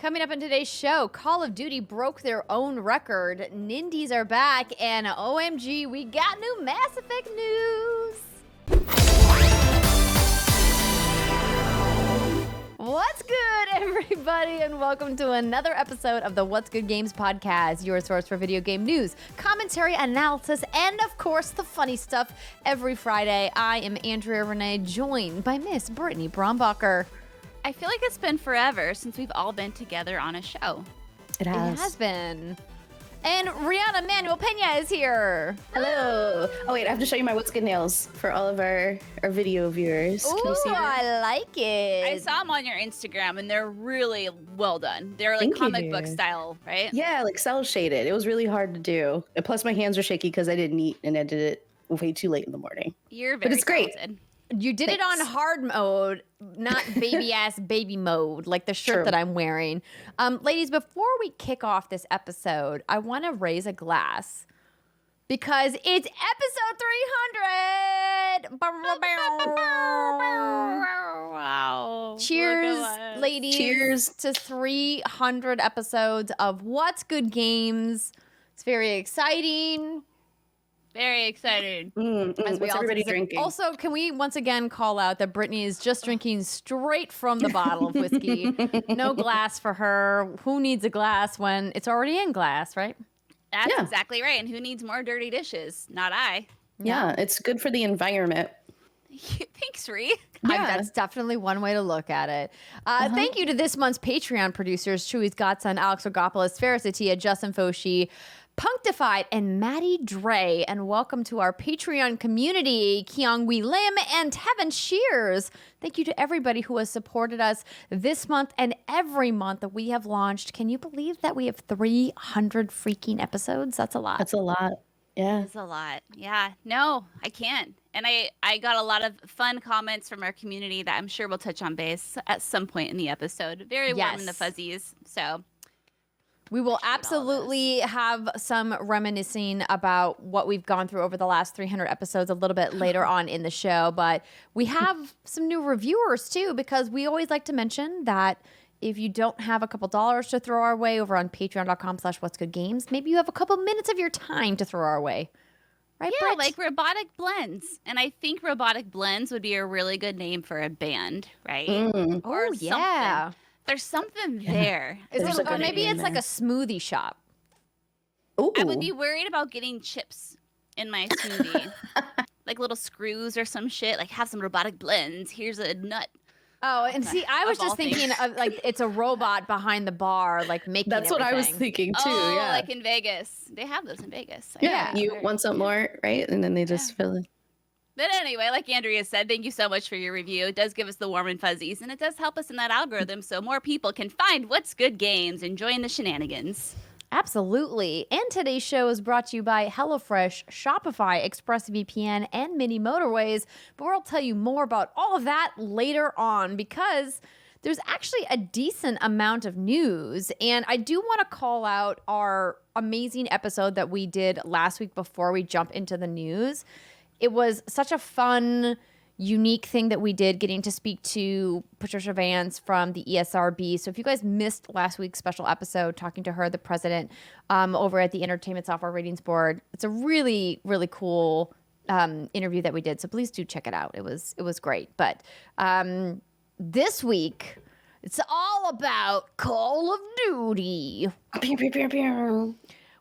Coming up in today's show, Call of Duty broke their own record, Nindies are back, and OMG, we got new Mass Effect news. What's good, everybody, and welcome to another episode of the What's Good Games podcast, your source for video game news, commentary, analysis, and of course, the funny stuff every Friday. I am Andrea Renee, joined by Miss Brittany Brombacher. I feel like it's been forever since we've all been together on a show. It has been. And Rihanna Manuel Pena is here. Hello. Oh, wait, I have to show you my What's Good nails for all of our video viewers. Ooh, can you see that? I like it. I saw them on your Instagram, and they're really well done. They're like comic book style, right? Yeah, like cell shaded. It was really hard to do. And plus, my hands were shaky because I didn't eat and I did it way too late in the morning. You're very But it's great. talented. You did it on hard mode, not baby-ass baby mode, like the shirt that I'm wearing. Ladies, before we kick off this episode, I want to raise a glass because it's episode 300! Wow. Cheers, ladies. Cheers. To 300 episodes of What's Good Games. It's very exciting. Very excited. What's everybody drinking? Also, can we once again call out that Brittany is just drinking straight from the bottle of whiskey. No glass for her. Who needs a glass when it's already in glass, right? That's exactly right. And who needs more dirty dishes? Not I. Yeah, it's good for the environment. Thanks, Ri. That's definitely one way to look at it. Thank you to this month's Patreon producers, Chewy, Godson, Alex Rigopulos, Faris Attieh, Justin Foshee, Punkdefied, and Matty Dray. And welcome to our Patreon community, Kyung-Wee Lim and Tevin Shears. Thank you to everybody who has supported us this month and every month that we have launched. Can you believe that we have 300 freaking episodes? That's a lot. That's a lot. Yeah. That's a lot. Yeah. No, I can't. And I got a lot of fun comments from our community that I'm sure we'll touch on base at some point in the episode. Very warm in the fuzzies. So we will absolutely have some reminiscing about what we've gone through over the last 300 episodes a little bit later on in the show. But we have some new reviewers, too, because we always like to mention that if you don't have a couple dollars to throw our way over on patreon.com/whatsgoodgames, maybe you have a couple minutes of your time to throw our way. Right, yeah, Britt? like Robotic Blends. And I think Robotic Blends would be a really good name for a band, right? Or yeah. There's something there. Or maybe it's like a smoothie shop. Ooh. I would be worried about getting chips in my smoothie. Like little screws or some shit. Like, have some Robotic Blends. Here's a nut. Oh, and see, I was just thinking of like it's a robot behind the bar, like making That's everything. what I was thinking too. Oh, yeah. like in Vegas. They have those in Vegas. Yeah. You want some more, right? And then they just fill it. But anyway, like Andrea said, thank you so much for your review. It does give us the warm and fuzzies, and it does help us in that algorithm so more people can find What's Good Games and join the shenanigans. Absolutely. And today's show is brought to you by HelloFresh, Shopify, ExpressVPN, and Mini Motorways. But we'll tell you more about all of that later on because there's actually a decent amount of news. And I do want to call out our amazing episode that we did last week before we jump into the news. It was such a fun, unique thing that we did, getting to speak to Patricia Vance from the ESRB. So if you guys missed last week's special episode, talking to her, the president, over at the Entertainment Software Ratings Board, it's a really, really cool interview that we did. So please do check it out. It was great. But this week, it's all about Call of Duty.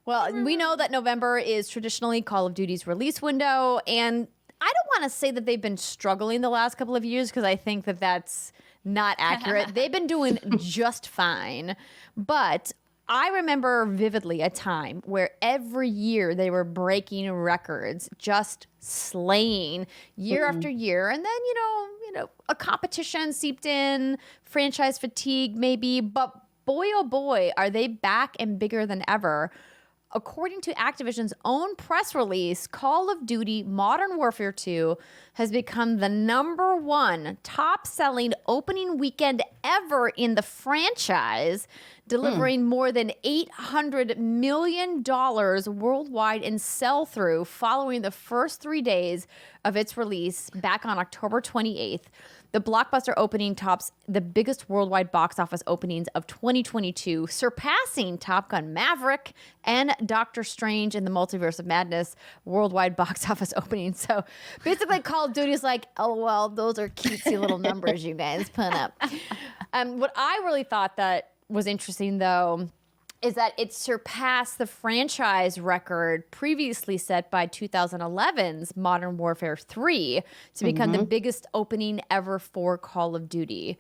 Well, we know that November is traditionally Call of Duty's release window, and I don't want to say that they've been struggling the last couple of years because I think that that's not accurate. They've been doing just fine, but I remember vividly a time where every year they were breaking records, just slaying year after year, and then you know a competition seeped in, franchise fatigue maybe, but boy oh boy, are they back and bigger than ever. According to Activision's own press release, Call of Duty Modern Warfare 2 has become the #1 top-selling opening weekend ever in the franchise, delivering more than $800 million worldwide in sell-through following the first 3 days of its release back on October 28th. The blockbuster opening tops the biggest worldwide box office openings of 2022, surpassing Top Gun Maverick and Doctor Strange in the Multiverse of Madness worldwide box office openings. So basically Call of Duty is like, oh, well, those are cutesy little numbers you guys put up. What I really thought that was interesting, though, is that it surpassed the franchise record previously set by 2011's Modern Warfare 3 to become the biggest opening ever for Call of Duty.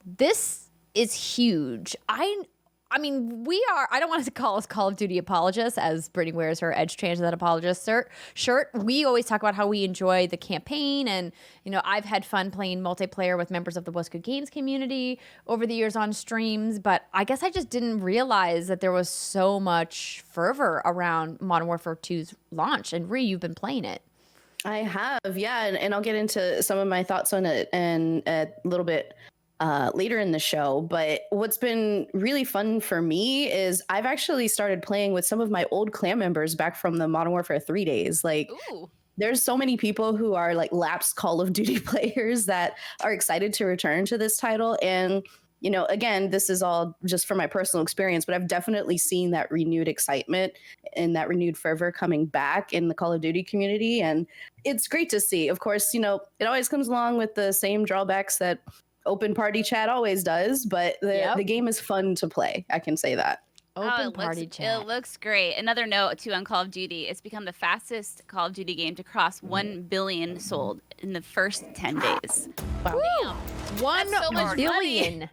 This is huge. I mean, I don't want to call us Call of Duty apologists, as Brittany wears her Edge Change That Apologist shirt. We always talk about how we enjoy the campaign. And, you know, I've had fun playing multiplayer with members of the What's Good Games community over the years on streams. But I guess I just didn't realize that there was so much fervor around Modern Warfare 2's launch. And Ri, you've been playing it. I have, yeah. And I'll get into some of my thoughts on it and a little bit later in the show. But what's been really fun for me is I've actually started playing with some of my old clan members back from the Modern Warfare 3 days. Like, ooh. There's so many people who are like lapsed Call of Duty players that are excited to return to this title. And, you know, again, this is all just from my personal experience, but I've definitely seen that renewed excitement and that renewed fervor coming back in the Call of Duty community. And it's great to see. Of course, you know, it always comes along with the same drawbacks that open party chat always does, but the game is fun to play. I can say that. Open party chat. It looks great. Another note too on Call of Duty, it's become the fastest Call of Duty game to cross 1 billion sold in the first 10 days. Wow. Damn. 1 so billion.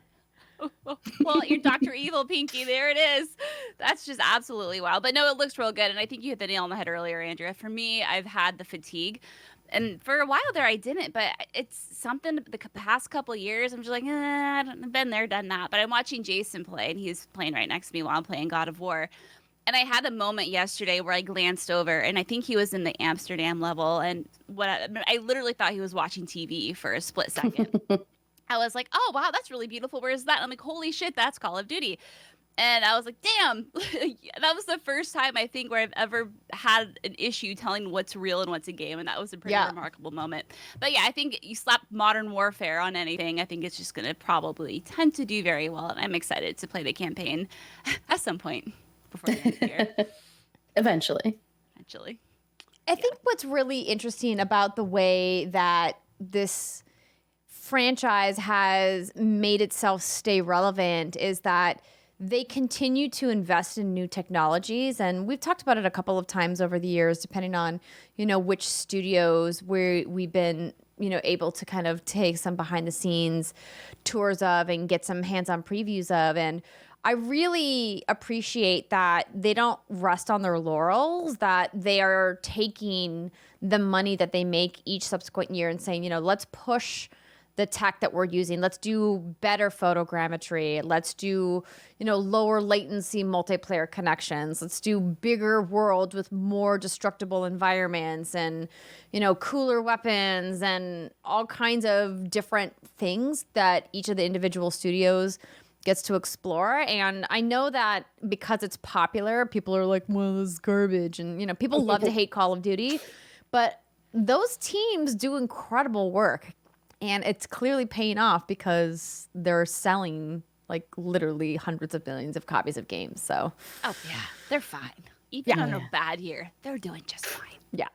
Well, your Dr. Evil Pinky, there it is. That's just absolutely wild. But no, it looks real good. And I think you hit the nail on the head earlier, Andrea. For me, I've had the fatigue. And for a while there, I didn't. But it's something the past couple of years, I'm just like, I've been there, done that. But I'm watching Jason play, and he's playing right next to me while I'm playing God of War. And I had a moment yesterday where I glanced over, and I think he was in the Amsterdam level. And I literally thought he was watching TV for a split second. I was like, oh, wow, that's really beautiful. Where is that? And I'm like, holy shit, that's Call of Duty. And I was like, damn, that was the first time I think where I've ever had an issue telling what's real and what's a game. And that was a pretty remarkable moment. But yeah, I think you slap Modern Warfare on anything, I think it's just going to probably tend to do very well. And I'm excited to play the campaign at some point before the end of the year. Eventually. I think what's really interesting about the way that this franchise has made itself stay relevant is that they continue to invest in new technologies. And we've talked about it a couple of times over the years, depending on, you know, which studios we've been, you know, able to kind of take some behind the scenes tours of and get some hands-on previews of. And I really appreciate that they don't rest on their laurels, that they are taking the money that they make each subsequent year and saying, you know, let's push the tech that we're using. Let's do better photogrammetry. Let's do, you know, lower latency multiplayer connections. Let's do bigger worlds with more destructible environments and, you know, cooler weapons and all kinds of different things that each of the individual studios gets to explore. And I know that because it's popular, people are like, well, this is garbage. And, you know, people love to hate Call of Duty, but those teams do incredible work. And it's clearly paying off because they're selling like literally hundreds of millions of copies of games. So, oh yeah, they're fine. Even on a bad year, they're doing just fine. Yeah,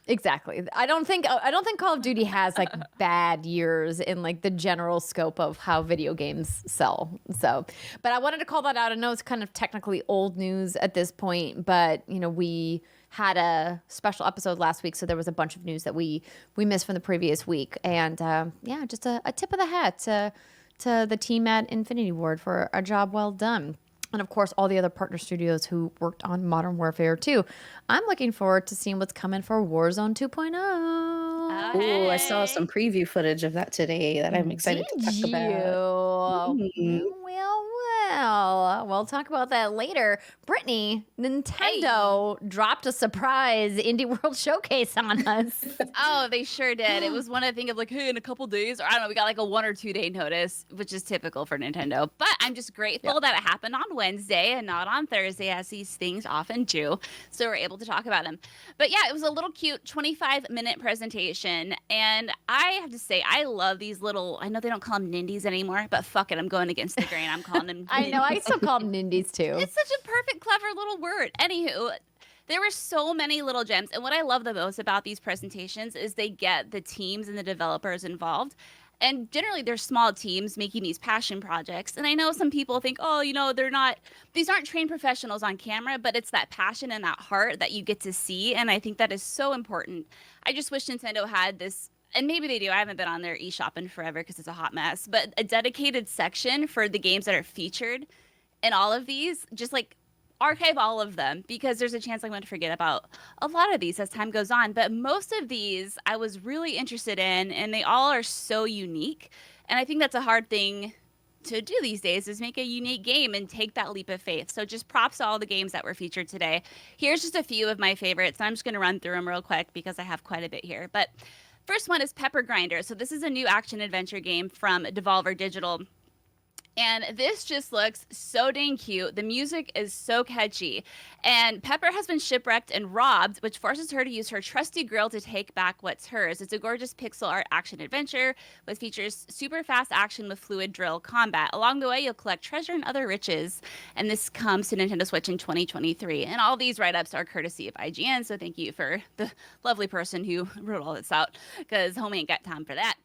exactly. I don't think Call of Duty has like bad years in like the general scope of how video games sell. So, but I wanted to call that out. I know it's kind of technically old news at this point, but you know, we had a special episode last week, so there was a bunch of news that we missed from the previous week. And yeah, just a tip of the hat to the team at Infinity Ward for a job well done. And of course, all the other partner studios who worked on Modern Warfare 2. I'm looking forward to seeing what's coming for Warzone 2.0. Oh, I saw some preview footage of that today that I'm excited to talk about. Well, we'll talk about that later. Brittany, Nintendo dropped a surprise Indie World Showcase on us. Oh, they sure did. It was one of the things of like, hey, in a couple days, or I don't know, we got like a 1 or 2 day notice, which is typical for Nintendo. But I'm just grateful that it happened on Wednesday and not on Thursday, as these things often do. So we're able to talk about them. But yeah, it was a little cute 25-minute presentation. And I have to say, I love these little, I know they don't call them nindies anymore, but fuck it, I'm going against the grain. I'm calling them I know, I still call them nindies too. It's such a perfect, clever little word. Anywho, there were so many little gems. And what I love the most about these presentations is they get the teams and the developers involved. And generally, they're small teams making these passion projects. And I know some people think, oh, you know, these aren't trained professionals on camera, but it's that passion and that heart that you get to see. And I think that is so important. I just wish Nintendo had this, and maybe they do. I haven't been on their eShop in forever because it's a hot mess, but a dedicated section for the games that are featured in all of these, just like archive all of them, because there's a chance I'm going to forget about a lot of these as time goes on. But most of these I was really interested in, and they all are so unique. And I think that's a hard thing to do these days, is make a unique game and take that leap of faith. So just props to all the games that were featured today. Here's just a few of my favorites. I'm just going to run through them real quick because I have quite a bit here. But first one is Pepper Grinder. So this is a new action adventure game from Devolver Digital. And this just looks so dang cute. The music is so catchy. And Pepper has been shipwrecked and robbed, which forces her to use her trusty grill to take back what's hers. It's a gorgeous pixel art action adventure with features super fast action with fluid drill combat. Along the way, you'll collect treasure and other riches. And this comes to Nintendo Switch in 2023. And all these write-ups are courtesy of IGN, so thank you for the lovely person who wrote all this out, because homie ain't got time for that.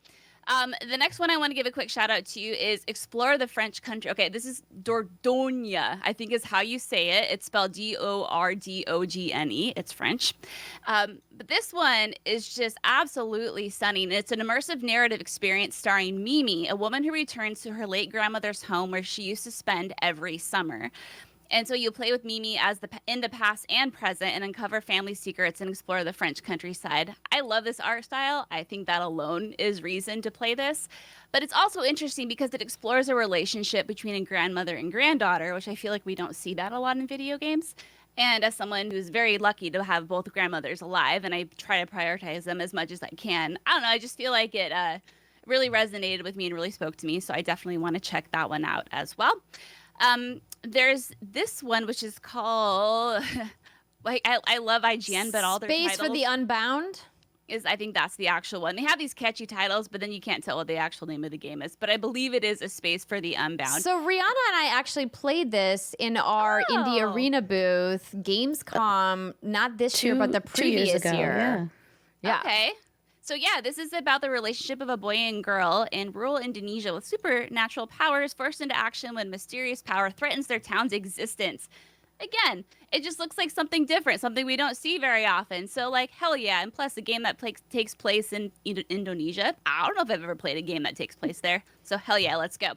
The next one I want to give a quick shout out to is Explore the French Country. Okay, this is Dordogne, I think is how you say it. It's spelled Dordogne. It's French. But this one is just absolutely stunning. It's an immersive narrative experience starring Mimi, a woman who returns to her late grandmother's home where she used to spend every summer. And so you play with Mimi as in the past and present and uncover family secrets and explore the French countryside. I love this art style. I think that alone is reason to play this. But it's also interesting because it explores a relationship between a grandmother and granddaughter, which I feel like we don't see that a lot in video games. And as someone who's very lucky to have both grandmothers alive, and I try to prioritize them as much as I can, I don't know, I just feel like it really resonated with me and really spoke to me. So I definitely want to check that one out as well. There's this one, which is called, like, I love IGN, but all their titles. Space for the Unbound? I think that's the actual one. They have these catchy titles, but then you can't tell what the actual name of the game is. But I believe it is A Space for the Unbound. So Rihanna and I actually played this in our Indie Arena booth, Gamescom, not this year, but the previous year. Yeah. Okay. So yeah, this is about the relationship of a boy and girl in rural Indonesia with supernatural powers forced into action when mysterious power threatens their town's existence. Again, it just looks like something different, something we don't see very often. So like, hell yeah. And plus a game that takes place in Indonesia. I don't know if I've ever played a game that takes place there. So hell yeah, let's go.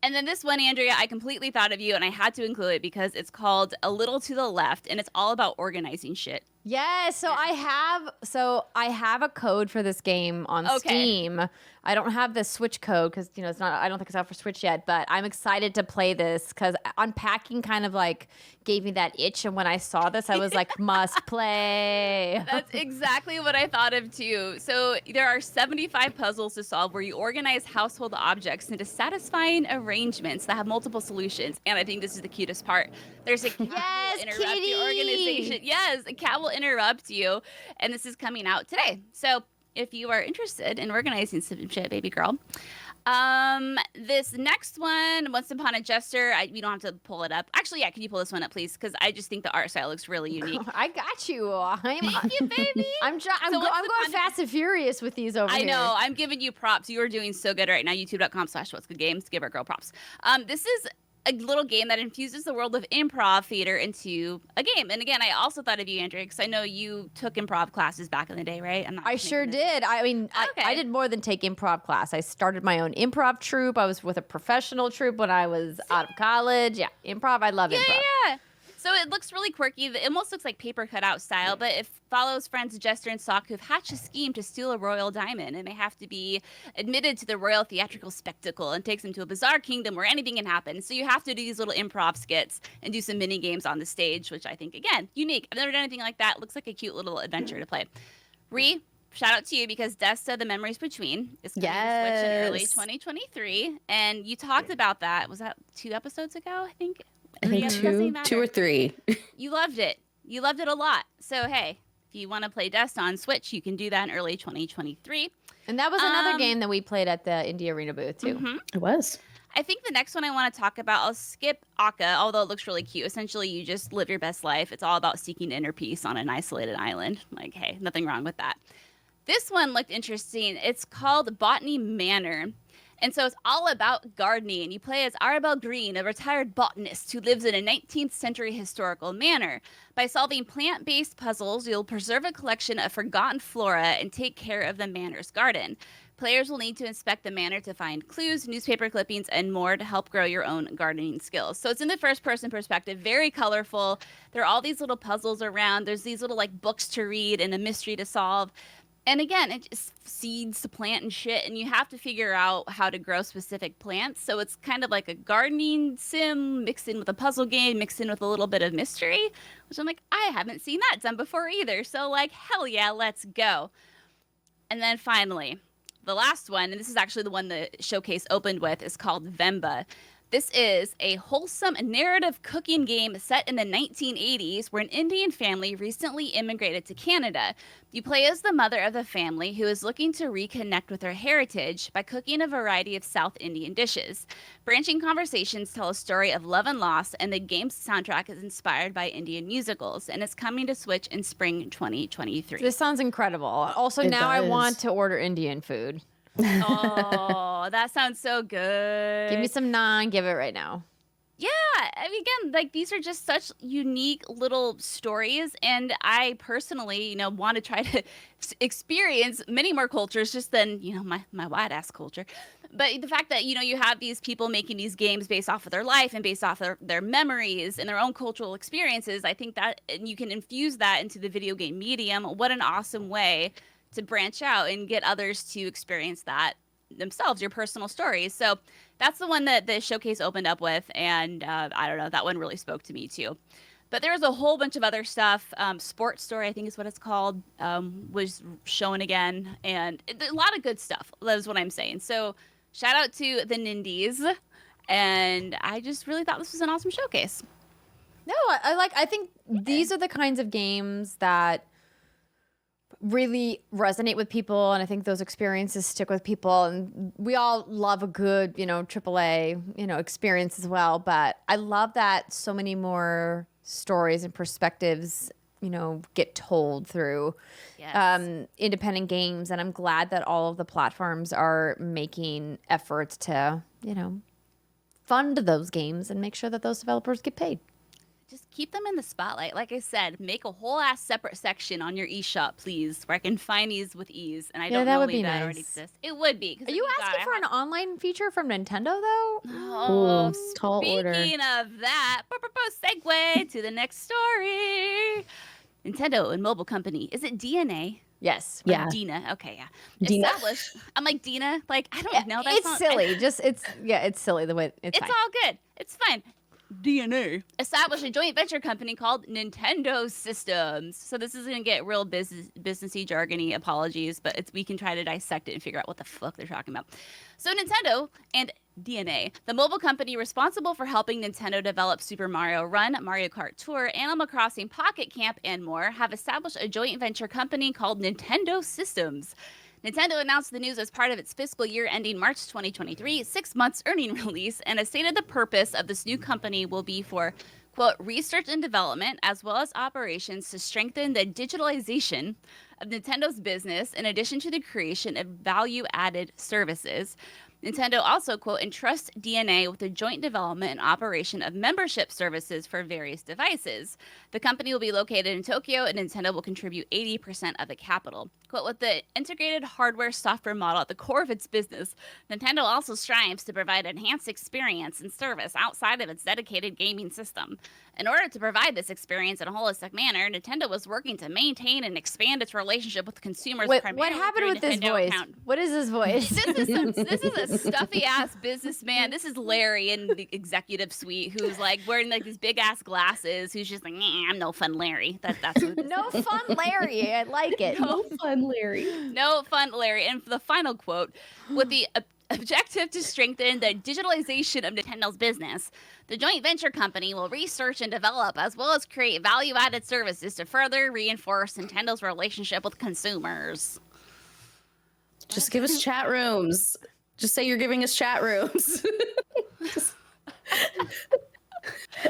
And then this one, Andrea, I completely thought of you and I had to include it because it's called A Little to the Left and it's all about organizing shit. Yes, so I have a code for this game on Steam. I don't have the Switch code because it's not. I don't think it's out for Switch yet. But I'm excited to play this because unpacking kind of like gave me that itch, and when I saw this, I was like, must play. That's exactly what I thought of too. So there are 75 puzzles to solve where you organize household objects into satisfying arrangements that have multiple solutions. And I think this is the cutest part. There's a cat will interrupt your organization. Yes, a cat will interrupt you, and this is coming out today. So if you are interested in organizing some shit, baby girl. This next one, Once Upon a Jester, we don't have to pull it up. Actually, yeah, can you pull this one up, please? Because I just think the art style looks really unique. I got you. Thank you, baby. I'm going fast and furious with these over here. I know. I'm giving you props. You are doing so good right now. YouTube.com/what'sgoodgames. Give our girl props. This is a little game that infuses the world of improv theater into a game. And again, I also thought of you, Andrea, because I know you took improv classes back in the day, right? I sure did. I mean, I did more than take improv class. I started my own improv troupe. I was with a professional troupe when I was out of college. Yeah, improv. I love improv. Yeah. So it looks really quirky. It almost looks like paper cutout style, but it follows friends Jester and Sock who've hatched a scheme to steal a royal diamond, and they have to be admitted to the royal theatrical spectacle and takes them to a bizarre kingdom where anything can happen. So you have to do these little improv skits and do some mini games on the stage, which I think, again, unique. I've never done anything like that. It looks like a cute little adventure to play. Ri, shout out to you because Desta, The Memories Between, is coming to Switch in early 2023. And you talked about that. Was that 2 episodes ago, I think? I think two or 3. You loved it. You loved it a lot. So, hey, if you want to play Desta on Switch, you can do that in early 2023. And that was another game that we played at the Indie Arena booth, too. Mm-hmm. It was. I think the next one I want to talk about, I'll skip Akka, although it looks really cute. Essentially, you just live your best life. It's all about seeking inner peace on an isolated island. Like, hey, nothing wrong with that. This one looked interesting. It's called Botany Manor. And so it's all about gardening. You play as Arabelle Green, a retired botanist who lives in a 19th century historical manor. By solving plant-based puzzles, you'll preserve a collection of forgotten flora and take care of the manor's garden. Players will need to inspect the manor to find clues, newspaper clippings, and more to help grow your own gardening skills. So it's in the first-person perspective, very colorful. There are all these little puzzles around. There's these little like books to read and a mystery to solve. And again, it just seeds to plant and shit, and you have to figure out how to grow specific plants. So it's kind of like a gardening sim mixed in with a puzzle game, mixed in with a little bit of mystery, which I'm like, I haven't seen that done before either. So like, hell yeah, let's go. And then finally, the last one, and this is actually the one the showcase opened with, is called Venba. This is a wholesome narrative cooking game set in the 1980s where an Indian family recently immigrated to Canada. You play as the mother of the family who is looking to reconnect with her heritage by cooking a variety of South Indian dishes. Branching conversations tell a story of love and loss, and the game's soundtrack is inspired by Indian musicals, and it's coming to Switch in spring 2023. This sounds incredible. Also, now I want to order Indian food. Oh, that sounds so good. Give me some naan. Give it right now. Yeah, I mean, again, like these are just such unique little stories, and I personally, want to try to experience many more cultures just than my white ass culture. But the fact that you have these people making these games based off of their life and based off their memories and their own cultural experiences, I think that you can infuse that into the video game medium. What an awesome way to branch out and get others to experience that themselves, your personal stories. So that's the one that the showcase opened up with, and I don't know, that one really spoke to me too. But there was a whole bunch of other stuff. Sports Story, I think is what it's called, was shown again, and a lot of good stuff. That is what I'm saying. So shout out to the Nindies, and I just really thought this was an awesome showcase. No, I think these are the kinds of games that really resonate with people, and I think those experiences stick with people, and we all love a good AAA experience as well. But I love that so many more stories and perspectives get told through independent games, and I'm glad that all of the platforms are making efforts to fund those games and make sure that those developers get paid. Just keep them in the spotlight. Like I said, make a whole ass separate section on your eShop, please, where I can find these with ease. And I don't know if that already exists. It would be. Are you asking for an online feature from Nintendo, though? Oh, tall order. Speaking of that, segue to the next story. Nintendo and mobile company. Is it DeNA? Yes. Yeah. DeNA. Okay, yeah. DeNA. Established. I'm like, DeNA? Like, I don't know. That's it's silly. It's silly the way it's fine. all good. It's fine. DeNA established a joint venture company called Nintendo Systems. So this is going to get real businessy, jargony. Apologies, but we can try to dissect it and figure out what the fuck they're talking about. So Nintendo and DeNA, the mobile company responsible for helping Nintendo develop Super Mario Run, Mario Kart Tour, Animal Crossing Pocket Camp, and more, have established a joint venture company called Nintendo Systems. Nintendo announced the news as part of its fiscal year ending March 2023 6 months earnings release, and has stated the purpose of this new company will be for, quote, research and development as well as operations to strengthen the digitalization of Nintendo's business in addition to the creation of value-added services. Nintendo also, quote, entrusts DeNA with the joint development and operation of membership services for various devices. The company will be located in Tokyo, and Nintendo will contribute 80% of the capital. Quote, with the integrated hardware-software model at the core of its business, Nintendo also strives to provide enhanced experience and service outside of its dedicated gaming system. In order to provide this experience in a holistic manner, Nintendo was working to maintain and expand its relationship with consumers. Wait, what happened with this voice? What is this voice? This is a stuffy ass businessman. This is Larry in the executive suite who's like wearing like these big ass glasses. Who's just like, I'm no fun Larry. That's who No fun Larry. I like it. No fun Larry. No fun Larry. And for the final quote, with the objective to strengthen the digitalization of Nintendo's business, the joint venture company will research and develop as well as create value-added services to further reinforce Nintendo's relationship with consumers. Just give us chat rooms. Just say you're giving us chat rooms.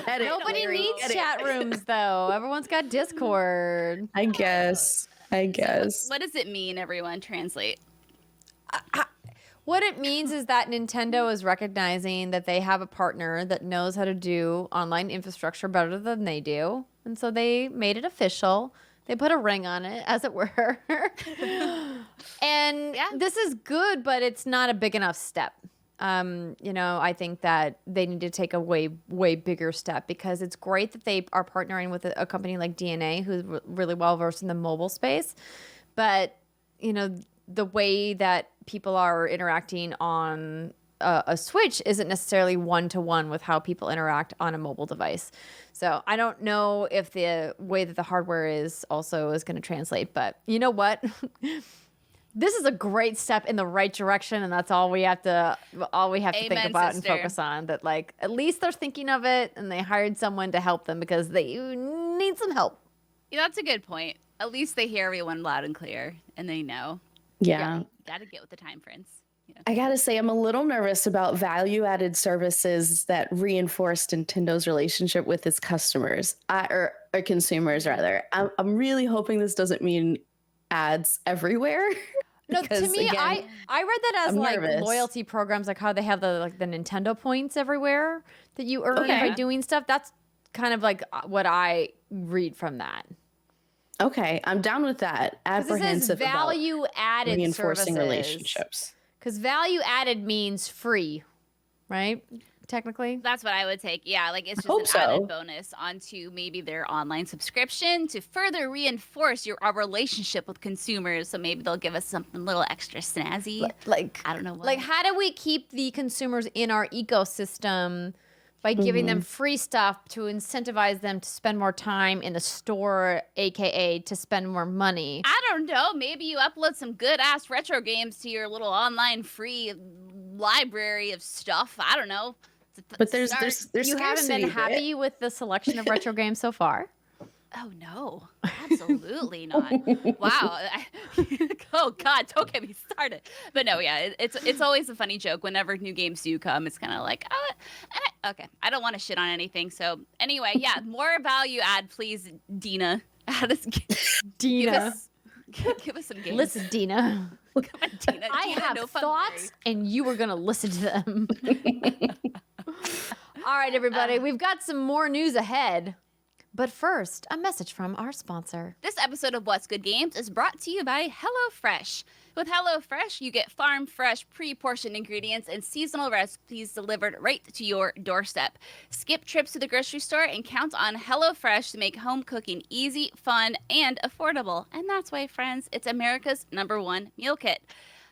Nobody needs chat rooms, though. Everyone's got Discord. I guess. What does it mean, everyone? Translate. What it means is that Nintendo is recognizing that they have a partner that knows how to do online infrastructure better than they do. And so they made it official. They put a ring on it, as it were. And this is good, but it's not a big enough step. I think that they need to take a way bigger step, because it's great that they are partnering with a company like DeNA, who's really well versed in the mobile space. But, the way that people are interacting on a Switch isn't necessarily one-to-one with how people interact on a mobile device. So I don't know if the way that the hardware is also is going to translate. But you know what? This is a great step in the right direction, and that's all we have to think about and focus on. That, like, at least they're thinking of it, and they hired someone to help them because they need some help. Yeah, that's a good point. At least they hear everyone loud and clear, and they know. Yeah. Gotta get with the time, friends. Yeah. I gotta say, I'm a little nervous about value-added services that reinforce Nintendo's relationship with its customers, or consumers, rather. I'm really hoping this doesn't mean ads everywhere. No, to me, again, I read that as nervous. Loyalty programs, like how they have the Nintendo points everywhere that you earn by doing stuff. That's kind of like what I read from that. Okay, I'm down with that. Apprehensive value added reinforcing services. Relationships. Because value added means free, right? Technically, that's what I would take. Yeah, like it's just an added bonus onto maybe their online subscription to further reinforce our relationship with consumers. So maybe they'll give us something a little extra snazzy. Like I don't know what. Like, how do we keep the consumers in our ecosystem? By giving them free stuff to incentivize them to spend more time in the store, aka to spend more money. I don't know. Maybe you upload some good ass retro games to your little online free library of stuff. I don't know. But there's you haven't been happy with the selection of retro games so far? Oh no, absolutely not. Wow. Oh God, don't get me started. But no, yeah, it's always a funny joke whenever new games do come. It's kind of like, okay, I don't want to shit on anything. So anyway, yeah, more value add, please, DeNA. DeNA. Give us some games. Listen, DeNA. Come on, DeNA. I have thoughts, and you are gonna listen to them. All right, everybody, we've got some more news ahead. But first, a message from our sponsor. This episode of What's Good Games is brought to you by HelloFresh. With HelloFresh, you get farm-fresh, pre-portioned ingredients and seasonal recipes delivered right to your doorstep. Skip trips to the grocery store and count on HelloFresh to make home cooking easy, fun, and affordable. And that's why, friends, it's America's #1 meal kit.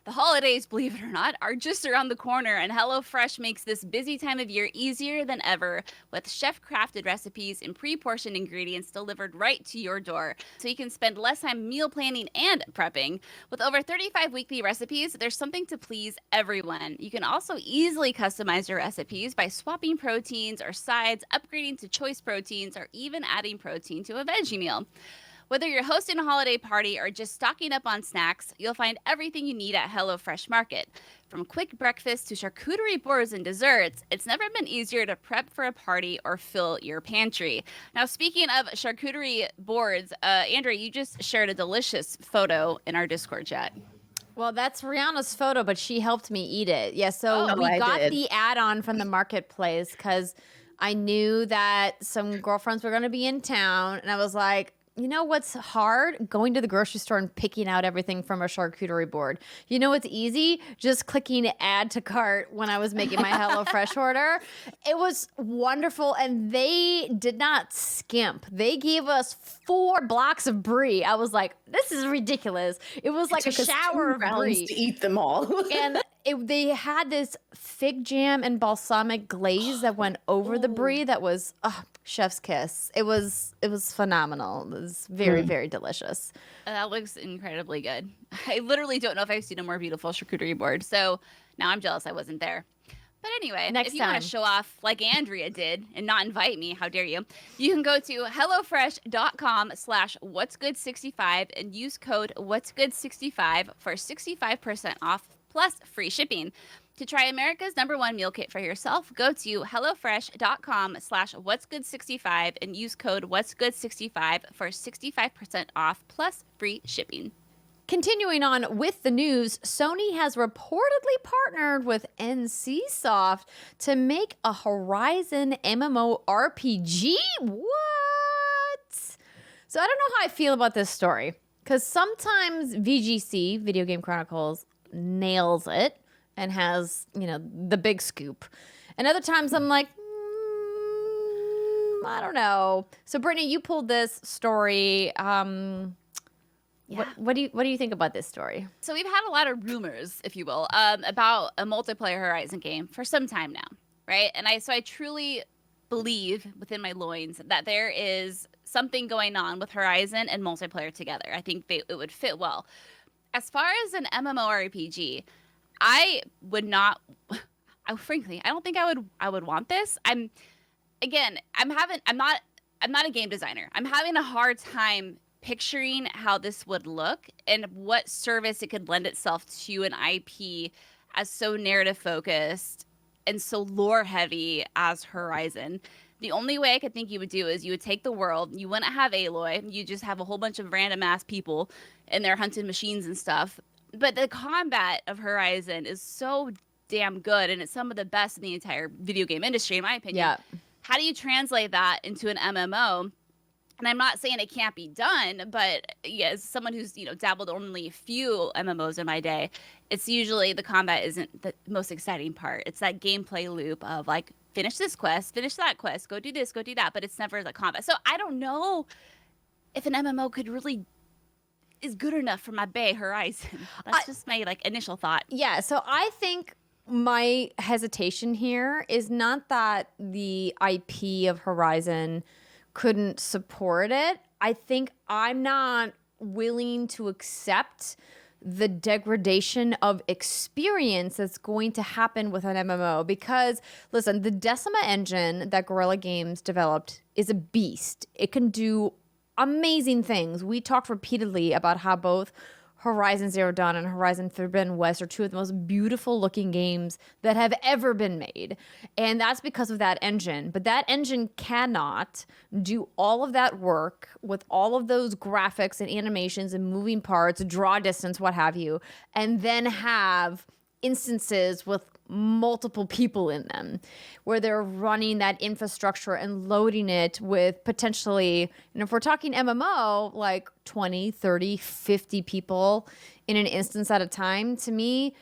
The holidays, believe it or not, are just around the corner, and HelloFresh makes this busy time of year easier than ever with chef-crafted recipes and pre-portioned ingredients delivered right to your door, so you can spend less time meal planning and prepping. With over 35 weekly recipes, there's something to please everyone. You can also easily customize your recipes by swapping proteins or sides, upgrading to choice proteins, or even adding protein to a veggie meal. Whether you're hosting a holiday party or just stocking up on snacks, you'll find everything you need at HelloFresh Market. From quick breakfast to charcuterie boards and desserts, it's never been easier to prep for a party or fill your pantry. Now, speaking of charcuterie boards, Andrea, you just shared a delicious photo in our Discord chat. Well, that's Rihanna's photo, but she helped me eat it. Yeah, so we I got did. the add-on from the marketplace because I knew that some girlfriends were going to be in town, and I was like, you know what's hard? Going to the grocery store and picking out everything from a charcuterie board. You know what's easy? Just clicking add to cart when I was making my HelloFresh order. It was wonderful, and they did not skimp. They gave us 4 blocks of brie. I was like, this is ridiculous. It was like a Took us shower 2 of rounds brie. to eat them all. And they had this fig jam and balsamic glaze that went over the brie that was chef's kiss. It was phenomenal. It was very, very delicious. That looks incredibly good. I literally don't know if I've seen a more beautiful charcuterie board. So now I'm jealous I wasn't there. But anyway, Next if you want time. to show off like Andrea did and not invite me, how dare you? You can go to hellofresh.com/whatsgood65 and use code whatsgood65 for 65% off plus free shipping. To try America's #1 meal kit for yourself, go to hellofresh.com/whatsgood65 and use code whatsgood65 for 65% off plus free shipping. Continuing on with the news, Sony has reportedly partnered with NCSoft to make a Horizon MMORPG. What? So I don't know how I feel about this story, because sometimes VGC, Video Game Chronicles, nails it and has, the big scoop. And other times I'm like, I don't know. So Brittany, you pulled this story. Yeah. What do you think about this story? So we've had a lot of rumors, if you will, about a multiplayer Horizon game for some time now, right? And I truly believe within my loins that there is something going on with Horizon and multiplayer together. I think it would fit well. As far as an MMORPG, I would not. Frankly, I don't think I would want this. I'm not a game designer. I'm having a hard time picturing how this would look and what service it could lend itself to an IP as so narrative focused and so lore heavy as Horizon. The only way I could think you would do is you would take the world, you wouldn't have Aloy, you just have a whole bunch of random ass people and they're hunting machines and stuff. But the combat of Horizon is so damn good, and it's some of the best in the entire video game industry, in my opinion. Yeah. How do you translate that into an MMO? And I'm not saying it can't be done, but as someone who's dabbled only a few MMOs in my day, it's usually the combat isn't the most exciting part. It's that gameplay loop of like, finish this quest, finish that quest, go do this, go do that, but it's never the combat. So I don't know if an MMO is good enough for my Bay Horizon. That's just my initial thought. Yeah, so I think my hesitation here is not that the IP of Horizon couldn't support it. I think I'm not willing to accept the degradation of experience that's going to happen with an MMO, because listen, the Decima engine that Guerrilla Games developed is a beast. It can do amazing things. We talked repeatedly about how both Horizon Zero Dawn and Horizon Forbidden West are 2 of the most beautiful looking games that have ever been made. And that's because of that engine. But that engine cannot do all of that work with all of those graphics and animations and moving parts, draw distance, what have you, and then have instances with multiple people in them where they're running that infrastructure and loading it with potentially, and if we're talking MMO, like 20, 30, 50 people in an instance at a time. To me,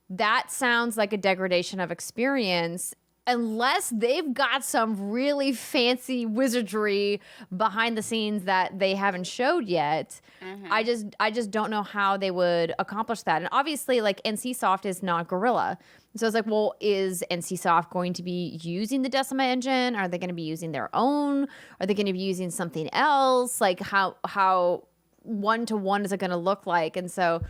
that sounds like a degradation of experience, unless they've got some really fancy wizardry behind the scenes that they haven't showed yet. I just don't know how they would accomplish that. And obviously, NCSoft is not Guerrilla. So it's like, well, is NCSoft going to be using the Decima engine? Are they going to be using their own? Are they going to be using something else? Like how one-to-one is it going to look like? And so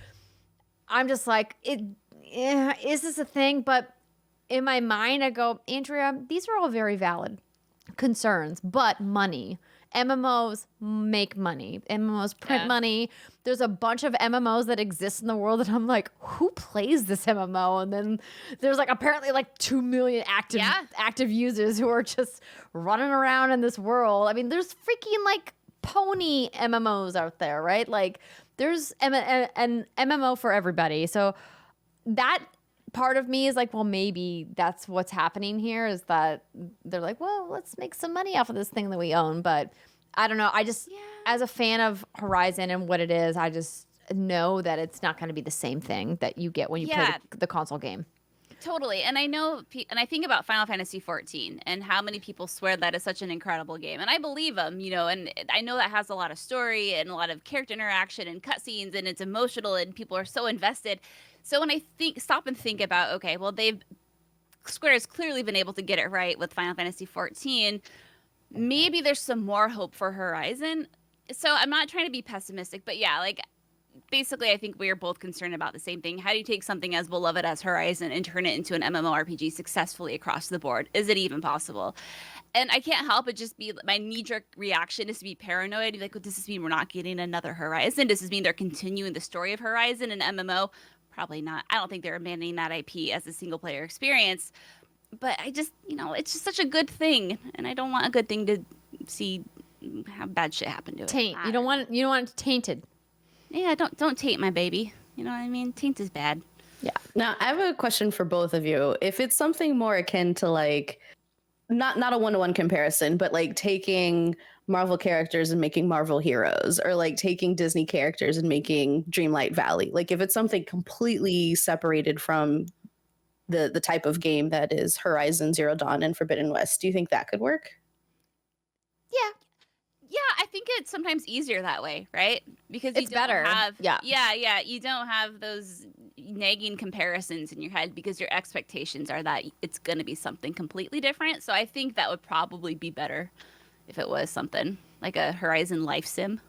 I'm just like, is this a thing? But in my mind, I go, Andrea, these are all very valid concerns, but money. MMOs make money. MMOs print money. There's a bunch of MMOs that exist in the world that I'm like, who plays this MMO? And then there's apparently 2 million active users who are just running around in this world. I mean, there's freaking pony MMOs out there, right? there's an MMO for everybody. So that part of me is like, well, maybe that's what's happening here, is that they're like, well, let's make some money off of this thing that we own. But I don't know. I just, as a fan of Horizon and what it is, I just know that it's not going to be the same thing that you get when you play the console game. Totally. And I know, and I think about Final Fantasy XIV and how many people swear that is such an incredible game. And I believe them, you know, and I know that has a lot of story and a lot of character interaction and cutscenes, and it's emotional and people are so invested. So when I stop and think about, okay, well, Square has clearly been able to get it right with Final Fantasy XIV. Maybe there's some more hope for Horizon. So I'm not trying to be pessimistic, but yeah, like, basically, I think we are both concerned about the same thing. How do you take something as beloved as Horizon and turn it into an MMORPG successfully across the board? Is it even possible? And I can't help but just be, my knee-jerk reaction is to be paranoid. Like, does this mean we're not getting another Horizon? Does this mean they're continuing the story of Horizon and MMO? Probably not. I don't think they're abandoning that IP as a single-player experience. But I just, you know, it's just such a good thing. And I don't want a good thing to see have bad shit happen to it. Taint. You don't want it tainted. Yeah, don't taint my baby. You know what I mean? Taint is bad. Yeah. Now, I have a question for both of you. If it's something more akin to like, not a one-to-one comparison, but like taking Marvel characters and making Marvel heroes, or like taking Disney characters and making Dreamlight Valley. Like if it's something completely separated from the type of game that is Horizon Zero Dawn and Forbidden West, do you think that could work? Yeah. Yeah, I think it's sometimes easier that way, right? Because it's better. You don't have those nagging comparisons in your head because your expectations are that it's going to be something completely different. So I think that would probably be better if it was something like a Horizon life sim.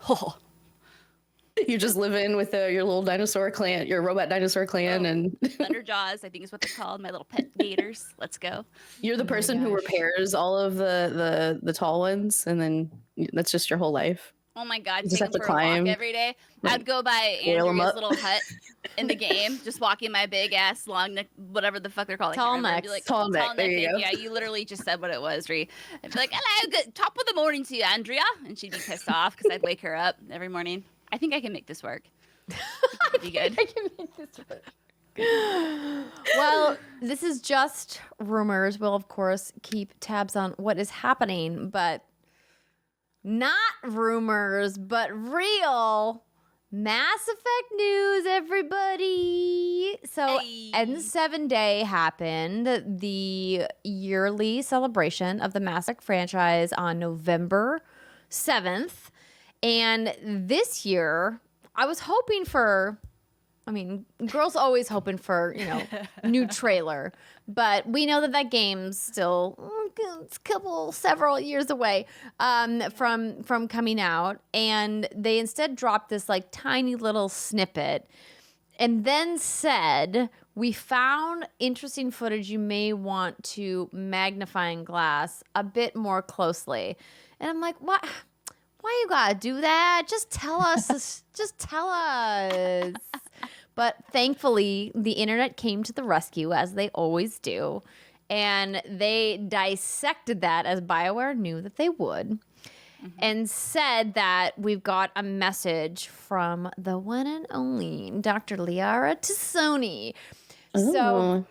You just live in with your little dinosaur clan, your robot dinosaur clan, and Thunderjaws, I think is what they're called. My little pet gators. Let's go. You're the person who repairs all of the tall ones, and then that's just your whole life. Oh my God! You just have to climb a walk every day. I'd go by Andrea's little hut in the game, just walking my big ass long neck, whatever the fuck they're called. Tall neck. Like, tall neck. There you go. Yeah, you literally just said what it was, Ri. I'd be like, "Hello, good top of the morning to you, Andrea," and she'd be pissed off because I'd wake her up every morning. I think I can make this work. It'd be good. I can make this work. Well, this is just rumors. We'll, of course, keep tabs on what is happening, but not rumors, but real Mass Effect news, everybody. So, N7 Day happened, the yearly celebration of the Mass Effect franchise on November 7th. And this year, I was hoping for, I mean, girls always hoping for, you know, new trailer. But we know that game's still several years away from coming out. And they instead dropped this like tiny little snippet and then said, we found interesting footage you may want to magnifying glass a bit more closely. And I'm like, what? Why you gotta do that? Just tell us. Just tell us. But thankfully, the internet came to the rescue, as they always do. And they dissected that, as BioWare knew that they would, and said that we've got a message from the one and only Dr. Liara to Sony. Ooh. So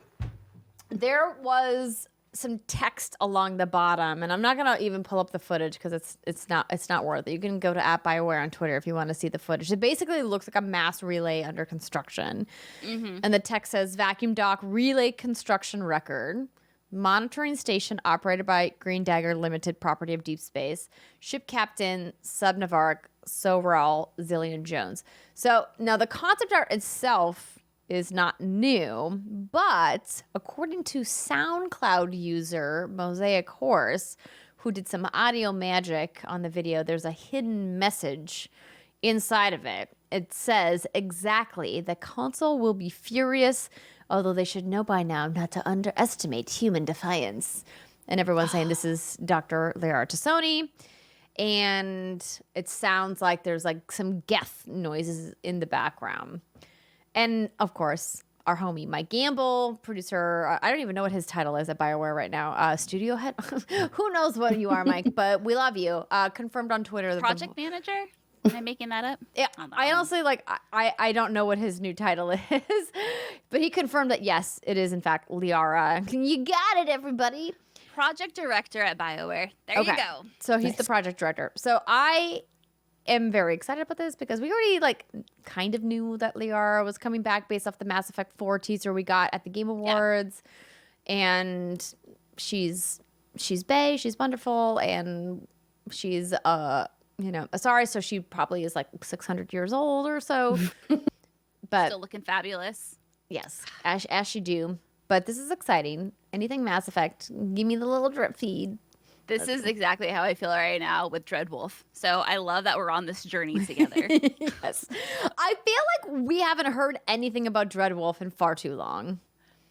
there was some text along the bottom, and I'm not gonna even pull up the footage because it's not worth it. You can go to @BioWare on Twitter if you want to see the footage. It basically looks like a mass relay under construction, and the text says vacuum dock relay construction record, monitoring station operated by Green Dagger Limited, property of Deep Space, ship captain Subnavark Sorel Zillion Jones. So now the concept art itself is not new, but according to SoundCloud user Mosaic Horse, who did some audio magic on the video, there's a hidden message inside of it. It says exactly, the console will be furious, although they should know by now not to underestimate human defiance. And everyone's saying this is Dr. Liara to Sony. And it sounds like there's like some Geth noises in the background. And, of course, our homie Mike Gamble, producer, I don't even know what his title is at BioWare right now. Studio head? Who knows what you are, Mike, but we love you. Confirmed on Twitter. Project manager? Am I making that up? Yeah, I honestly I don't know what his new title is, but he confirmed that yes, it is in fact Liara. You got it, everybody. Project director at BioWare. There you go. So he's the project director. So I am very excited about this because we already kind of knew that Liara was coming back based off the Mass Effect 4 teaser we got at the Game Awards, and she's bae, she's wonderful, and she's Asari, so she probably is 600 years old or so. But still looking fabulous. Yes, as she do. But this is exciting. Anything Mass Effect, give me the little drip feed. This is exactly how I feel right now with Dreadwolf. So I love that we're on this journey together. Yes. I feel like we haven't heard anything about Dreadwolf in far too long.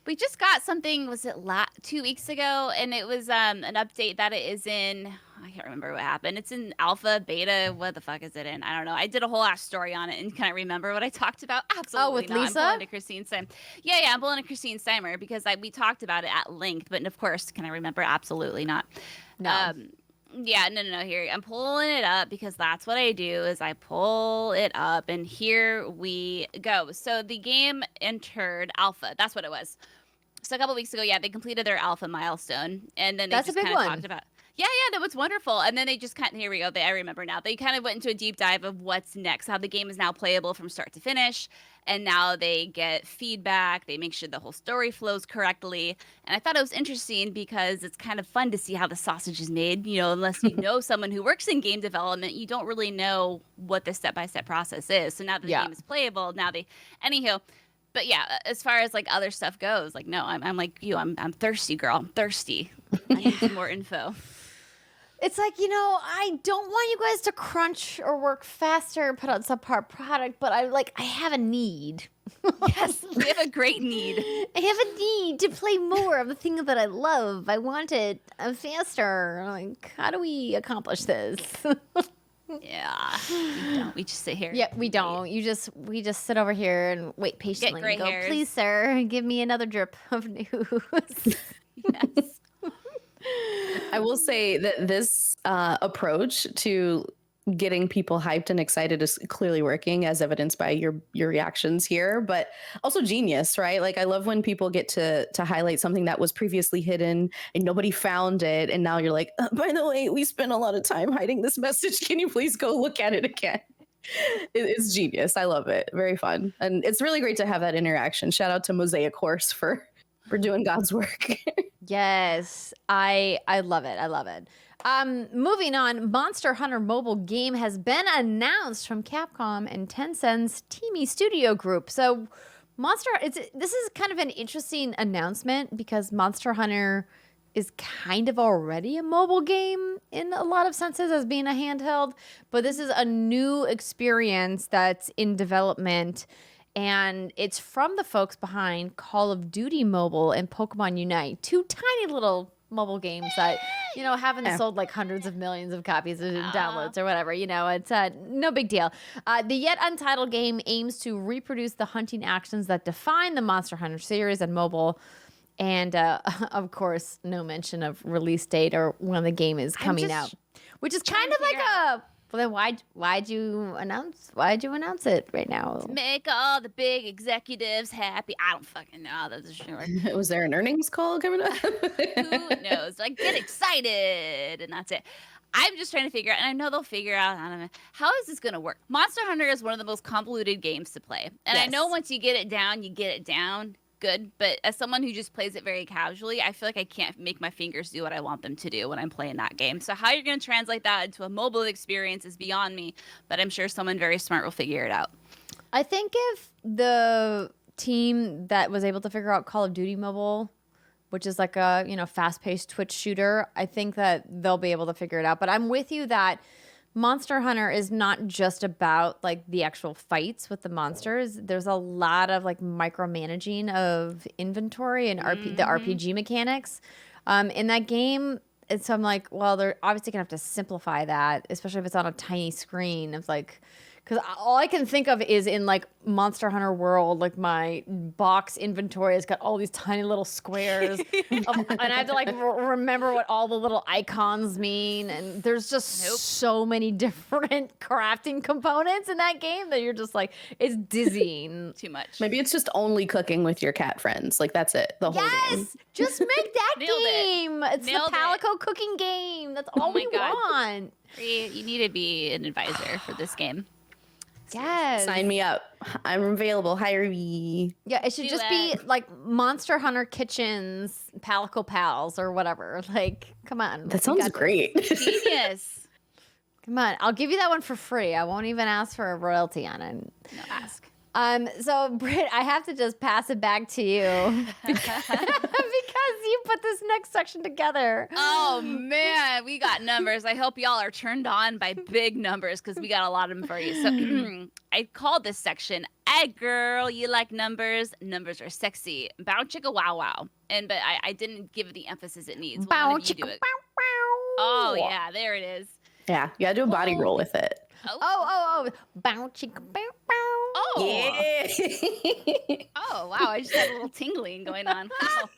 We just got something, was it 2 weeks ago? And it was an update that it is in, I can't remember what happened. It's in alpha, beta, what the fuck is it in? I don't know. I did a whole ass story on it, and can I remember what I talked about? Absolutely with not. Lisa? I'm pulling to Christine Steimer. Yeah, I'm pulling to Christine Steimer because we talked about it at length, but of course, can I remember? Absolutely not. No. Yeah, no. Here, I'm pulling it up because that's what I do is I pull it up, and here we go. So the game entered alpha. That's what it was. So a couple weeks ago, they completed their alpha milestone, and then they That's just a big kind of one. talked about. Yeah, that was wonderful. And then they just here we go. I remember now. They kind of went into a deep dive of what's next, how the game is now playable from start to finish. And now they get feedback. They make sure the whole story flows correctly. And I thought it was interesting because it's kind of fun to see how the sausage is made. Unless you know someone who works in game development, you don't really know what the step-by-step process is. So now that the game is playable, anywho. But yeah, as far as other stuff goes, no, I'm like you. I'm thirsty, girl. I'm thirsty. I need some more info. It's I don't want you guys to crunch or work faster, put out subpar product, but I have a need. Yes, we have a great need. I have a need to play more of the thing that I love. I want it faster. How do we accomplish this? Yeah, we don't. We just sit here. Yeah, we don't. We just sit over here and wait patiently. Get gray and go, hairs. Please, sir, give me another drip of news. Yes. I will say that this approach to getting people hyped and excited is clearly working, as evidenced by your reactions here, but also genius, right? I love when people get to highlight something that was previously hidden and nobody found it, and now you're like, by the way, we spent a lot of time hiding this message. Can you please go look at it again? It's genius. I love it. Very fun, and it's really great to have that interaction. Shout out to Mosaic Horse for doing God's work. Yes, I love it. I love it. Moving on, Monster Hunter mobile game has been announced from Capcom and Tencent's Teamy Studio Group. So this is kind of an interesting announcement because Monster Hunter is kind of already a mobile game in a lot of senses as being a handheld, but this is a new experience that's in development. And it's from the folks behind Call of Duty Mobile and Pokemon Unite, two tiny little mobile games that, haven't sold hundreds of millions of copies of downloads or whatever. It's no big deal. The yet untitled game aims to reproduce the hunting actions that define the Monster Hunter series on mobile. And, of course, no mention of release date or when the game is coming out, which is kind of well, then why'd you announce it right now? To make all the big executives happy. I don't fucking know. That's sure. Was there an earnings call coming up? Who knows? Get excited, and that's it. I'm just trying to figure out, and I know they'll figure out, I don't know, how is this going to work? Monster Hunter is one of the most convoluted games to play. And I know once you get it down, good. But as someone who just plays it very casually, I feel like I can't make my fingers do what I want them to do when I'm playing that game. So how you're going to translate that into a mobile experience is beyond me, but I'm sure someone very smart will figure it out. I think if the team that was able to figure out Call of Duty Mobile, which is a fast-paced Twitch shooter, I think that they'll be able to figure it out. But I'm with you that Monster Hunter is not just about the actual fights with the monsters. There's a lot of micromanaging of inventory and the RPG mechanics in that game. And so I'm well, they're obviously gonna have to simplify that, especially if it's on a tiny screen of because all I can think of is in like Monster Hunter World, like my box inventory has got all these tiny little squares, and I have to like remember what all the little icons mean. And there's just so many different crafting components in that game that you're just like, it's dizzying. Too much. Maybe it's just only cooking with your cat friends. Like that's it. The whole game. Yes, just make that Nailed game. It's Nailed the Palico cooking game. That's all we want. You need to be an advisor for this game. Yes. Sign me up. I'm available. Hire me. Yeah, it should just be like Monster Hunter Kitchens, Palico Pals, or whatever. Like, come on. That sounds great. Genius. Come on. I'll give you that one for free. I won't even ask for a royalty on it. No, ask. So Britt, I have to just pass it back to you because you put this next section together. Oh man, we got numbers. I hope y'all are turned on by big numbers because we got a lot of them for you. So I called this section, "Hey girl, you like numbers? Numbers are sexy." Bow chicka wow wow. But I didn't give it the emphasis it needs. Bow chicka chicka it? bow wow. Oh yeah, there it is. Yeah, you gotta do a body roll with it. Oh. Bow chicka bow bow. Oh. Yeah. Oh wow, I just had a little tingling going on. Wow.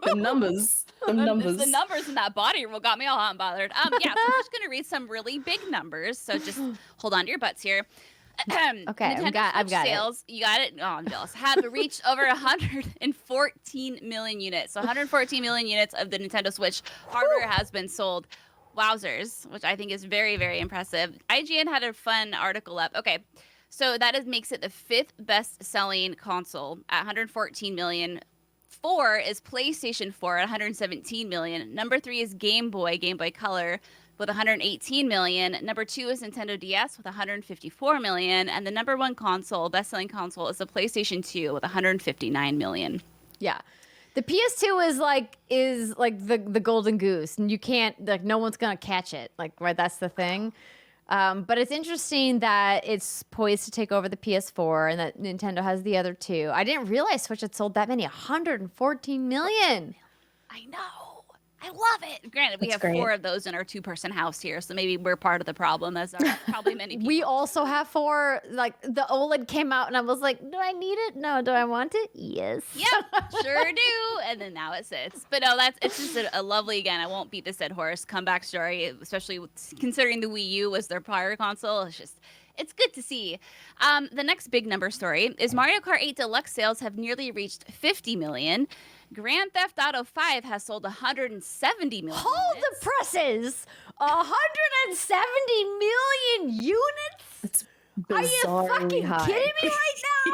The numbers. The numbers in that body roll got me all hot and bothered. Yeah, so I'm just gonna read some really big numbers. So just hold on to your butts here. Okay, I've got sales, it. You got it? Oh, I'm jealous. Have reached over 114 million units. So 114 million units of the Nintendo Switch hardware has been sold. Wowzers, which I think is very, very impressive. IGN had a fun article up. Okay, so that makes it the 5th best-selling console at 114 million. 4 is PlayStation 4 at 117 million. Number 3 is Game Boy Color with 118 million. Number 2 is Nintendo DS with 154 million. And the number 1 console, best-selling console, is the PlayStation 2 with 159 million. Yeah. The PS2 is like the golden goose, and you can't, like, no one's gonna catch it. Like, right, that's the thing. But it's interesting that it's poised to take over the PS4 and that Nintendo has the other two. I didn't realize Switch had sold that many, 114 million. I know. I love it. Granted, we have 4 of those in our 2-person house here, so maybe we're part of the problem, as are probably many people. We also have 4. Like, the OLED came out, and I was like, do I need it? No. Do I want it? Yes. Yep, sure do. And then now it sits. But no, it's just a lovely, again, I won't beat this dead horse, comeback story, especially considering the Wii U was their prior console. It's good to see. The next big number story is Mario Kart 8 Deluxe sales have nearly reached 50 million. Grand Theft Auto 5 has sold 170 million. Hold the presses! 170 million units? It's Are you fucking kidding me right now?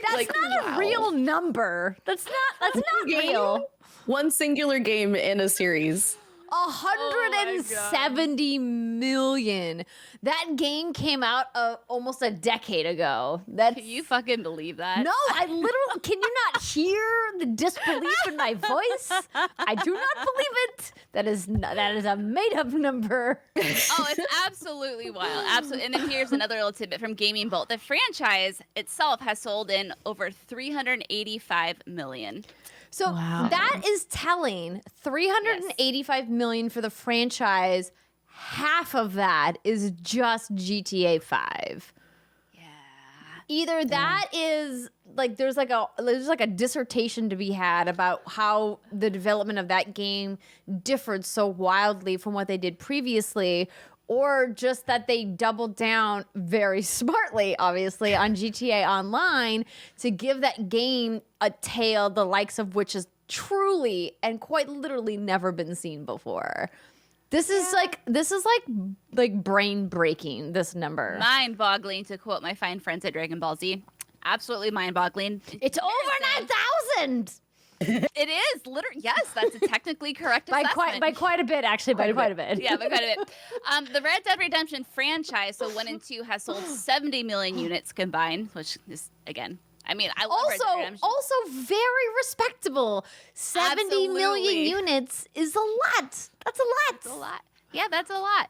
That's Like, not a real number. That's not real. One singular game in a series. 170 million. That game came out almost a decade ago. Can you fucking believe that? No, I literally, can you not hear the disbelief in my voice? I do not believe it. That is a made up number. Oh, it's absolutely wild. Absolutely. And then here's another little tidbit from Gaming Bolt. The franchise itself has sold in over 385 million. So that is telling. 385 million for the franchise. Half of that is just GTA 5. Yeah. Either that is like there's like a dissertation to be had about how the development of that game differed so wildly from what they did previously, or just that they doubled down very smartly, obviously, on GTA Online to give that game a tale the likes of which has truly and quite literally never been seen before. This is like brain breaking, this number. Mind boggling, to quote my fine friends at Dragon Ball Z. Absolutely mind boggling. It's over 9,000. It is literally, yes, that's a technically correct assessment. By quite a bit, actually, by quite a bit. Yeah, by quite a bit. The Red Dead Redemption franchise, so 1 and 2, has sold 70 million units combined, which is, again, I mean, I love Red Dead Redemption. Also very respectable. 70 million units is a lot. That's a lot. That's a lot. Yeah, that's a lot.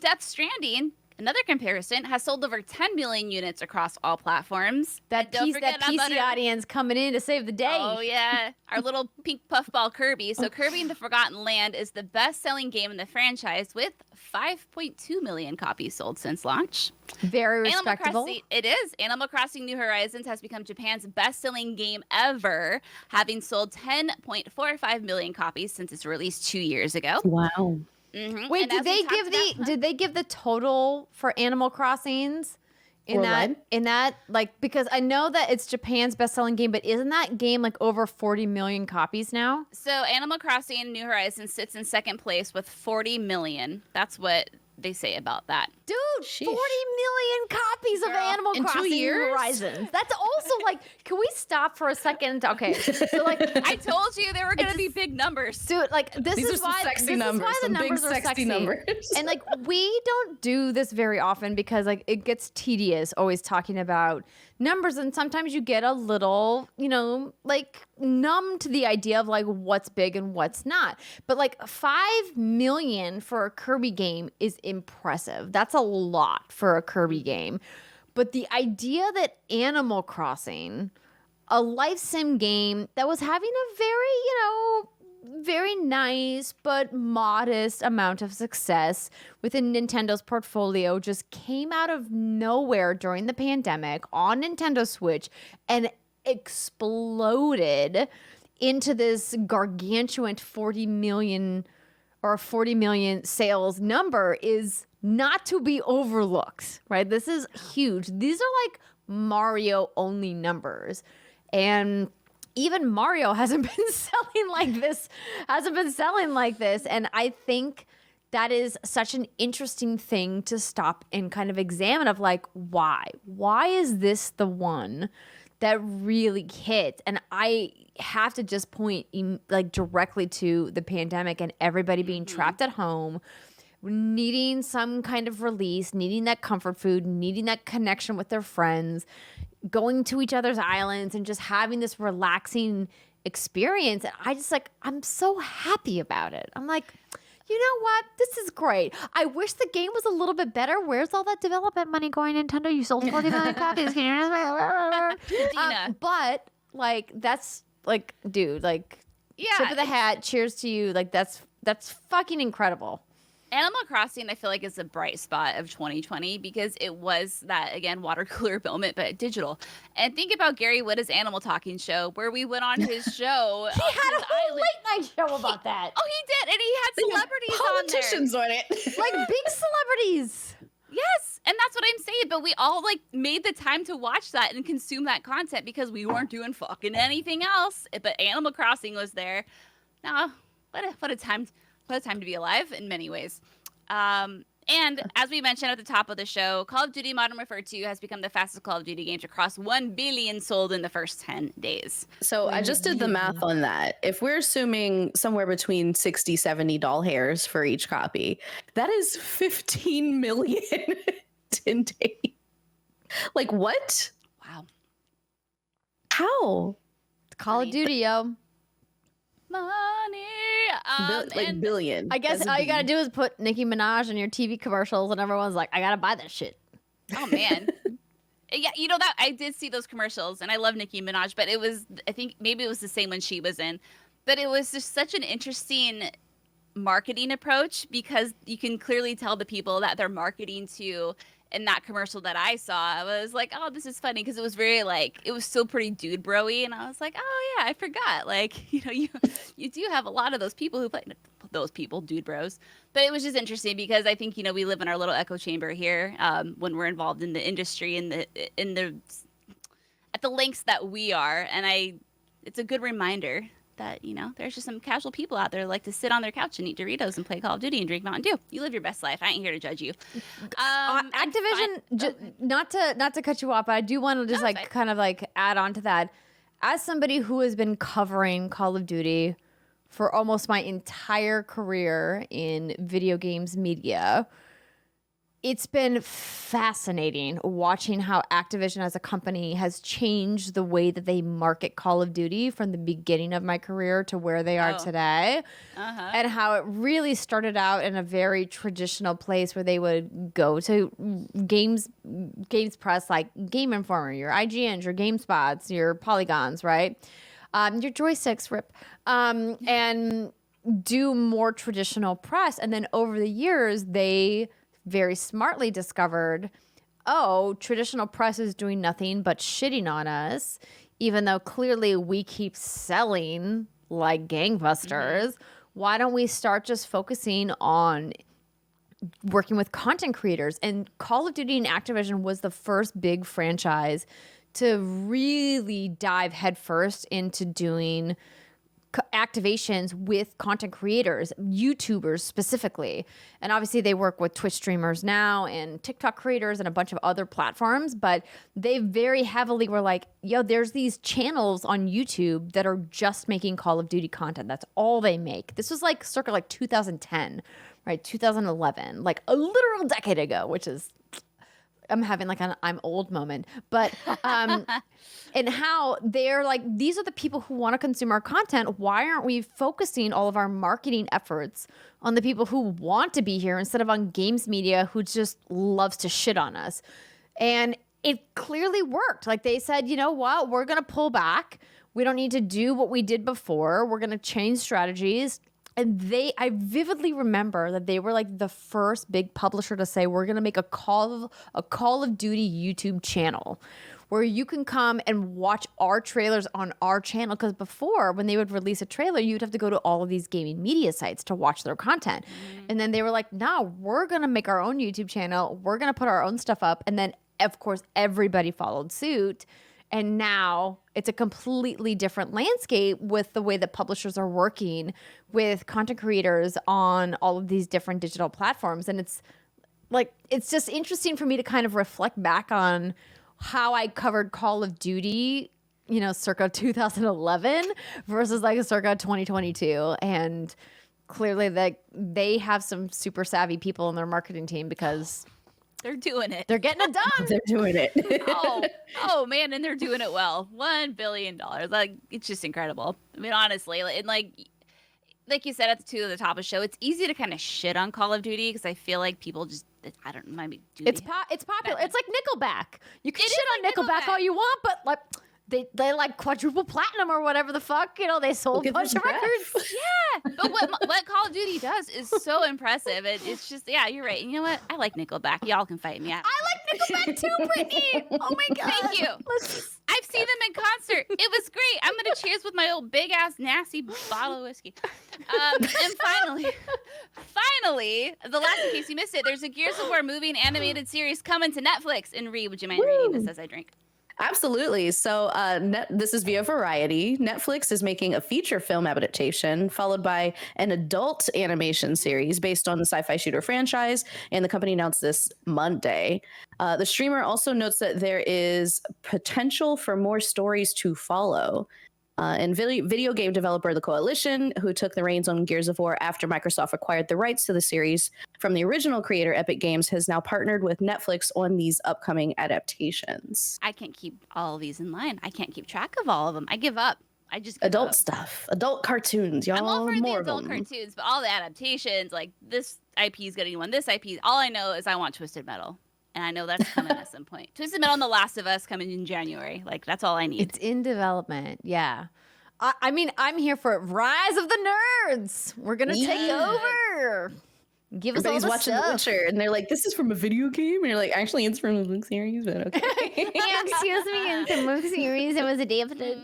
Death Stranding Another comparison has sold over 10 million units across all platforms. That PC audience coming in to save the day. Oh, yeah. Our little pink puffball Kirby. So Kirby and the Forgotten Land is the best-selling game in the franchise with 5.2 million copies sold since launch. Very respectable. It is. Animal Crossing New Horizons has become Japan's best-selling game ever, having sold 10.45 million copies since its release 2 years ago. Wow. Mm-hmm. Wait, did they give the total for Animal Crossings in that like, because I know that it's Japan's best-selling game, but isn't that game like over 40 million copies now? So Animal Crossing New Horizons sits in second place with 40 million. That's what they say about that. Dude, 40 million copies of Animal Crossing New Horizons. That's also like, can we stop for a second? Okay, so like I told you there were going to be big numbers. Dude, like this is why the numbers are sexy. And like we don't do this very often because like it gets tedious always talking about numbers, and sometimes you get a little, you know, like numb to the idea of like what's big and what's not. But like 5 million for a Kirby game is impressive. That's a lot for a Kirby game. But the idea that Animal Crossing, a life sim game that was having a very, you know, very nice but modest amount of success within Nintendo's portfolio, just came out of nowhere during the pandemic on Nintendo Switch and exploded into this gargantuan 40 million sales number is not to be overlooked, right? This is huge. These are like Mario only numbers. And even Mario hasn't been selling like this. And I think that is such an interesting thing to stop and kind of examine of like, why is this the one that really hit? And I have to just point like directly to the pandemic and everybody being trapped at home, needing some kind of release, needing that comfort food, needing that connection with their friends, going to each other's islands and just having this relaxing experience. And I just like, I'm so happy about it. I'm like, you know what? This is great. I wish the game was a little bit better. Where's all that development money going, Nintendo? You sold 40 million copies. But like, that's like, dude, like, tip of the hat. Cheers to you. Like, that's fucking incredible. Animal Crossing, I feel like, is a bright spot of 2020 because it was that, again, water cooler moment, but digital. And think about Gary Whitta's Animal Talking show, where we went on his show. He had a whole late night show about that. Oh, he did, and he had celebrities politicians on it, like big celebrities. Yes, and that's what I'm saying. But we all like made the time to watch that and consume that content because we weren't doing fucking anything else. But Animal Crossing was there. Now, what a time! What a time to be alive in many ways. And as we mentioned at the top of the show, Call of Duty Modern Warfare 2 has become the fastest Call of Duty game to cross 1 billion sold in the first 10 days. So I just did the math on that. If we're assuming somewhere between 60, 70 doll hairs for each copy, that is 15 million in days. Like what? Wow. How? Call of Duty, yo. Money. Billion. I guess all you gotta do is put Nicki Minaj in your TV commercials, and everyone's like, "I gotta buy that shit." Oh man. Yeah, you know that I did see those commercials, and I love Nicki Minaj, but it was, I think maybe it was the same one she was in, but it was just such an interesting marketing approach because you can clearly tell the people that they're marketing to. In that commercial that I saw, I was like, oh, this is funny because it was very like, it was still pretty dude bro-y, and I was like, oh yeah, I forgot, like, you know, you do have a lot of those people who play, those people, dude bros. But it was just interesting because I think, you know, we live in our little echo chamber here when we're involved in the industry and at the lengths that we are, and it's a good reminder that, you know, there's just some casual people out there who like to sit on their couch and eat Doritos and play Call of Duty and drink Mountain Dew. You live your best life. I ain't here to judge you. Activision, not to cut you off, but I do want to just kind of like add on to that. As somebody who has been covering Call of Duty for almost my entire career in video games media, it's been fascinating watching how Activision as a company has changed the way that they market Call of Duty from the beginning of my career to where they are today. And how it really started out in a very traditional place where they would go to games press like Game Informer, your IGNs, your GameSpots, your Polygons, right? Your joysticks, rip. And do more traditional press. And then over the years, they very smartly discovered, traditional press is doing nothing but shitting on us, even though clearly we keep selling like gangbusters. Why don't we start just focusing on working with content creators? And Call of Duty and Activision was the first big franchise to really dive headfirst into doing activations with content creators, YouTubers specifically. And obviously they work with Twitch streamers now and TikTok creators and a bunch of other platforms, but they very heavily were like, there's these channels on YouTube that are just making Call of Duty content. That's all they make. This was like circa like 2010, right? 2011, like a literal decade ago, which is, I'm having like an I'm old moment, but and how they're like, these are the people who want to consume our content. Why aren't we focusing all of our marketing efforts on the people who want to be here instead of on games media who just loves to shit on us? And it clearly worked. Like they said, you know what, we're going to pull back. We don't need to do what we did before. We're going to change strategies. And I vividly remember that they were like the first big publisher to say, we're going to make a Call of Duty YouTube channel where you can come and watch our trailers on our channel. Because before, when they would release a trailer, you'd have to go to all of these gaming media sites to watch their content. And then they were like, no, we're going to make our own YouTube channel. We're going to put our own stuff up. And then, of course, everybody followed suit. And now it's a completely different landscape with the way that publishers are working with content creators on all of these different digital platforms. And it's like, it's just interesting for me to kind of reflect back on how I covered Call of Duty, circa 2011 versus like circa 2022. And clearly they have some super savvy people in their marketing team because they're doing it. They're getting it done. They're doing it. oh man, and they're doing it well. $1 billion. Like, it's just incredible. I mean, honestly, and like you said at the top of the show, it's easy to kind of shit on Call of Duty because I feel like people just, I don't know, maybe do. It's popular. It's like Nickelback. You can shit on Nickelback all you want, but like they like quadruple platinum or whatever the fuck, they sold a bunch of records. Yeah, but what Call of Duty does is so impressive. It's just, you're right. And you know what? I like Nickelback. Y'all can fight me. I like Nickelback too, Brittany. Oh my god. Thank you. I've seen them in concert. It was great. I'm gonna cheers with my old big ass nasty bottle of whiskey. And finally, the last, in case you missed it, there's a Gears of War movie and animated series coming to Netflix. And Ri, would you mind reading this as I drink? Absolutely. So this is via Variety. Netflix is making a feature film adaptation followed by an adult animation series based on the sci-fi shooter franchise, and the company announced this Monday. The streamer also notes that there is potential for more stories to follow. And video game developer The Coalition, who took the reins on Gears of War after Microsoft acquired the rights to the series from the original creator Epic Games, has now partnered with Netflix on these upcoming adaptations. I can't keep all of these in line. I can't keep track of all of them. I give up. I just adult stuff, adult cartoons, y'all. I'm all for more the adult cartoons, but all the adaptations, like this IP is getting one. This IP, all I know is I want Twisted Metal. And I know that's coming at some point. Twisted Metal and The Last of Us coming in January. Like, that's all I need. It's in development. Yeah. I mean, I'm here for Rise of the Nerds. We're going to take over. Give us all the watching stuff. The Witcher, and they're like, this is from a video game? And you're like, actually, it's from a book series, but okay. Excuse me, it's a book series. It was adapted.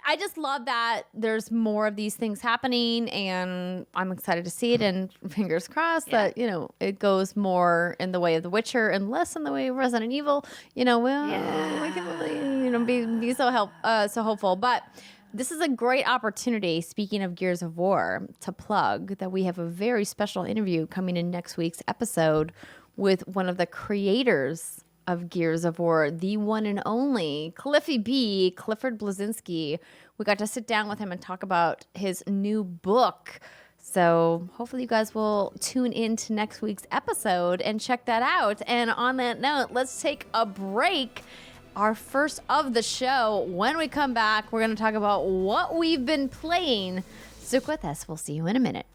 I just love that there's more of these things happening, and I'm excited to see it, and fingers crossed that, it goes more in the way of The Witcher and less in the way of Resident Evil. We can really, be so hopeful. But this is a great opportunity, speaking of Gears of War, to plug that we have a very special interview coming in next week's episode with one of the creators of Gears of War, the one and only Clifford Blazinski. We got to sit down with him and talk about his new book, So hopefully you guys will tune in to next week's episode and check that out. And on that note, let's take a break. Our first of the show. When we come back, we're going to talk about what we've been playing. Stick with us. We'll see you in a minute.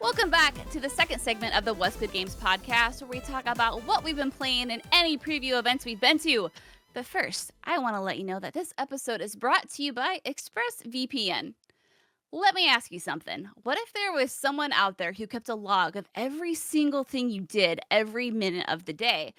Welcome back to the second segment of the What's Good Games podcast, where we talk about what we've been playing and any preview events we've been to. But first, I want to let you know that this episode is brought to you by ExpressVPN. Let me ask you something. What if there was someone out there who kept a log of every single thing you did every minute of the day?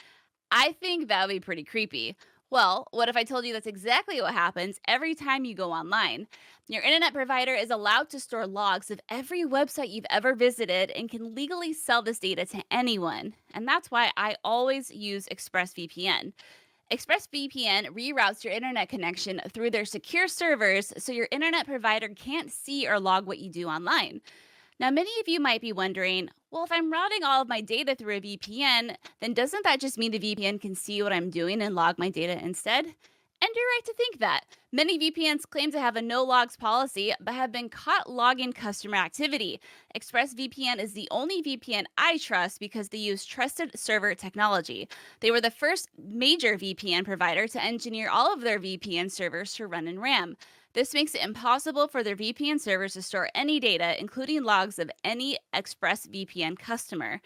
I think that would be pretty creepy. Well, what if I told you that's exactly what happens every time you go online? Your internet provider is allowed to store logs of every website you've ever visited and can legally sell this data to anyone. And that's why I always use ExpressVPN. ExpressVPN reroutes your internet connection through their secure servers so your internet provider can't see or log what you do online. Now, many of you might be wondering, well, if I'm routing all of my data through a VPN, then doesn't that just mean the VPN can see what I'm doing and log my data instead? And you're right to think that. Many VPNs claim to have a no logs policy, but have been caught logging customer activity. ExpressVPN is the only VPN I trust because they use trusted server technology. They were the first major VPN provider to engineer all of their VPN servers to run in RAM. This makes it impossible for their VPN servers to store any data, including logs of any ExpressVPN customer.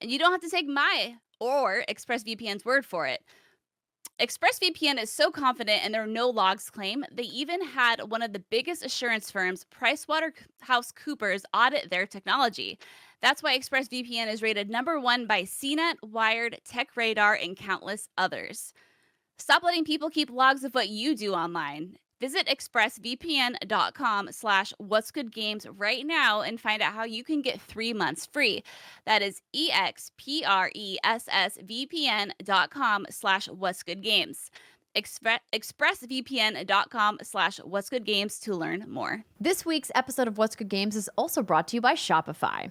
And you don't have to take my or ExpressVPN's word for it. ExpressVPN is so confident in their no logs claim, they even had one of the biggest assurance firms, PricewaterhouseCoopers, audit their technology. That's why ExpressVPN is rated #1 by CNET, Wired, TechRadar, and countless others. Stop letting people keep logs of what you do online. Visit expressvpn.com/whatsgoodgames right now and find out how you can get 3 months free. That is expressvpn.com/whatsgoodgames. expressvpn.com/whatsgoodgames to learn more. This week's episode of What's Good Games is also brought to you by Shopify.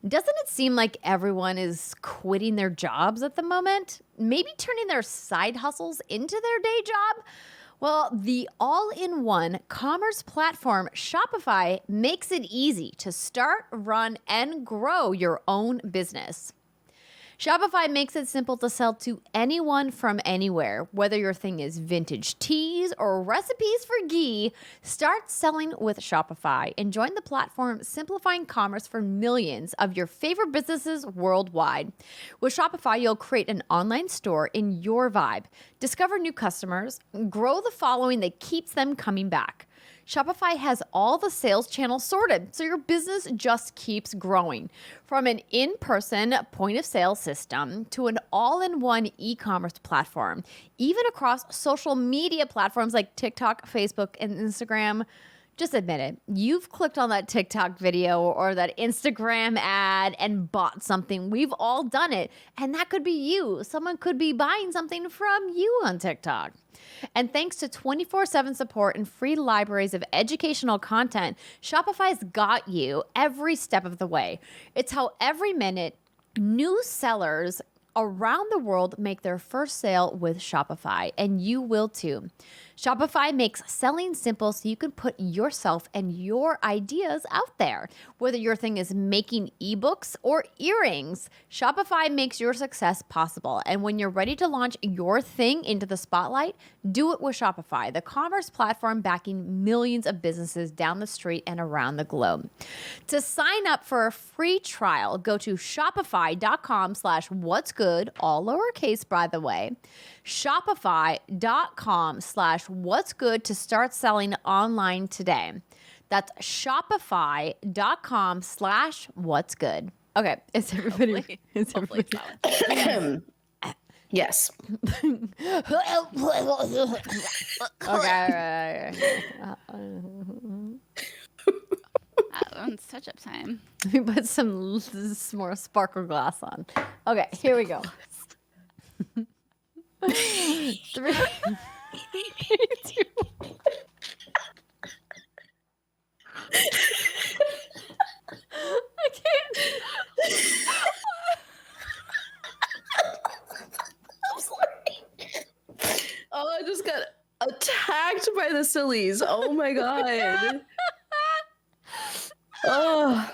Doesn't it seem like everyone is quitting their jobs at the moment? Maybe turning their side hustles into their day job? Well, the all-in-one commerce platform Shopify makes it easy to start, run, and grow your own business. Shopify makes it simple to sell to anyone from anywhere. Whether your thing is vintage teas or recipes for ghee, start selling with Shopify and join the platform simplifying commerce for millions of your favorite businesses worldwide. With Shopify, you'll create an online store in your vibe, discover new customers, grow the following that keeps them coming back. Shopify has all the sales channels sorted, so your business just keeps growing. From an in-person point-of-sale system to an all-in-one e-commerce platform, even across social media platforms like TikTok, Facebook, and Instagram. Just admit it, you've clicked on that TikTok video or that Instagram ad and bought something. We've all done it, and that could be you. Someone could be buying something from you on TikTok. And thanks to 24/7 support and free libraries of educational content, Shopify's got you every step of the way. It's how every minute new sellers around the world make their first sale with Shopify, and you will too. Shopify makes selling simple so you can put yourself and your ideas out there. Whether your thing is making ebooks or earrings, Shopify makes your success possible. And when you're ready to launch your thing into the spotlight, do it with Shopify, the commerce platform backing millions of businesses down the street and around the globe. To sign up for a free trial, go to shopify.com/whatsgood, all lowercase by the way, shopify.com/whatsgood to start selling online today. That's shopify.com/whatsgood. Okay, is everybody? Hopefully Yes. Okay. It's touch-up time. Let me put some more sparkle glass on. Okay, here we go. 3, 2. I can't. I'm sorry. Oh, I just got attacked by the sillies. Oh my god. Oh.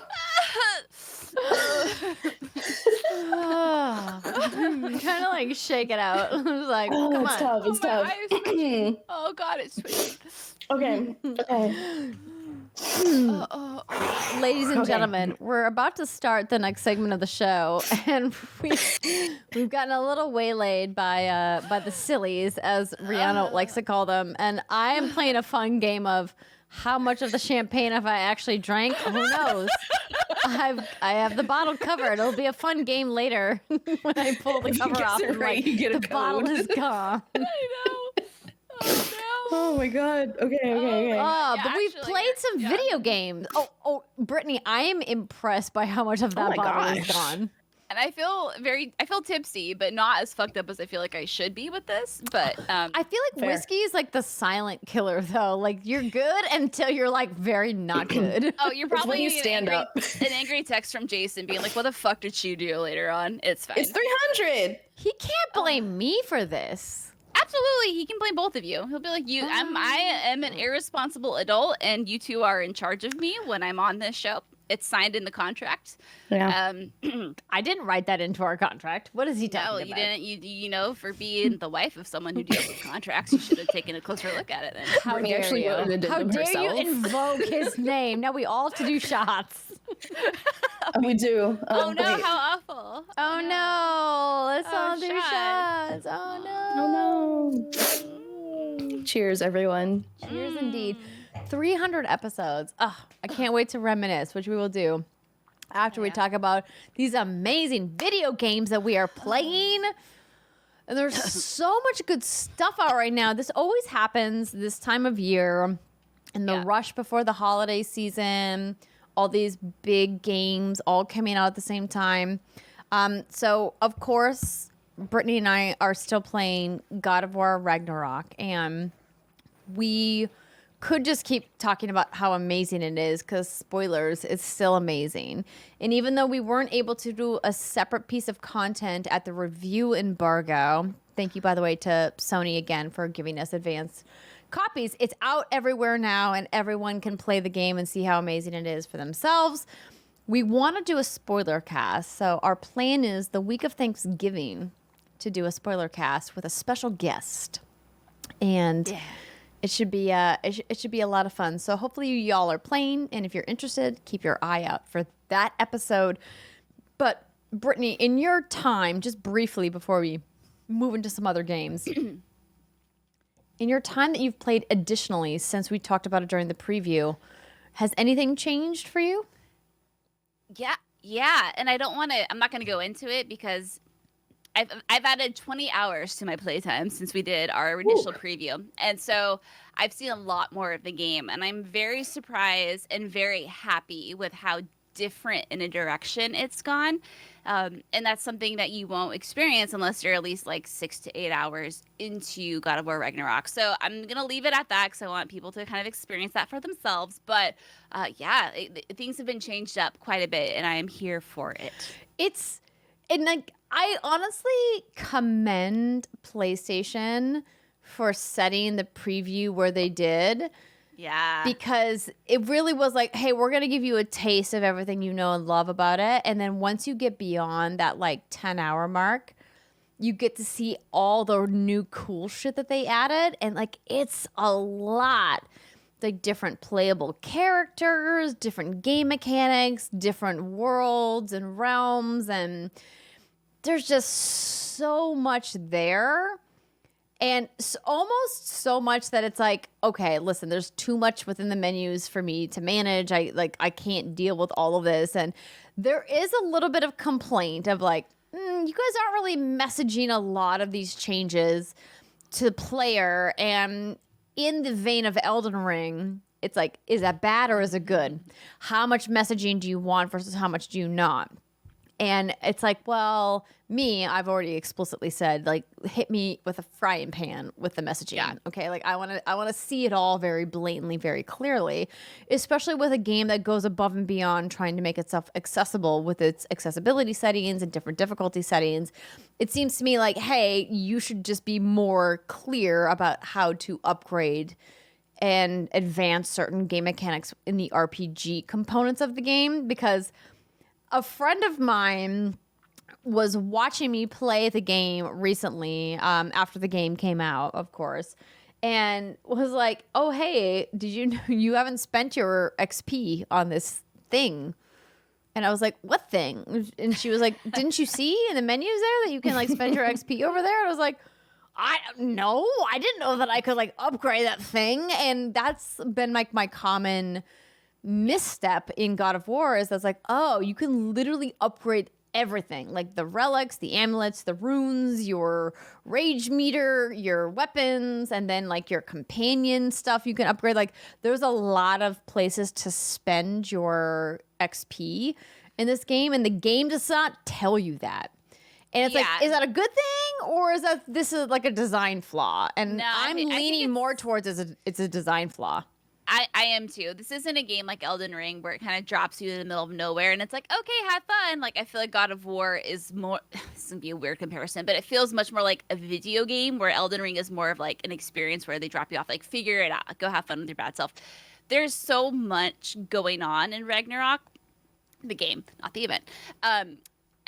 I'm trying to like shake it out. I was like, Oh, come it's on. tough. It's tough. Oh god, it's twitching. Okay. Okay. Ladies and Okay. gentlemen, we're about to start the next segment of the show, and we've gotten a little waylaid by the sillies, as Rihanna likes to call them. And I am playing a fun game of how much of the champagne have I actually drank? Who knows? I have the bottle covered. It'll be a fun game later when I pull the cover off and right, like, you get a the bottle code. is gone. I know. Oh no. Oh my god. Okay. Okay. Okay. Oh, Yeah, but we've actually, played some yeah. video games. Oh, Brittany, I am impressed by how much of that my bottle is gosh. gone. And I feel tipsy, but not as fucked up as I feel like I should be with this. But I feel like Fair. whiskey is like the silent killer, though. Like you're good until you're like very not good. oh, you're It's when probably you getting stand an up. angry text from Jason being like, "What the fuck did she do later on?" It's fine. It's 300. He can't blame me for this. Absolutely, he can blame both of you. He'll be like, I am an irresponsible adult, and you two are in charge of me when I'm on this show. It's signed in the contract. Yeah. I didn't write that into our contract. What is he talking No, about? you didn't. You know, for being the wife of someone who deals with contracts, you should have taken a closer look at it. Then. How Brittany dare actually you? wrote an How addendum dare you herself. invoke his name? Now we all have to do shots. We do. Oh no! wait. How awful! Oh no! Let's Oh, all do shots. shots. Oh no! Oh no. Cheers, everyone. Cheers indeed. 300 episodes. Oh, I can't wait to reminisce, which we will do after we talk about these amazing video games that we are playing. And there's so much good stuff out right now. This always happens this time of year in the rush before the holiday season. All these big games all coming out at the same time. So, of course, Brittany and I are still playing God of War Ragnarok. And we could just keep talking about how amazing it is because, spoilers, it's still amazing. And even though we weren't able to do a separate piece of content at the review embargo, thank you, by the way, to Sony again for giving us advance copies. It's out everywhere now, and everyone can play the game and see how amazing it is for themselves. We want to do a spoiler cast. So our plan is the week of Thanksgiving to do a spoiler cast with a special guest. And it should be it should be a lot of fun. So hopefully y'all are playing, and if you're interested, keep your eye out for that episode. But Brittany, in your time, just briefly before we move into some other games, in your time that you've played additionally since we talked about it during the preview, has anything changed for you? Yeah, and I'm not going to go into it because I've added 20 hours to my playtime since we did our initial preview. And so I've seen a lot more of the game, and I'm very surprised and very happy with how different in a direction it's gone. And that's something that you won't experience unless you're at least like 6 to 8 hours into God of War Ragnarok. So I'm going to leave it at that because I want people to kind of experience that for themselves. But things have been changed up quite a bit, and I am here for it. And like, I honestly commend PlayStation for setting the preview where they did. Yeah. Because it really was like, hey, we're going to give you a taste of everything you know and love about it. And then once you get beyond that like 10-hour mark, you get to see all the new cool shit that they added. And like, it's a lot. Like different playable characters, different game mechanics, different worlds and realms. And there's just so much there. And almost so much that it's like, okay, listen, there's too much within the menus for me to manage. I can't deal with all of this. And there is a little bit of complaint of like, you guys aren't really messaging a lot of these changes to the player. And in the vein of Elden Ring, it's like, is that bad or is it good? How much messaging do you want versus how much do you not? And it's like, well, I've already explicitly said, like, hit me with a frying pan with the messaging. Yeah. Okay, like I want to see it all very blatantly, very clearly, especially with a game that goes above and beyond trying to make itself accessible with its accessibility settings and different difficulty settings. It seems to me like, hey, you should just be more clear about how to upgrade and advance certain game mechanics in the RPG components of the game, because a friend of mine was watching me play the game recently, after the game came out, of course, and was like, oh, hey, did you know you haven't spent your XP on this thing? And I was like, what thing? And she was like, didn't you see in the menus there that you can like spend your XP over there? And I was like, I didn't know that I could like upgrade that thing. And that's been like my common misstep in God of War, is that's like, oh, you can literally upgrade everything, like the relics, the amulets, the runes, your rage meter, your weapons, and then like your companion stuff you can upgrade. Like there's a lot of places to spend your XP in this game, and the game does not tell you that. And it's like, is that a good thing, or is that this is like a design flaw? And I'm leaning more towards it's a design flaw. I am too. This isn't a game like Elden Ring where it kind of drops you in the middle of nowhere and it's like, okay, have fun. Like I feel like God of War is more, this would be a weird comparison, but it feels much more like a video game, where Elden Ring is more of like an experience where they drop you off, like figure it out, go have fun with your bad self. There's so much going on in Ragnarok, the game, not the event.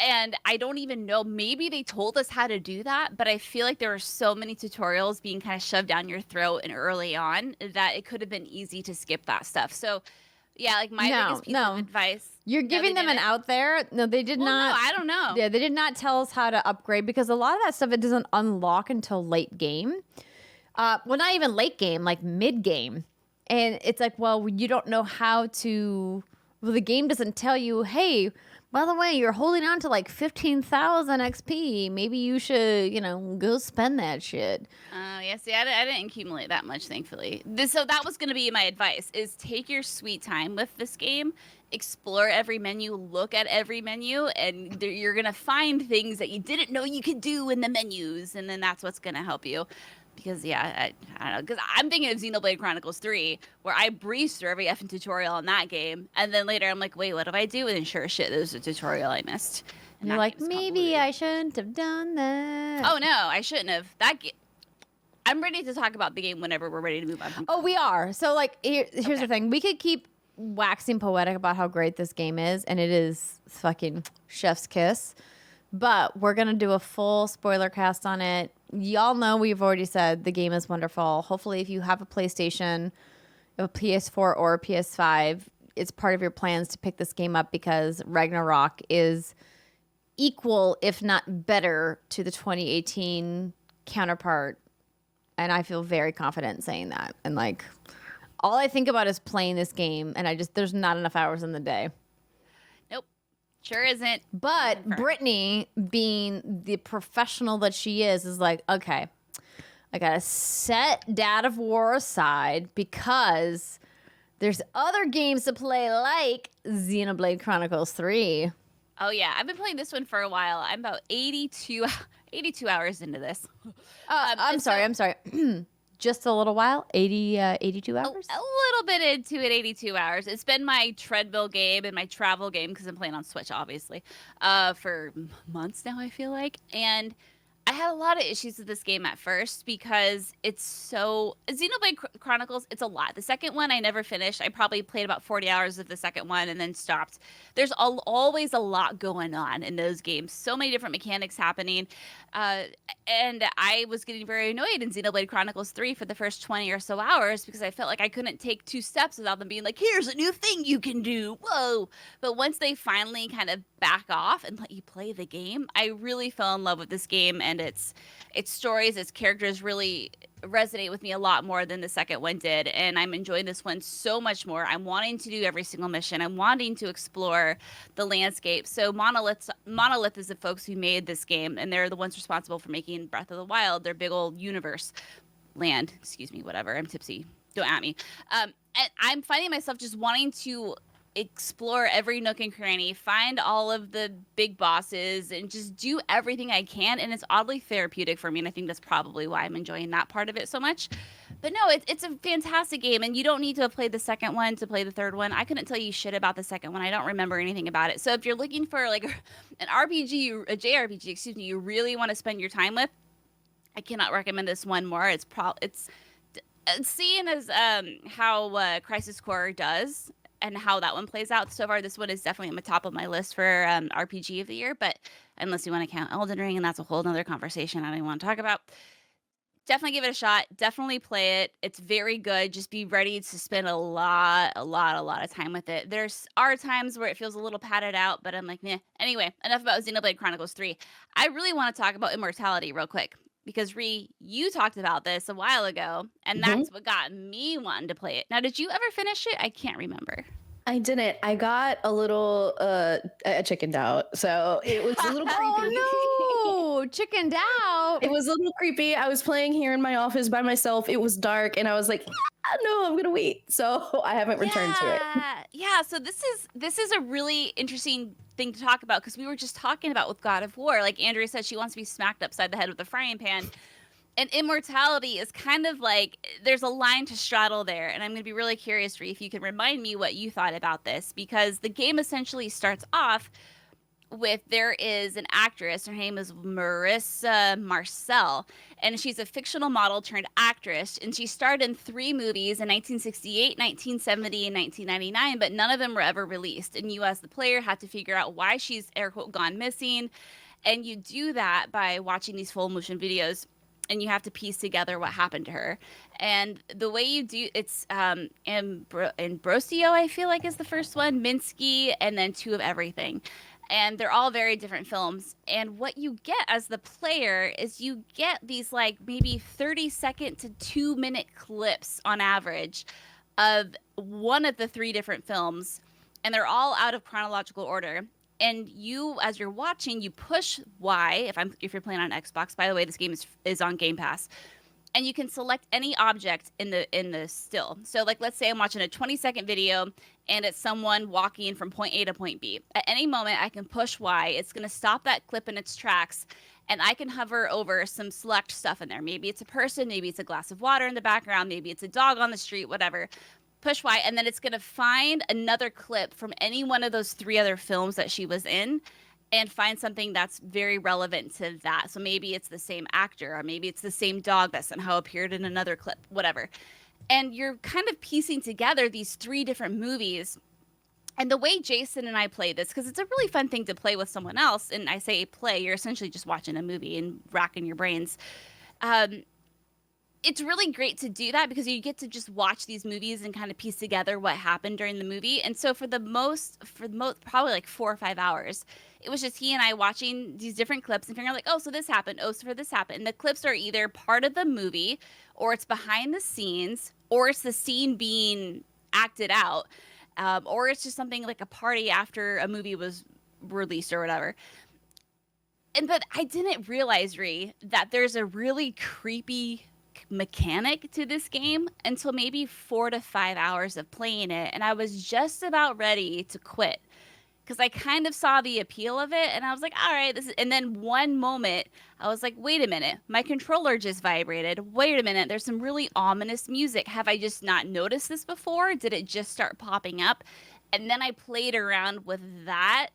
And I don't even know, maybe they told us how to do that, but I feel like there were so many tutorials being kind of shoved down your throat and early on that it could have been easy to skip that stuff. So yeah, like my biggest piece of advice. You're giving them an out there. No, they did not. No, I don't know. Yeah, they did not tell us how to upgrade, because a lot of that stuff, it doesn't unlock until late game. Well, not even late game, like mid game. And it's like, well, you don't know how to, well, the game doesn't tell you, hey, by the way, you're holding on to like 15,000 XP. Maybe you should, go spend that shit. Yeah, see, I didn't accumulate that much, thankfully. So that was going to be my advice, is take your sweet time with this game. Explore every menu, look at every menu, and you're going to find things that you didn't know you could do in the menus, and then that's what's going to help you. Because, yeah, I don't know. Because I'm thinking of Xenoblade Chronicles 3, where I breezed through every effing tutorial on that game. And then later I'm like, wait, what do I do? And then sure as shit, there's a tutorial I missed. And you're like, maybe I shouldn't have done that. Oh, no, I shouldn't have. I'm ready to talk about the game whenever we're ready to move on. Oh, we are. So, like, here's the thing. We could keep waxing poetic about how great this game is, and it is fucking chef's kiss. But we're going to do a full spoiler cast on it. Y'all know we've already said the game is wonderful. Hopefully, if you have a PlayStation, a PS4, or a PS5, it's part of your plans to pick this game up, because Ragnarok is equal, if not better, to the 2018 counterpart. And I feel very confident in saying that. And like, all I think about is playing this game, and there's not enough hours in the day. Sure isn't. But Brittany, being the professional that she is like, okay, I got to set Dad of War aside, because there's other games to play, like Xenoblade Chronicles 3. Oh, yeah. I've been playing this one for a while. I'm about 82 hours into this. I'm sorry. Just a little while, 82 hours? A little bit into it, 82 hours. It's been my treadmill game and my travel game, because I'm playing on Switch, obviously, for months now, I feel like. And I had a lot of issues with this game at first, because it's so... Xenoblade Chronicles, it's a lot. The second one, I never finished. I probably played about 40 hours of the second one and then stopped. There's always a lot going on in those games. So many different mechanics happening. And I was getting very annoyed in Xenoblade Chronicles 3 for the first 20 or so hours, because I felt like I couldn't take 2 steps without them being like, here's a new thing you can do. Whoa. But once they finally kind of back off and let you play the game, I really fell in love with this game, and its stories, its characters really resonate with me a lot more than the second one did, and I'm enjoying this one so much more. I'm wanting to do every single mission. I'm wanting to explore the landscape. So Monolith is the folks who made this game, and they're the ones responsible for making Breath of the Wild, their big old universe. Whatever. I'm tipsy. Don't at me. And I'm finding myself just wanting to explore every nook and cranny, find all of the big bosses, and just do everything I can. And it's oddly therapeutic for me, and I think that's probably why I'm enjoying that part of it so much. But no, it's a fantastic game, and you don't need to have played the second one to play the third one. I couldn't tell you shit about the second one. I don't remember anything about it. So if you're looking for like an RPG, a JRPG, you really want to spend your time with, I cannot recommend this one more. Seeing as how Crisis Core does and how that one plays out so far, this one is definitely on the top of my list for RPG of the year. But unless you want to count Elden Ring, and that's a whole nother conversation I don't even want to talk about. Definitely give it a shot. Definitely play it. It's very good. Just be ready to spend a lot of time with it. There's are times where it feels a little padded out, but I'm like, meh. Anyway, enough about Xenoblade Chronicles 3. I really want to talk about Immortality real quick because Ri, you talked about this a while ago, and that's what got me wanting to play it. Now, did you ever finish it? I can't remember. I didn't. I got a little I chickened out. So it was a little creepy. Oh no, chickened out. It was a little creepy. I was playing here in my office by myself. It was dark and I was like, no, I'm gonna wait. So I haven't returned to it. Yeah, so this is a really interesting thing to talk about because we were just talking about with God of War. Like Andrea said, she wants to be smacked upside the head with a frying pan. And Immortality is kind of like, there's a line to straddle there. And I'm going to be really curious, Ri, if you can remind me what you thought about this. Because the game essentially starts off with, there is an actress. Her name is Marissa Marcel. And she's a fictional model turned actress. And she starred in 3 movies in 1968, 1970, and 1999. But none of them were ever released. And you as the player had to figure out why she's, air quote, gone missing. And you do that by watching these full motion videos. And you have to piece together what happened to her. And the way you do, it's Ambrosio, I feel like, is the first one, Minsky, and then 2 of Everything. And they're all very different films. And what you get as the player is you get these like maybe 30-second to 2-minute clips on average of one of the 3 different films. And they're all out of chronological order. And you, as you're watching, you push Y. If you're playing on Xbox, by the way, this game is on Game Pass, and you can select any object in the still. So, like, let's say I'm watching a 20-second video, and it's someone walking from point A to point B. At any moment, I can push Y. It's going to stop that clip in its tracks, and I can hover over some select stuff in there. Maybe it's a person, maybe it's a glass of water in the background, maybe it's a dog on the street, whatever. Push Y, and then it's going to find another clip from any one of those 3 other films that she was in and find something that's very relevant to that. So maybe it's the same actor, or maybe it's the same dog that somehow appeared in another clip, whatever. And you're kind of piecing together these 3 different movies. And the way Jason and I play this, because it's a really fun thing to play with someone else, and I say play, you're essentially just watching a movie and racking your brains. It's really great to do that because you get to just watch these movies and kind of piece together what happened during the movie. And so for the most probably like 4 or 5 hours, it was just he and I watching these different clips and figuring out like, oh, so this happened. Oh, so this happened. And the clips are either part of the movie, or it's behind the scenes, or it's the scene being acted out, or it's just something like a party after a movie was released or whatever. But I didn't realize, Ri, that there's a really creepy mechanic to this game until maybe 4 to 5 hours of playing it, and I was just about ready to quit because I kind of saw the appeal of it, and I was like, all right, this is. And then one moment I was like, wait a minute, my controller just vibrated. Wait a minute, there's some really ominous music. Have I just not noticed this before? Did it just start popping up? And then I played around with that.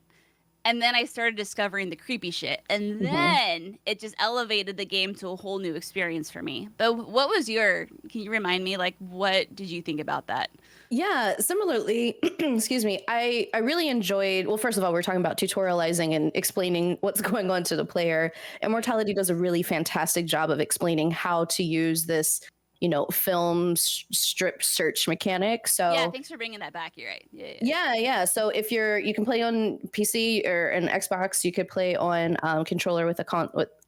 And then I started discovering the creepy shit. And then it just elevated the game to a whole new experience for me. But what was can you remind me, like, what did you think about that? Yeah, similarly, excuse me, I really enjoyed, well, first of all, we're talking about tutorializing and explaining what's going on to the player. Immortality does a really fantastic job of explaining how to use this, film strip search mechanic. So yeah, thanks for bringing that back. You're right. Yeah. So if you can play on PC or an Xbox, you could play on controller with a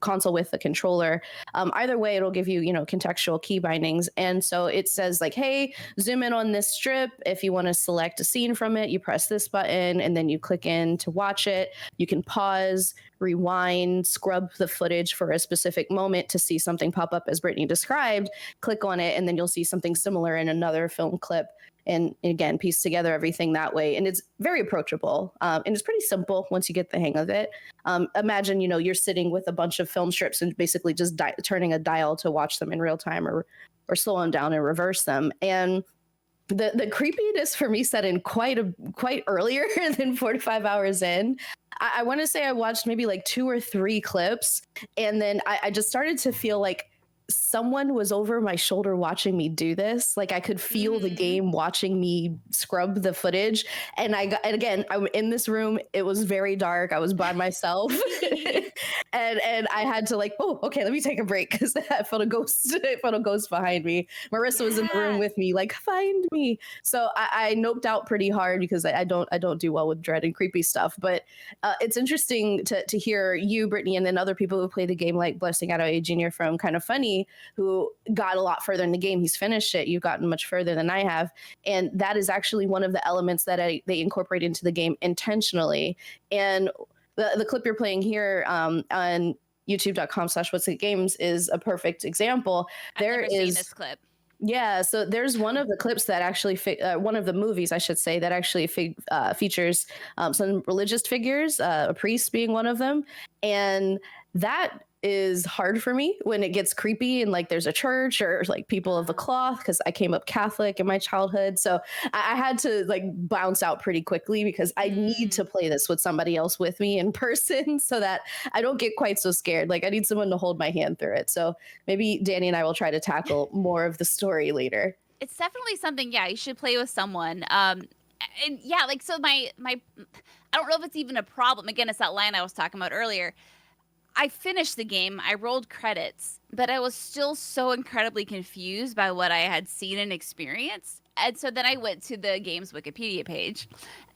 console with a controller. Either way, it'll give you, contextual key bindings. And so it says like, hey, zoom in on this strip. If you want to select a scene from it, you press this button and then you click in to watch it. You can pause, rewind, scrub the footage for a specific moment to see something pop up as Brittany described. Click on it and then you'll see something similar in another film clip. And again, piece together everything that way. And it's very approachable. And it's pretty simple once you get the hang of it. Imagine, you're sitting with a bunch of film strips and basically just turning a dial to watch them in real time or slow them down and reverse them. And the creepiness for me set in quite earlier than 4 to 5 hours in. I want to say I watched maybe like 2 or 3 clips. And then I just started to feel like someone was over my shoulder watching me do this. Like I could feel the game watching me scrub the footage. And again, I'm in this room. It was very dark. I was by myself. and I had to like, oh, okay, let me take a break because I felt a ghost. I felt a ghost behind me. Marissa was in the room with me, like, find me. So I noped out pretty hard because I don't do well with dread and creepy stuff. But it's interesting to hear you, Brittany, and then other people who play the game, like Blessing Attieh Jr. from Kind of Funny, who got a lot further in the game. He's finished it. You've gotten much further than I have. And that is actually one of the elements that they incorporate into the game intentionally. And the clip you're playing here on youtube.com/whatsitgames is a perfect example. I've never seen this clip. Yeah, so there's one of the clips that actually, one of the movies, I should say, that actually features some religious figures, a priest being one of them. And that is hard for me when it gets creepy and like there's a church or like people of the cloth, because I came up Catholic in my childhood. So I had to like bounce out pretty quickly because I need to play this with somebody else with me in person so that I don't get quite so scared. Like I need someone to hold my hand through it. So maybe Danny and I will try to tackle more of the story later. It's definitely something, yeah, you should play with someone. And yeah, like, so my I don't know if it's even a problem. Again, it's that line I was talking about earlier. I finished the game, I rolled credits, but I was still so incredibly confused by what I had seen and experienced. And so then I went to the game's Wikipedia page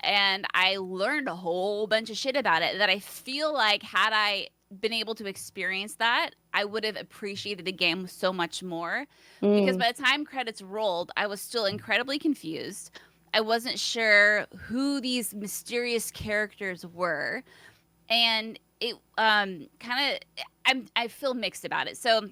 and I learned a whole bunch of shit about it that I feel like had I been able to experience that, I would have appreciated the game so much more. Because by the time credits rolled, I was still incredibly confused. I wasn't sure who these mysterious characters were. And it kind of, I feel mixed about it. So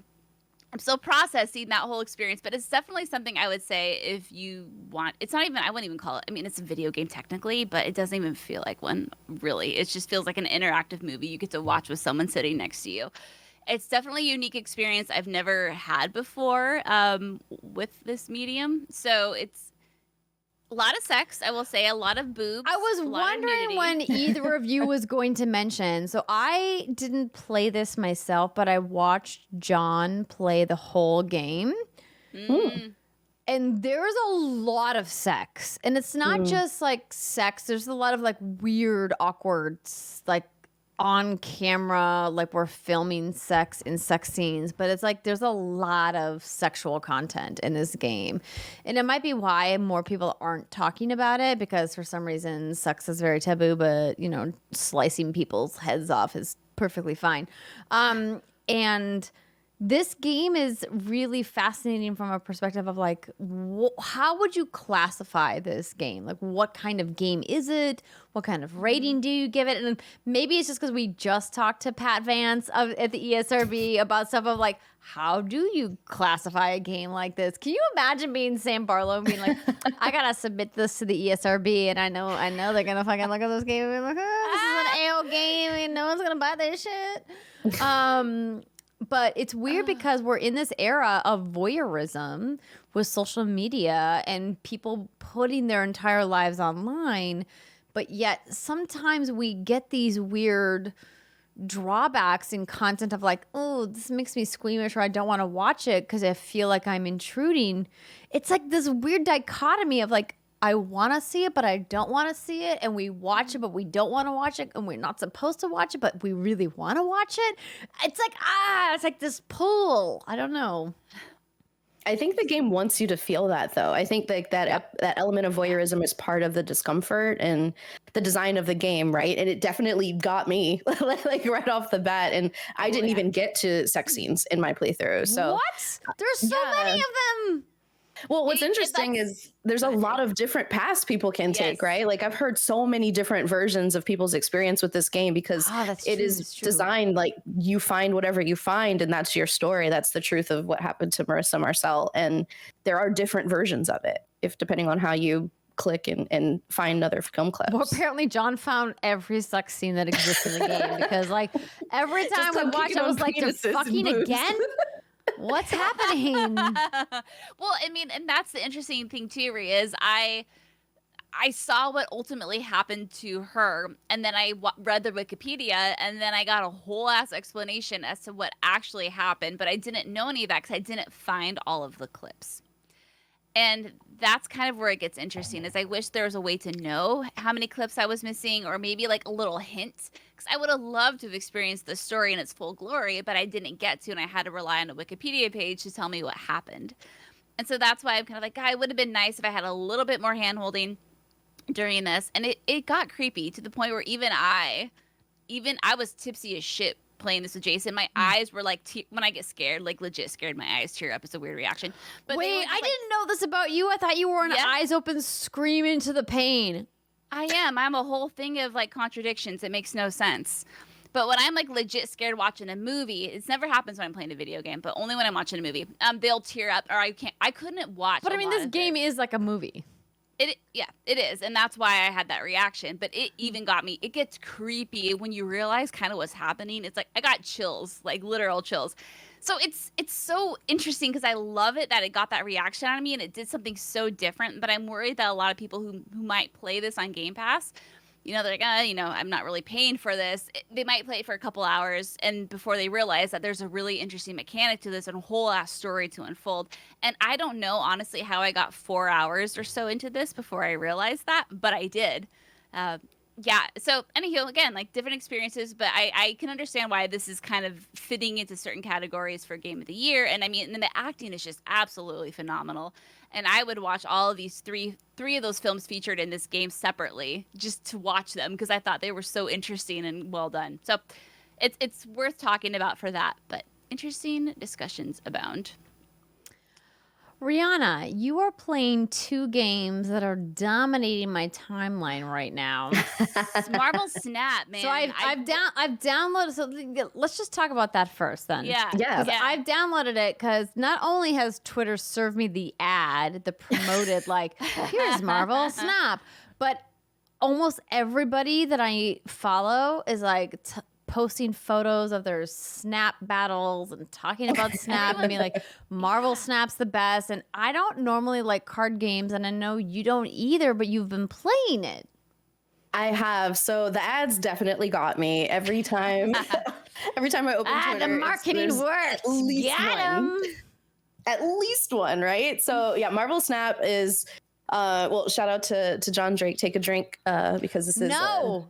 I'm still processing that whole experience, but it's definitely something I would say if you want. It's not even, I wouldn't even call it, I mean, it's a video game technically, but it doesn't even feel like one really. It just feels like an interactive movie you get to watch with someone sitting next to you. It's definitely a unique experience I've never had before with this medium. So it's a lot of sex, I will say, a lot of boobs. I was wondering when either of you was going to mention. So I didn't play this myself, but I watched John play the whole game. And there's a lot of sex. And it's not just like sex. There's a lot of like weird, awkward, like on camera, like we're filming sex in sex scenes, but it's like there's a lot of sexual content in this game. And it might be why more people aren't talking about it, because for some reason sex is very taboo, but you know, slicing people's heads off is perfectly fine. And this game is really fascinating from a perspective of like, how would you classify this game? Like, what kind of game is it? What kind of rating do you give it? And maybe it's just because we just talked to Pat Vance at the ESRB about stuff of like, how do you classify a game like this? Can you imagine being Sam Barlow and being like, I gotta submit this to the ESRB, and I know they're gonna fucking look at this game and be like, oh, this is an AO game, and no one's gonna buy this shit. But it's weird because we're in this era of voyeurism with social media and people putting their entire lives online. But yet sometimes we get these weird drawbacks in content of like, oh, this makes me squeamish, or I don't want to watch it because I feel like I'm intruding. It's like this weird dichotomy of like, I want to see it, but I don't want to see it. And we watch it, but we don't want to watch it. And we're not supposed to watch it, but we really want to watch it. It's like, it's like this pull. I don't know. I think the game wants you to feel that, though. I think like that element of voyeurism is part of the discomfort and the design of the game, right? And it definitely got me like right off the bat. And I didn't even get to sex scenes in my playthrough. So what? There's so many of them. Well, what's interesting is there's a lot of different paths people can take, right? Like I've heard so many different versions of people's experience with this game because it is designed like you find whatever you find and that's your story. That's the truth of what happened to Marissa Marcel. And there are different versions of it, if depending on how you click and find other film clips. Well, apparently John found every sex scene that exists in the game because like every time we watched it, I was like, they're fucking again? What's happening? Well, I mean, and that's the interesting thing too, Ri, is I I saw what ultimately happened to her, and then I read the Wikipedia, and then I got a whole ass explanation as to what actually happened, but I didn't know any of that because I didn't find all of the clips. And that's kind of where it gets interesting, is I wish there was a way to know how many clips I was missing, or maybe like a little hint, because I would have loved to have experienced the story in its full glory, but I didn't get to, and I had to rely on a Wikipedia page to tell me what happened. And so that's why I'm kind of like, it would have been nice if I had a little bit more hand-holding during this. And it got creepy to the point where even I was tipsy as shit playing this with Jason. My eyes were like, when I get scared, like legit scared, my eyes tear up. It's a weird reaction. But wait, I didn't know this about you. I thought you were eyes open screaming to the pain. I am. I'm a whole thing of like contradictions. It makes no sense. But when I'm like legit scared watching a movie, it never happens when I'm playing a video game, but only when I'm watching a movie. They'll tear up, or I couldn't watch. But I mean, this game is like a movie. It is, and that's why I had that reaction. But it even got me. It gets creepy when you realize kind of what's happening. It's like I got chills, like literal chills. So it's so interesting because I love it that it got that reaction out of me, and it did something so different. But I'm worried that a lot of people who might play this on Game Pass, they're like, I'm not really paying for this. They might play it for a couple hours, and before they realize that there's a really interesting mechanic to this and a whole ass story to unfold. And I don't know, honestly, how I got 4 hours or so into this before I realized that, but I did. So anywho, again, like different experiences, but I can understand why this is kind of fitting into certain categories for Game of the Year. And I mean, and the acting is just absolutely phenomenal. And I would watch all of these three of those films featured in this game separately just to watch them because I thought they were so interesting and well done. So it's worth talking about for that, but interesting discussions abound. Rihanna, you are playing 2 games that are dominating my timeline right now. Marvel Snap, man. So I've downloaded. So let's just talk about that first, then. Yeah. I've downloaded it because not only has Twitter served me the ad, the promoted like, here's Marvel Snap, but almost everybody that I follow is like posting photos of their Snap battles and talking about Snap and being like, Marvel Snap's the best. And I don't normally like card games, and I know you don't either, but you've been playing it. I have. So the ads definitely got me every time. Every time I open Twitter, the marketing works. At least Get 'em. At least one, right? So yeah, Marvel Snap is. Well, shout out to John Drake. Take a drink because this is no,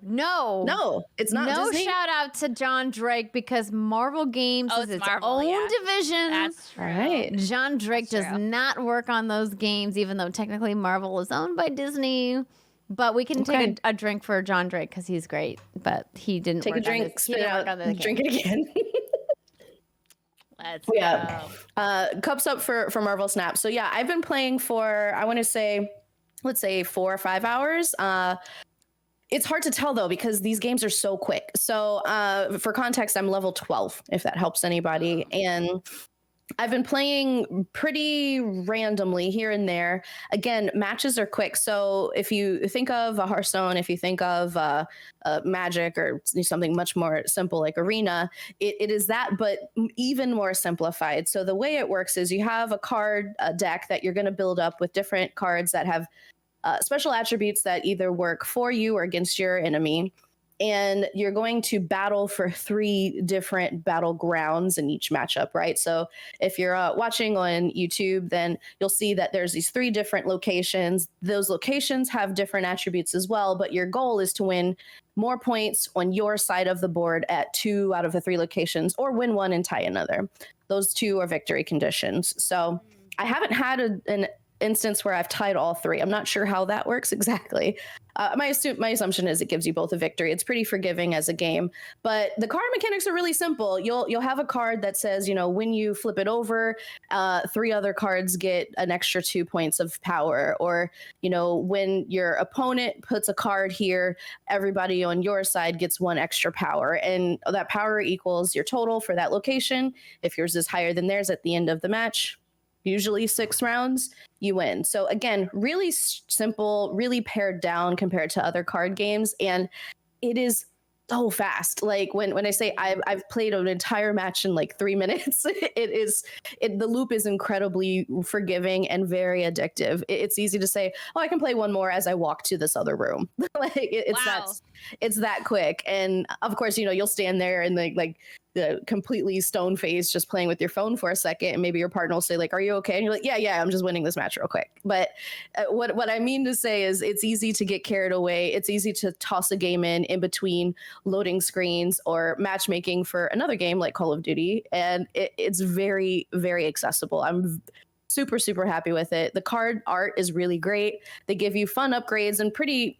it's not. No Disney. shout out to John Drake because Marvel Games is its Marvel, own division. That's true. All right. John Drake does not work on those games, even though technically Marvel is owned by Disney. But we can take a drink for John Drake because he's great. But he didn't take work a drink, on this. spit it out, drink it again. Let's go. Cups up for Marvel Snap. So yeah, I've been playing for, I want to say, let's say 4 or 5 hours. It's hard to tell though, because these games are so quick. So for context, I'm level 12, if that helps anybody. And I've been playing pretty randomly here and there. Again, matches are quick. So if you think of a Hearthstone, if you think of Magic or something much more simple like Arena, it is that, but even more simplified. So the way it works is you have a card deck that you're going to build up with different cards that have special attributes that either work for you or against your enemy. And you're going to battle for 3 different battlegrounds in each matchup, right? So if you're watching on YouTube, then you'll see that there's these 3 different locations. Those locations have different attributes as well, but your goal is to win more points on your side of the board at 2 out of the 3 locations, or win 1 and tie another. Those 2 are victory conditions. So I haven't had an instance where I've tied all 3. I'm not sure how that works exactly. My assumption is it gives you both a victory. It's pretty forgiving as a game, but the card mechanics are really simple. You'll have a card that says, when you flip it over, 3 other cards get an extra 2 points of power, or when your opponent puts a card here, everybody on your side gets 1 extra power, and that power equals your total for that location. If yours is higher than theirs at the end of the match, usually 6 rounds, you win. So again, really simple, really pared down compared to other card games. And it is so fast. Like when I say I've played an entire match in like 3 minutes, the loop is incredibly forgiving and very addictive. It's easy to say, oh, I can play one more as I walk to this other room. Like it's that quick. And of course, you'll stand there and like the completely stone face just playing with your phone for a second, and maybe your partner will say like, are you okay? And you're like, yeah, I'm just winning this match real quick. But what I mean to say is it's easy to get carried away. It's easy to toss a game in between loading screens or matchmaking for another game like Call of Duty, and it's very, very accessible. I'm super, super happy with it. The card art is really great. They give you fun upgrades and pretty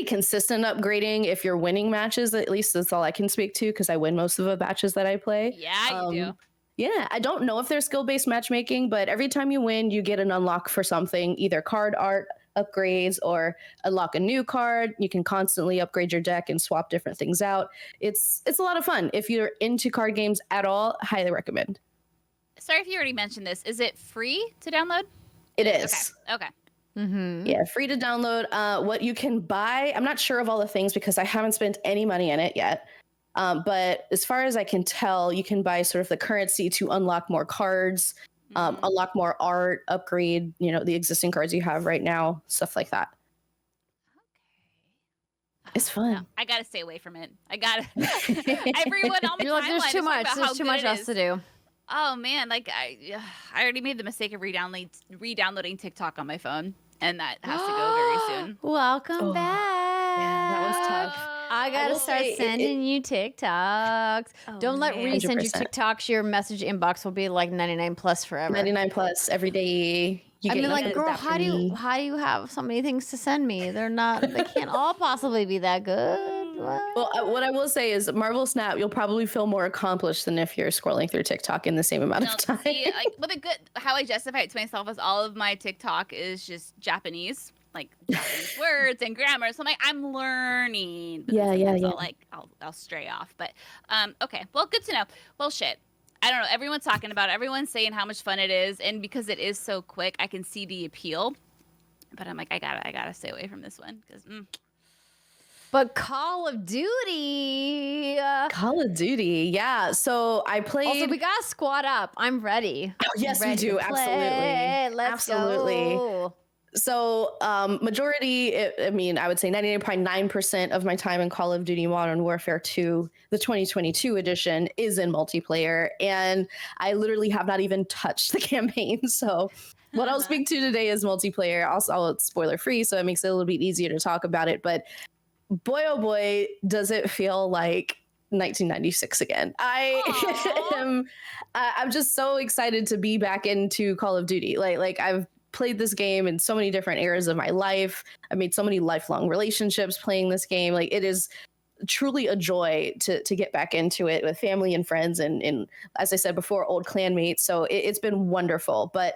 consistent upgrading if you're winning matches. At least that's all I can speak to, because I win most of the matches that I play. Yeah, you do. Yeah, I don't know if there's skill-based matchmaking, but every time you win, you get an unlock for something, either card art upgrades or unlock a new card. You can constantly upgrade your deck and swap different things out. It's a lot of fun. If you're into card games at all, highly recommend. Sorry if you already mentioned this. Is it free to download? It is. Okay. Mm-hmm. Yeah, free to download. What you can buy, I'm not sure of all the things because I haven't spent any money in it yet. But as far as I can tell, you can buy sort of the currency to unlock more cards, unlock more art, upgrade, the existing cards you have right now, stuff like that. Okay. It's fun. No, I gotta stay away from it. I gotta. Everyone on the You're like, timeline there's too is talking much. about There's how too good much it else is. to do. Oh man, like I already made the mistake of re-downloading TikTok on my phone, and that has to go very soon. Welcome back. Yeah, that was tough. I gotta start sending you TikToks. Oh, Don't let man. Ri send you 100%. TikToks. Your message inbox will be like 99 plus forever. 99 plus every day. I mean, like, nothing girl, but how do you have so many things to send me? They can't all possibly be that good. Well, what I will say is Marvel Snap, you'll probably feel more accomplished than if you're scrolling through TikTok in the same amount of time. See, like, but how I justify it to myself is all of my TikTok is just Japanese, like Japanese words and grammar. So I'm learning. But Yeah. I'll stray off. But okay, well, good to know. Well, shit. I don't know. Everyone's talking about it. Everyone's saying how much fun it is, and because it is so quick, I can see the appeal. But I'm like, I gotta stay away from this one because. But Call of Duty. Yeah. So I played. Also, we gotta squad up. I'm ready. Oh, yes, we Ready do. to play. Let's go. So majority, I would say 99.9% of my time in Call of Duty Modern Warfare 2, the 2022 edition, is in multiplayer. And I literally have not even touched the campaign. So what I'll speak to today is multiplayer. Also, it's spoiler free, so it makes it a little bit easier to talk about it. But boy, oh boy, does it feel like 1996 again. I'm just so excited to be back into Call of Duty. Like I've played this game in so many different eras of my life. I made so many lifelong relationships playing this game. Like, it is truly a joy to get back into it with family and friends and as I said before, old clanmates. So it's been wonderful. But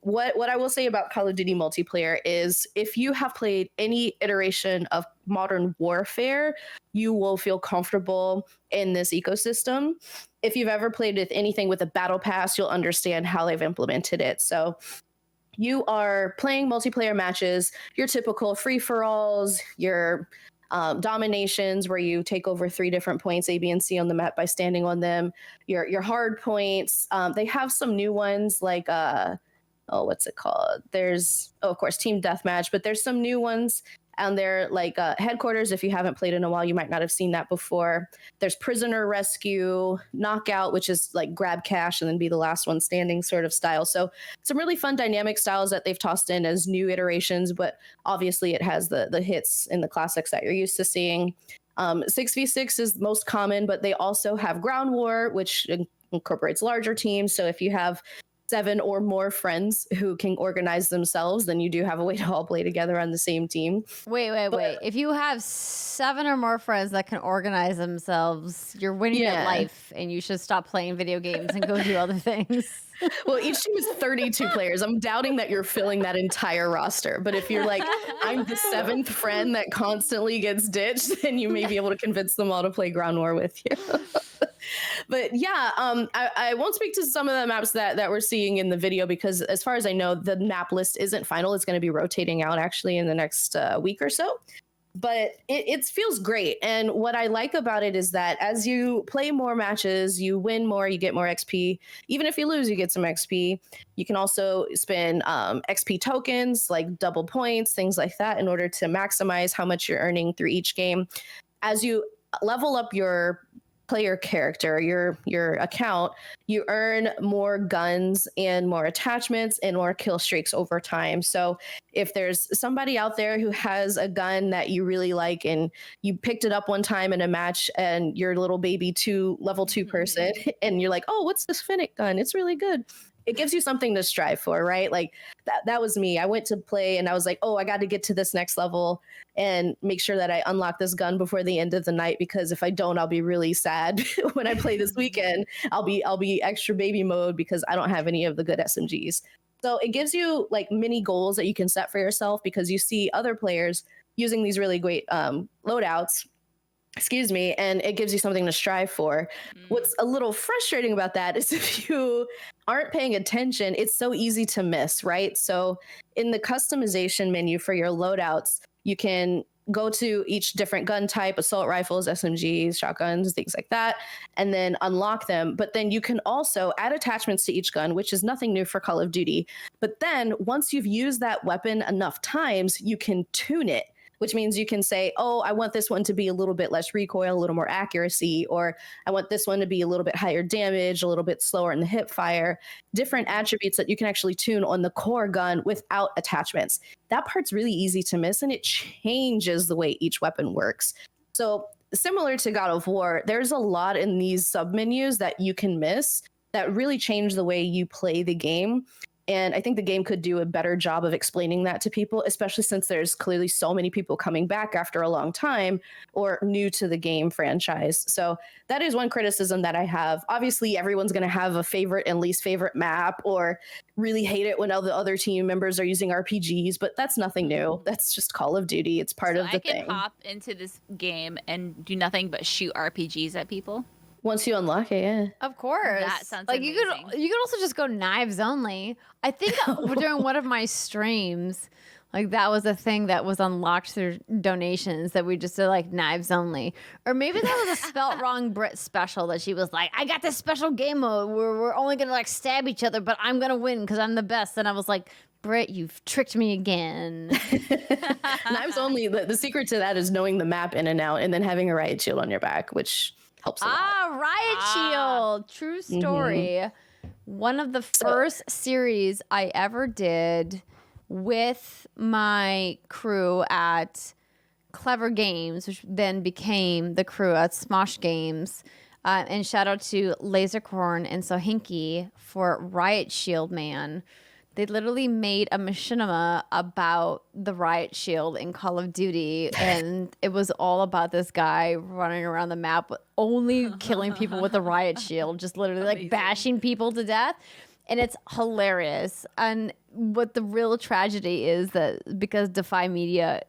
what I will say about Call of Duty multiplayer is if you have played any iteration of Modern Warfare, you will feel comfortable in this ecosystem. If you've ever played with anything with a battle pass, you'll understand how they've implemented it. So you are playing multiplayer matches, your typical free-for-alls, your dominations where you take over 3 different points, A, B, and C on the map by standing on them, your hard points. They have some new ones like... what's it called? There's, of course, Team Deathmatch, but there's some new ones and they're like Headquarters. If you haven't played in a while, you might not have seen that before. There's Prisoner Rescue, Knockout, which is like grab cash and then be the last one standing sort of style. So some really fun dynamic styles that they've tossed in as new iterations, but obviously it has the hits and the classics that you're used to seeing. 6v6 is most common, but they also have Ground War, which incorporates larger teams. So if you have 7 or more friends who can organize themselves, then you do have a way to all play together on the same team. Wait. If you have 7 or more friends that can organize themselves, you're winning at life, and you should stop playing video games and go do other things. Well, each team is 32 players. I'm doubting that you're filling that entire roster. But if you're like, I'm the 7th friend that constantly gets ditched, then you may be able to convince them all to play Ground War with you. But yeah, I won't speak to some of the maps that we're seeing in the video because as far as I know, the map list isn't final. It's going to be rotating out actually in the next week or so. but it feels great. And what I like about it is that as you play more matches, you win more, you get more XP. Even if you lose, you get some XP. You can also spend XP tokens, like double points, things like that, in order to maximize how much you're earning through each game. As you level up your player character, your account, you earn more guns and more attachments and more kill streaks over time. So if there's somebody out there who has a gun that you really like and you picked it up one time in a match and you're a little baby level 2 person and you're like, oh, what's this Finnick gun? It's really good. It gives you something to strive for, right? Like that was me. I went to play and I was like, oh, I got to get to this next level and make sure that I unlock this gun before the end of the night, because if I don't, I'll be really sad when I play this weekend. I'll be extra baby mode because I don't have any of the good SMGs. So it gives you like mini goals that you can set for yourself because you see other players using these really great loadouts. Excuse me, and it gives you something to strive for. What's a little frustrating about that is if you aren't paying attention, it's so easy to miss, right? So in the customization menu for your loadouts, you can go to each different gun type, assault rifles, SMGs, shotguns, things like that, and then unlock them. But then you can also add attachments to each gun, which is nothing new for Call of Duty. But then once you've used that weapon enough times, you can tune it, which means you can say, oh, I want this one to be a little bit less recoil, a little more accuracy, or I want this one to be a little bit higher damage, a little bit slower in the hip fire, different attributes that you can actually tune on the core gun without attachments. That part's really easy to miss, and it changes the way each weapon works. So similar to God of War, there's a lot in these submenus that you can miss that really change the way you play the game. And I think the game could do a better job of explaining that to people, especially since there's clearly so many people coming back after a long time or new to the game franchise. So that is one criticism that I have. Obviously, everyone's going to have a favorite and least favorite map or really hate it when all the other team members are using RPGs, but that's nothing new. That's just Call of Duty. It's part of the thing. I can hop into this game and do nothing but shoot RPGs at people. Once you unlock it, yeah. Of course. That sounds like amazing. You could also just go knives only. I think during one of my streams, like that was a thing that was unlocked through donations that we just did like knives only. Or maybe that was a spelt wrong Brit special that she was like, I got this special game mode where we're only gonna like stab each other, but I'm gonna win because I'm the best. And I was like, Britt, you've tricked me again. Knives only, the secret to that is knowing the map in and out and then having a riot shield on your back, which helps a lot. Riot Shield. True story. One of the first series I ever did with my crew at Clever Games, which then became the crew at Smosh Games. And shout out to Lasercorn and Sohinki for Riot Shield Man. They literally made a machinima about the Riot Shield in Call of Duty, and it was all about this guy running around the map, only killing people with the Riot Shield, just literally like bashing people to death. And it's hilarious. And what the real tragedy is that because Defy Media,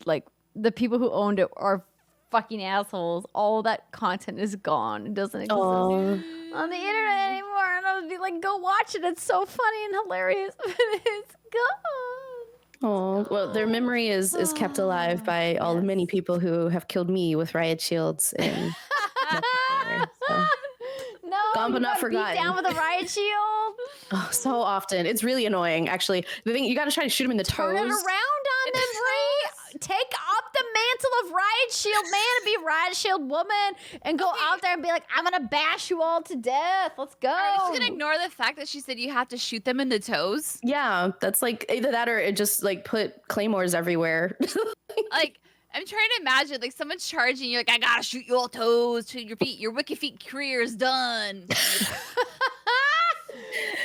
like the people who owned it are fucking assholes. All that content is gone. It doesn't exist on the internet anymore. And I would be like, go watch it. It's so funny and hilarious. But it's gone. Oh, well, their memory is kept alive by all the many people who have killed me with riot shields and so. No, gone but not forgotten. Beat down with a riot shield. Oh, so often. It's really annoying, actually. The thing, you got to try to shoot him in the Turn toes. it around on them, Ri. Take up the mantle of Riot Shield Man and be Riot Shield Woman and go out there and be like, I'm going to bash you all to death. Let's go. Are you just going to ignore the fact that she said you have to shoot them in the toes? Yeah, that's like either that or it just like put claymores everywhere. Like, I'm trying to imagine, like, someone's charging you, like, I gotta shoot your toes to your feet. Your Wiki Feet career is done.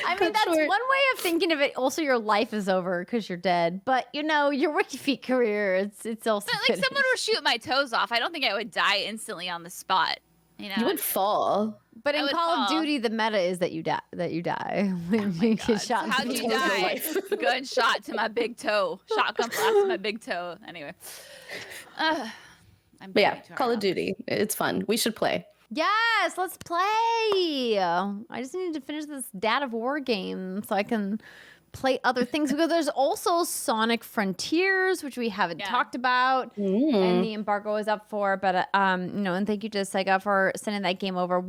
I mean, that's one way of thinking of it. Also, your life is over because you're dead. But, you know, your Wiki Feet career, it's also But, like, someone would shoot my toes off. I don't think I would die instantly on the spot. You know? You would fall. But in Call of Duty, the meta is that you die when you get shot. So how'd you die? Gunshot to my big toe. Shotgun blast to my big toe. Anyway. But yeah, Call of Duty. It's fun. We should play. Yes, let's play. I just need to finish this Dad of War game so I can play other things, because there's also Sonic Frontiers, which we haven't talked about, and the embargo is up for. But and thank you to Sega for sending that game over.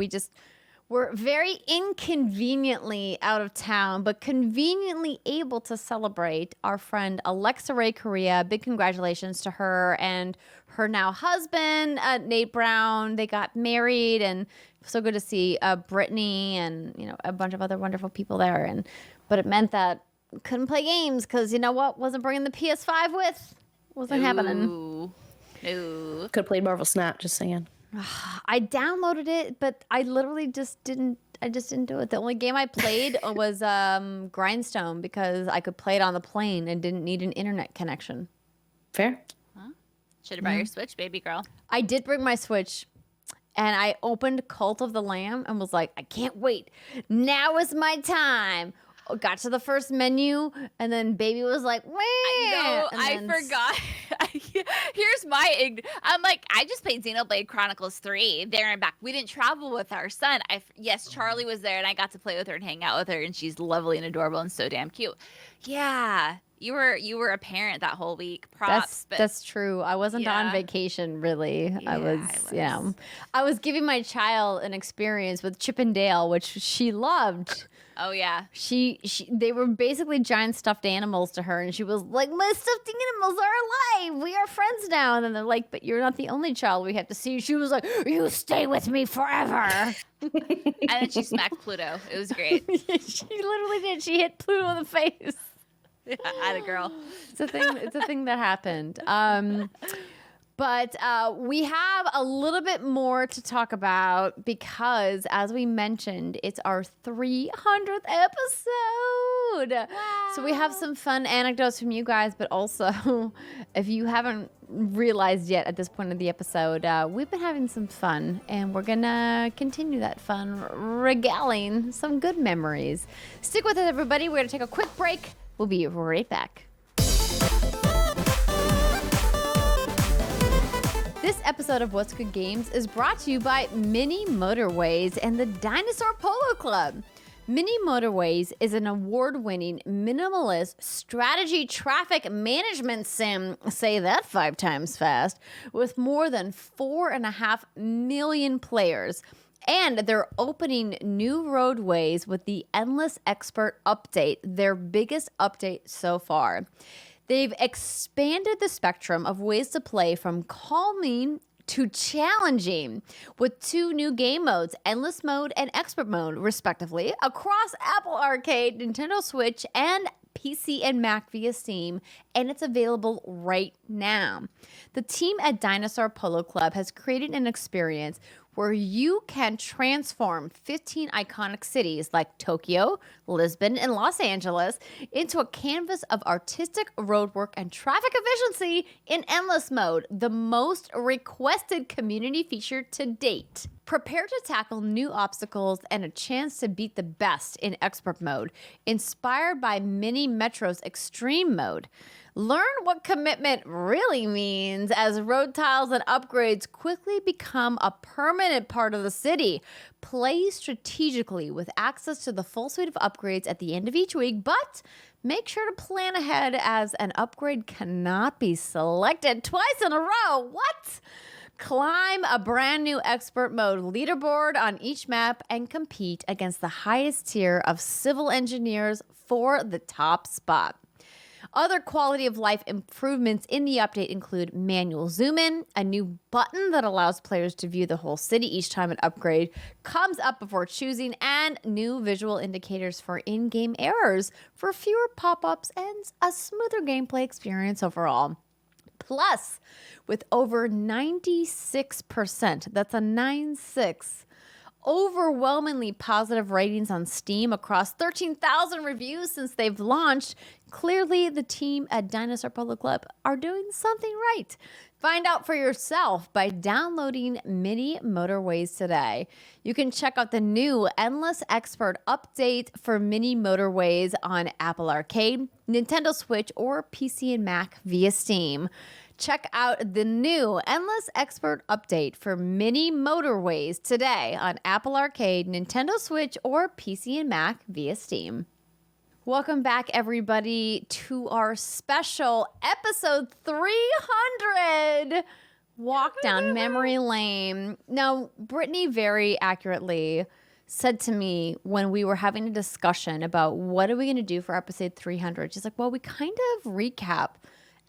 We're very inconveniently out of town, but conveniently able to celebrate our friend Alexa Ray Correa. Big congratulations to her and her now husband, Nate Brown. They got married, and so good to see Brittany and a bunch of other wonderful people there. But it meant that couldn't play games because wasn't bringing the PS5 with. Wasn't happening. No. Could have played Marvel Snap. Just saying. I downloaded it, but I literally just didn't do it. The only game I played was Grindstone, because I could play it on the plane and didn't need an internet connection. Fair. Huh? Should have brought your Switch, baby girl. I did bring my Switch, and I opened Cult of the Lamb and was like, I can't wait. Now is my time. Got to the first menu, and then baby was like, "Wait!" I forgot. Here's my I'm like, I just played Xenoblade Chronicles 3 there and back. We didn't travel with our son. Yes, Charlie was there, and I got to play with her and hang out with her, and she's lovely and adorable and so damn cute. Yeah, you were a parent that whole week. Props. That's true. I wasn't on vacation really. Yeah, I was giving my child an experience with Chip and Dale, which she loved. Oh yeah. They were basically giant stuffed animals to her, and she was like, "My stuffed animals are alive. We are friends now." And then they're like, "But you're not the only child we have to see." She was like, "You stay with me forever." And then she smacked Pluto. It was great. She literally did. She hit Pluto in the face. Yeah, atta girl. It's a thing that happened. But we have a little bit more to talk about because, as we mentioned, it's our 300th episode. Wow. So we have some fun anecdotes from you guys, but also, if you haven't realized yet at this point of the episode, we've been having some fun, and we're going to continue that fun, regaling some good memories. Stick with us, everybody. We're going to take a quick break. We'll be right back. This episode of What's Good Games is brought to you by Mini Motorways and the Dinosaur Polo Club. Mini Motorways is an award-winning minimalist strategy traffic management sim, say that 5 times fast, with more than 4.5 million players. And they're opening new roadways with the Endless Expert update, their biggest update so far. They've expanded the spectrum of ways to play from calming to challenging with 2 new game modes, Endless Mode and Expert Mode, respectively, across Apple Arcade, Nintendo Switch, and PC and Mac via Steam, and it's available right now. The team at Dinosaur Polo Club has created an experience where you can transform 15 iconic cities like Tokyo, Lisbon, and Los Angeles into a canvas of artistic roadwork and traffic efficiency in Endless Mode, the most requested community feature to date. Prepare to tackle new obstacles and a chance to beat the best in Expert Mode, inspired by Mini Metro's Extreme Mode. Learn what commitment really means as road tiles and upgrades quickly become a permanent part of the city. Play strategically with access to the full suite of upgrades at the end of each week, but make sure to plan ahead as an upgrade cannot be selected twice in a row. What? Climb a brand new Expert Mode leaderboard on each map and compete against the highest tier of civil engineers for the top spot. Other quality of life improvements in the update include manual zoom in, a new button that allows players to view the whole city each time an upgrade comes up before choosing, and new visual indicators for in-game errors for fewer pop-ups and a smoother gameplay experience overall. Plus, with over 96%, that's a 9-6, overwhelmingly positive ratings on Steam across 13,000 reviews since they've launched, clearly the team at Dinosaur Polo Club are doing something right. Find out for yourself by downloading Mini Motorways today. You can check out the new Endless Expert update for Mini Motorways on Apple Arcade, Nintendo Switch, or PC and Mac via Steam. Check out the new Endless Expert update for Mini Motorways today on Apple Arcade, Nintendo Switch, or PC and Mac via Steam. Welcome back, everybody, to our special episode 300 walk down memory lane. Now, Brittany very accurately said to me when we were having a discussion about what are we going to do for episode 300, she's like, well, we kind of recap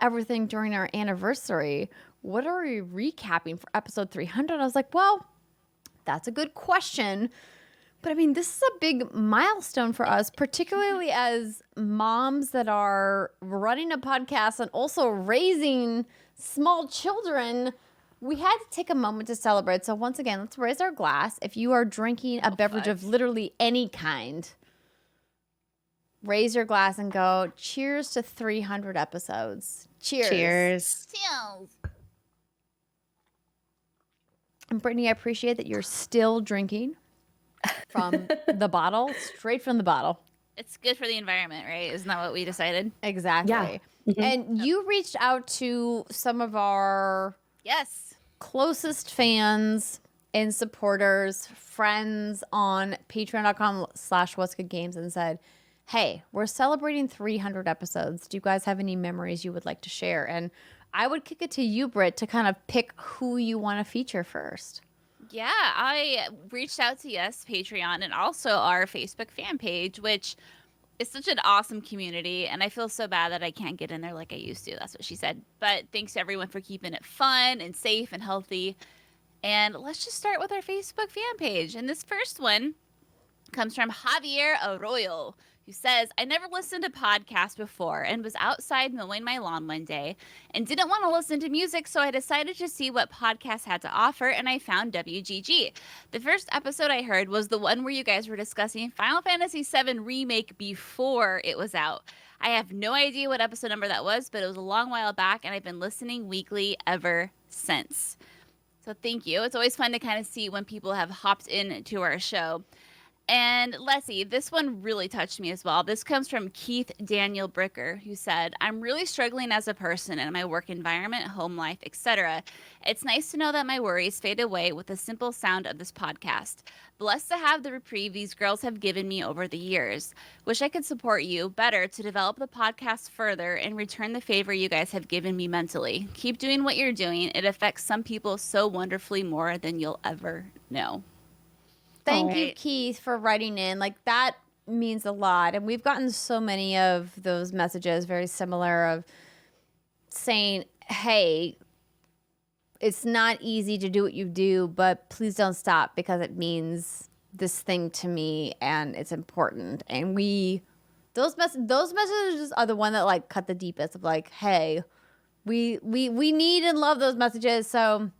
everything during our anniversary. What are we recapping for episode 300? I was like, well, that's a good question. But I mean, this is a big milestone for us, particularly as moms that are running a podcast and also raising small children. We had to take a moment to celebrate. So once again, let's raise our glass. If you are drinking a beverage of literally any kind, raise your glass and go, cheers to 300 episodes. Cheers. Cheers. Cheers. And Brittany, I appreciate that you're still drinking from the bottle, straight from the bottle. It's good for the environment, right? Isn't that what we decided? Exactly. Yeah. Mm-hmm. And you reached out to some of our closest fans and supporters, friends on patreon.com/whatsgoodgames and said, hey, we're celebrating 300 episodes. Do you guys have any memories you would like to share? And I would kick it to you, Britt, to kind of pick who you want to feature first. Yeah, I reached out to Patreon and also our Facebook fan page, which is such an awesome community. And I feel so bad that I can't get in there like I used to. That's what she said. But thanks to everyone for keeping it fun and safe and healthy. And let's just start with our Facebook fan page. And this first one comes from Javier Arroyo, who says, I never listened to podcasts before and was outside mowing my lawn one day and didn't want to listen to music, so I decided to see what podcasts had to offer, and I found WGG. The first episode I heard was the one where you guys were discussing Final Fantasy VII Remake before it was out. I have no idea what episode number that was, but it was a long while back, and I've been listening weekly ever since. So thank you. It's always fun to kind of see when people have hopped into our show. And let's see, this one really touched me as well. This comes from Keith Daniel Bricker, who said, I'm really struggling as a person in my work environment, home life, etc. It's nice to know that my worries fade away with the simple sound of this podcast. Blessed to have the reprieve these girls have given me over the years. Wish I could support you better to develop the podcast further and return the favor you guys have given me mentally. Keep doing what you're doing. It affects some people so wonderfully more than you'll ever know. Thank you, Keith, for writing in. Like, that means a lot. And we've gotten so many of those messages, very similar, of saying, hey, it's not easy to do what you do, but please don't stop because it means this thing to me and it's important. And those messages are the one that like cut the deepest of like, hey, we need and love those messages. So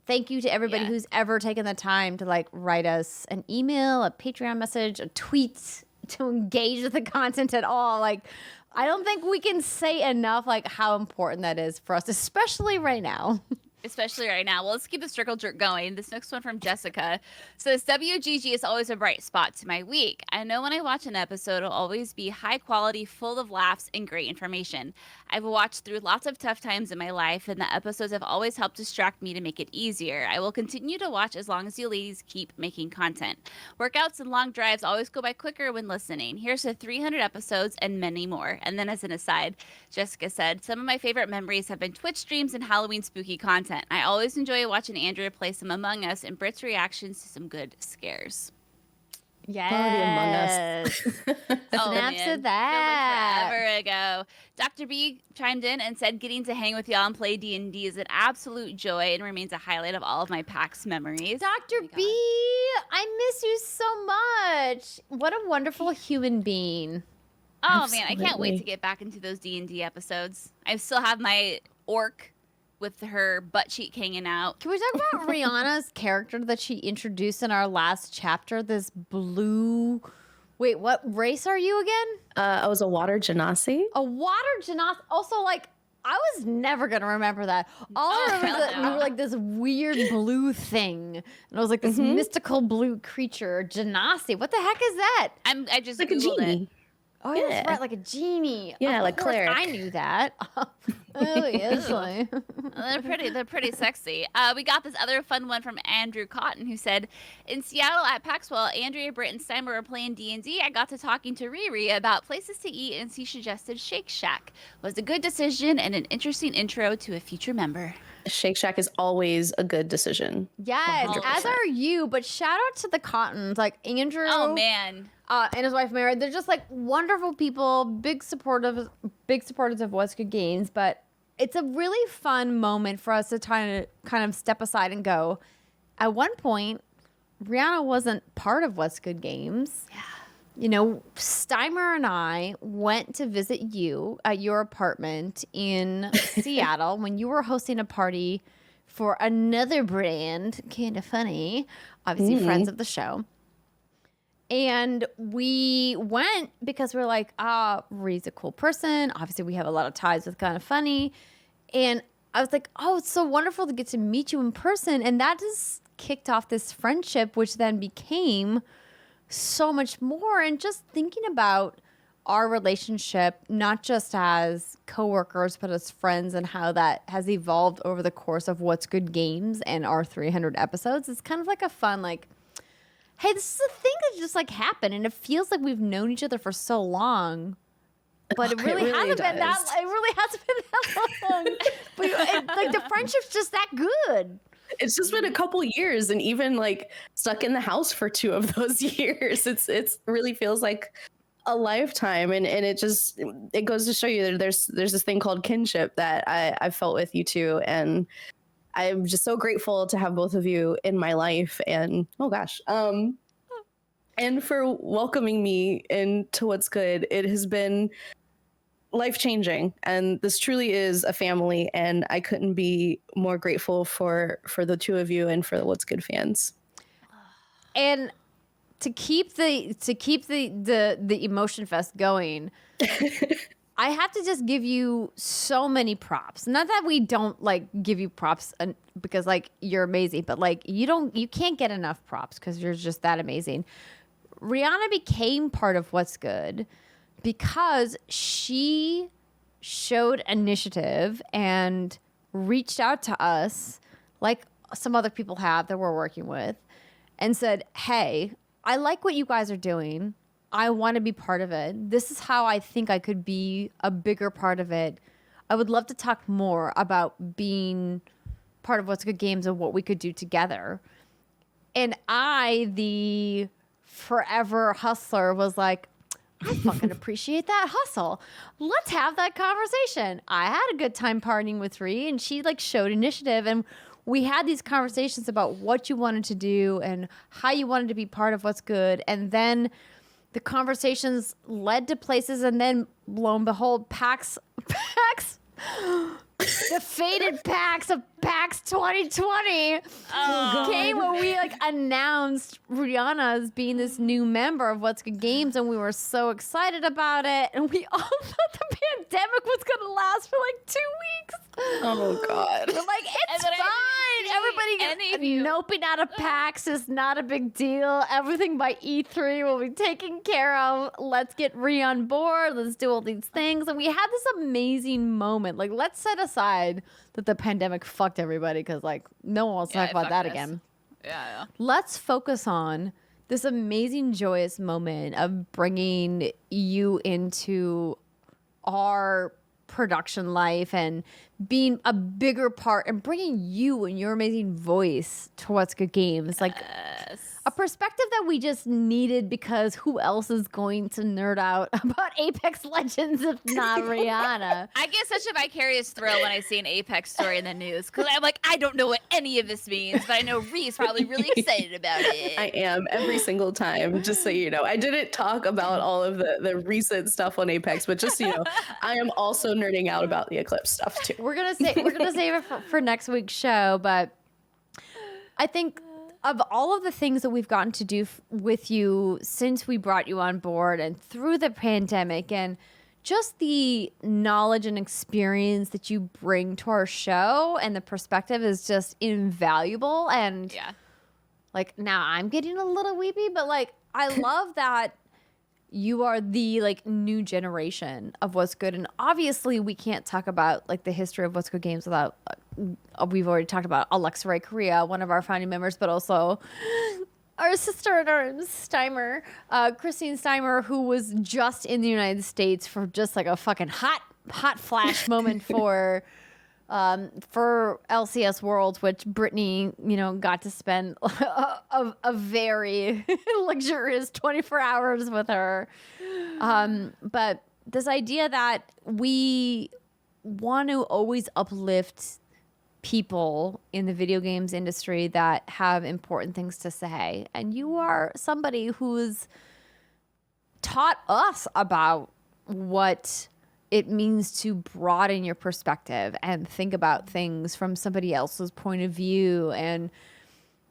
thank you to everybody who's ever taken the time to like write us an email, a Patreon message, a tweet, to engage with the content at all. Like, I don't think we can say enough like how important that is for us, especially right now. Especially right now. Well, let's keep the circle jerk going. This next one from Jessica says, WGG is always a bright spot to my week. I know when I watch an episode, it'll always be high quality, full of laughs, and great information. I've watched through lots of tough times in my life, and the episodes have always helped distract me to make it easier. I will continue to watch as long as you ladies keep making content. Workouts and long drives always go by quicker when listening. Here's to 300 episodes and many more. And then as an aside, Jessica said, some of my favorite memories have been Twitch streams and Halloween spooky content. I always enjoy watching Andrea play some Among Us and Britt's reactions to some good scares. Yes. Snaps of that. Forever ago. Dr. B chimed in and said, getting to hang with y'all and play D&D is an absolute joy and remains a highlight of all of my PAX memories. Dr. B, I miss you so much. What a wonderful human being. Oh, Absolutely. man, I can't wait to get back into those D&D episodes. I still have my orc with her butt cheek hanging out. Can we talk about Rihanna's character that she introduced in our last chapter? This blue... Wait, what race are you again? I was a water genasi. A water genasi. Also, like, I was never going to remember that. All I remember is that we were like this weird blue thing. And I was like this mystical blue creature. Genasi. What the heck is that? I just Like a Googled genie. it. Oh, yeah, that's right, like a genie. Yeah, of like course, cleric. I knew that. Oh, yes. They're pretty sexy. We got this other fun one from Andrew Cotton, who said, in Seattle at PAX, while Andrea, Britt, and Steimer were playing D&D, I got to talking to Riri about places to eat, and she suggested Shake Shack. Was a good decision and an interesting intro to a future member. Shake Shack is always a good decision. Yes, 100%. as are you. But shout out to the Cottons, like Andrew. Oh, man. And his wife Mary. They're just like wonderful people, big supporters of What's Good Games. But it's a really fun moment for us to kind of step aside and go. At one point, Rihanna wasn't part of What's Good Games. Yeah. You know, Steimer and I went to visit you at your apartment in Seattle when you were hosting a party for another brand, Kind of Funny, obviously friends of the show. And we went because we're like, Ree's a cool person. Obviously, we have a lot of ties with Kind of Funny. And I was like, oh, it's so wonderful to get to meet you in person. And that just kicked off this friendship, which then became so much more. And just thinking about our relationship, not just as coworkers, but as friends, and how that has evolved over the course of What's Good Games and our 300 episodes. It's kind of like a fun, like, hey, this is a thing that just like happened, and it feels like we've known each other for so long, but it really hasn't been that. It really hasn't been that long. But like the friendship's just that good. It's just been a couple years, and even like stuck in the house for 2 of those years. It's really feels like a lifetime, and it goes to show you that there's this thing called kinship that I've felt with you two, and I'm just so grateful to have both of you in my life. And and for welcoming me into What's Good. It has been life-changing, and this truly is a family, and I couldn't be more grateful for the 2 of you and for the What's Good fans. And to keep the emotion fest going, I have to just give you so many props. Not that we don't like give you props because like you're amazing, but like you can't get enough props because you're just that amazing. Rihanna became part of What's Good because she showed initiative and reached out to us, like some other people have that we're working with, and said, hey, I like what you guys are doing. I want to be part of it. This is how I think I could be a bigger part of it. I would love to talk more about being part of What's Good Games and what we could do together. And I, the forever hustler, was like, I fucking appreciate that hustle. Let's have that conversation. I had a good time partying with Ri, and she like showed initiative, and we had these conversations about what you wanted to do and how you wanted to be part of What's Good. And then the conversations led to places, and then lo and behold, PAX, the fated PAX of PAX 2020 came when we like announced Rihanna as being this new member of What's Good Games, and we were so excited about it, and we all thought the pandemic was gonna last for like 2 weeks. Oh God! But like it's fine. Everybody noping out of PAX is not a big deal. Everything by E3 will be taken care of. Let's get Ri on board. Let's do all these things. And we had this amazing moment. Like, let's set aside that the pandemic fucked everybody, because like no one wants to talk about that again. Yeah. Let's focus on this amazing, joyous moment of bringing you into our production life and being a bigger part and bringing you and your amazing voice to What's Good Games. Like a perspective that we just needed, because who else is going to nerd out about Apex Legends if not Rihanna? I get such a vicarious thrill when I see an Apex story in the news, because I'm like, I don't know what any of this means, but I know Ri's probably really excited about it. I am every single time, just so you know. I didn't talk about all of the recent stuff on Apex, but just so you know, I am also nerding out about the Eclipse stuff too. We're gonna save it for next week's show, but I think of all of the things that we've gotten to do with you since we brought you on board and through the pandemic, and just the knowledge and experience that you bring to our show and the perspective is just invaluable. And like now I'm getting a little weepy, but like I love that you are the like new generation of What's Good. And obviously we can't talk about like the history of What's Good Games without we've already talked about Alexa Ray Korea, one of our founding members, but also our sister in arms, Steimer, Christine Steimer, who was just in the United States for just like a fucking hot flash moment for LCS Worlds, which Brittany, got to spend a very luxurious 24 hours with her. But this idea that we want to always uplift people in the video games industry that have important things to say. And you are somebody who's taught us about what it means to broaden your perspective and think about things from somebody else's point of view, and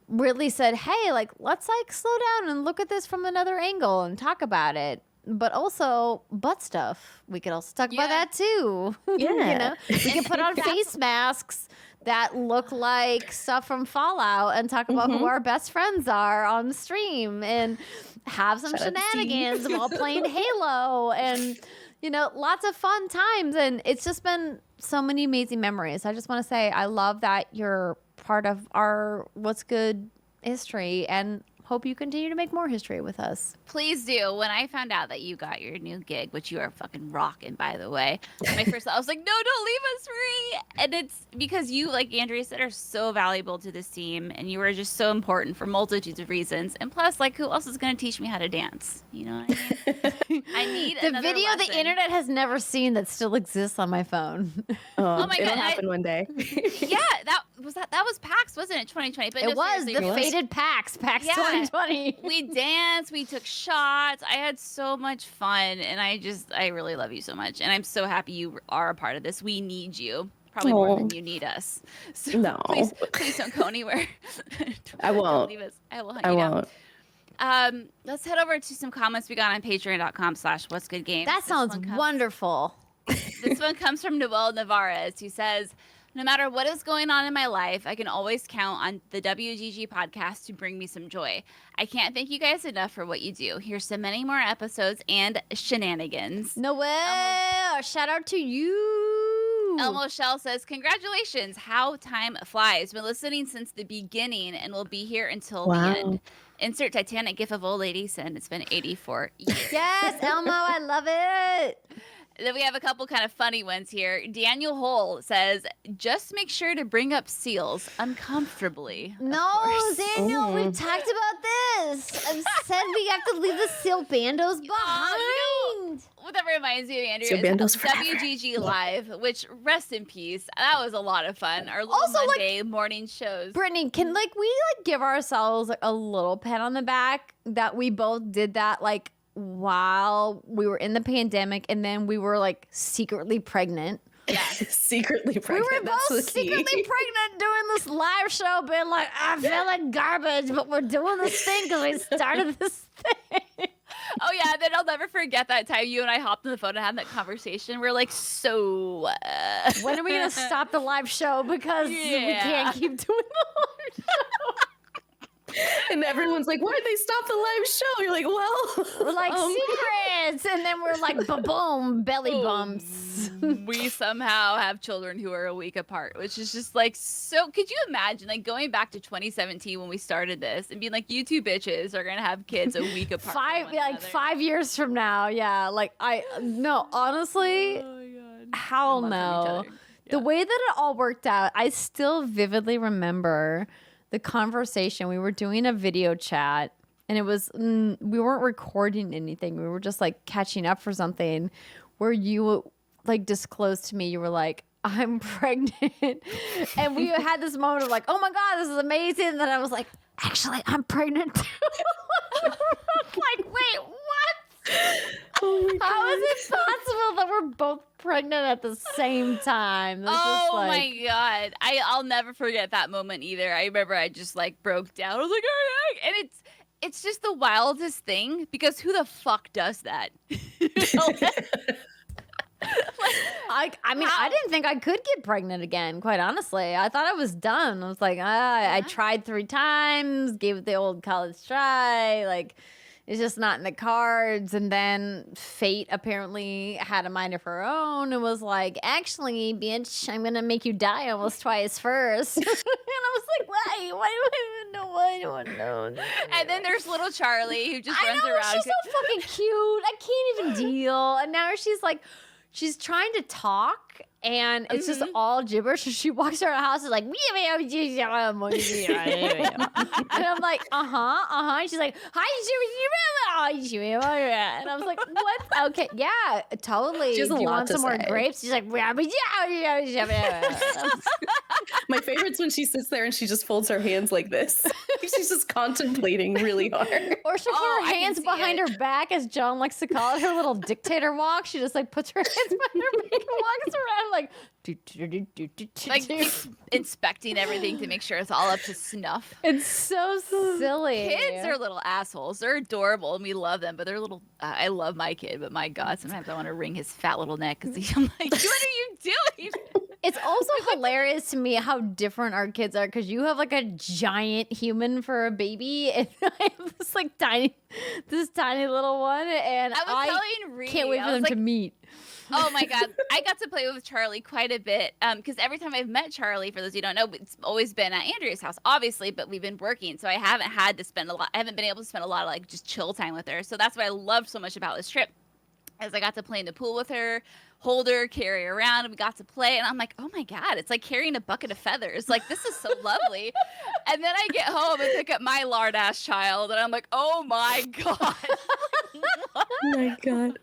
really said, hey, like, let's like slow down and look at this from another angle and talk about it. But also butt stuff. We could also talk about that too. Yeah. We can put on face masks that look like stuff from Fallout and talk about who our best friends are on stream and have some shenanigans while playing Halo and, lots of fun times. And it's just been so many amazing memories. I just want to say I love that you're part of our What's Good history, and hope you continue to make more history with us. Please do. When I found out that you got your new gig, which you are fucking rocking, by the way, my first thought, I was like, no, don't leave us free. And it's because you, like Andrea said, are so valuable to this team, and you are just so important for multitudes of reasons. And plus, like, who else is going to teach me how to dance? You know what I mean? I need the another video lesson. the internet has never seen that still exists on my phone. Oh my God, it'll happen one day. Yeah, that was PAX, wasn't it? 2020. But It was the faded PAX 2020. We danced, we took shots. I had so much fun, and I really love you so much, and I'm so happy you are a part of this. We need you probably more than you need us. So No, please don't go anywhere. I won't. Leave us. I will hunt I you won't. down. Let's head over to some comments we got on patreon.com/whatsgoodgames. That sounds wonderful. This one comes from Noel Navarez, who says, no matter what is going on in my life, I can always count on the WGG podcast to bring me some joy. I can't thank you guys enough for what you do. Here's so many more episodes and shenanigans. Noel, shout out to you. Elmo Shell says, congratulations. How time flies. Been listening since the beginning and will be here until the end. Insert Titanic gif of old lady saying it's been 84 years. Yes, Elmo, I love it. Then we have a couple kind of funny ones here. Daniel Hole says, just make sure to bring up seals uncomfortably. No, Daniel, we've talked about this. I've said we have to leave the seal bandos behind. What that reminds me of, Andrew, Seal bandos is forever. WGG Live, which, rest in peace. That was a lot of fun. Our little Also, Monday morning shows. Brittany, can we give ourselves a little pat on the back that we both did that while we were in the pandemic, and then we were secretly pregnant. Yeah. Secretly pregnant. We were both secretly pregnant doing this live show, being like, I'm feeling garbage, but we're doing this thing because we started this thing. Oh, yeah. Then I'll never forget that time you and I hopped on the phone and had that conversation. We're like, so... when are we going to stop the live show? Because we can't keep doing the live show. And everyone's like, why'd they stop the live show? You're like, well, we're like, secrets. And then we're like, ba-boom, belly bumps. We somehow have children who are a week apart, which is just so. Could you imagine going back to 2017 when we started this and being like, you two bitches are going to have kids a week apart? 5 years from now. Yeah. Honestly, hell no. Yeah. The way that it all worked out, I still vividly remember the conversation. We were doing a video chat, and it was we weren't recording anything. We were just catching up for something, where you disclosed to me you were like, I'm pregnant, and we had this moment of oh my god, this is amazing. And then I was like, actually, I'm pregnant too. Wait, what? oh my How is it possible that we're both pregnant at the same time? My god, I'll never forget that moment either. I remember I just broke down. I was like, all right. And it's just the wildest thing, because who the fuck does that? I didn't think I could get pregnant again, quite honestly. I thought I was done. I was like, I tried 3 times, gave it the old college try. it's just not in the cards. And then fate apparently had a mind of her own and was like, actually, bitch, I'm going to make you die almost twice first. And I was like, why? Why do I even know? Why do I know? And then there's little Charlie who just runs around. She's so fucking cute. I can't even deal. And now she's like, she's trying to talk, and it's just all gibberish. So she walks around the house and is like, and I'm like, and she's like, hi, and I was like, what? Okay, yeah, totally. She has a Do you lot want to some more say. grapes? She's like, My favorite's when she sits there and she just folds her hands like this. She's just contemplating really hard. or she'll put her hands behind her back, as John likes to call it, her little dictator walk. She just like puts her hands behind her back and walks around like Inspecting everything to make sure it's all up to snuff. It's so silly. Kids are little assholes. They're adorable and we love them, but they're little. I love my kid, but my God, sometimes I want to wring his fat little neck because I'm like, what are you doing? It's also hilarious to me how different our kids are, because you have like a giant human for a baby, and I have this like tiny little one, and I was telling Ri, can't wait for them to meet. Oh my God. I got to play with Charlie quite a bit. Because every time I've met Charlie, for those who don't know, it's always been at Andrea's house, obviously, but we've been working. So I haven't been able to spend a lot of like just chill time with her. So that's what I loved so much about this trip, as I got to play in the pool with her, hold her, carry her around, and we got to play. And I'm like, oh my God, it's like carrying a bucket of feathers. Like, this is so lovely. And then I get home and pick up my lard ass child, and I'm like, oh my God. Oh my God.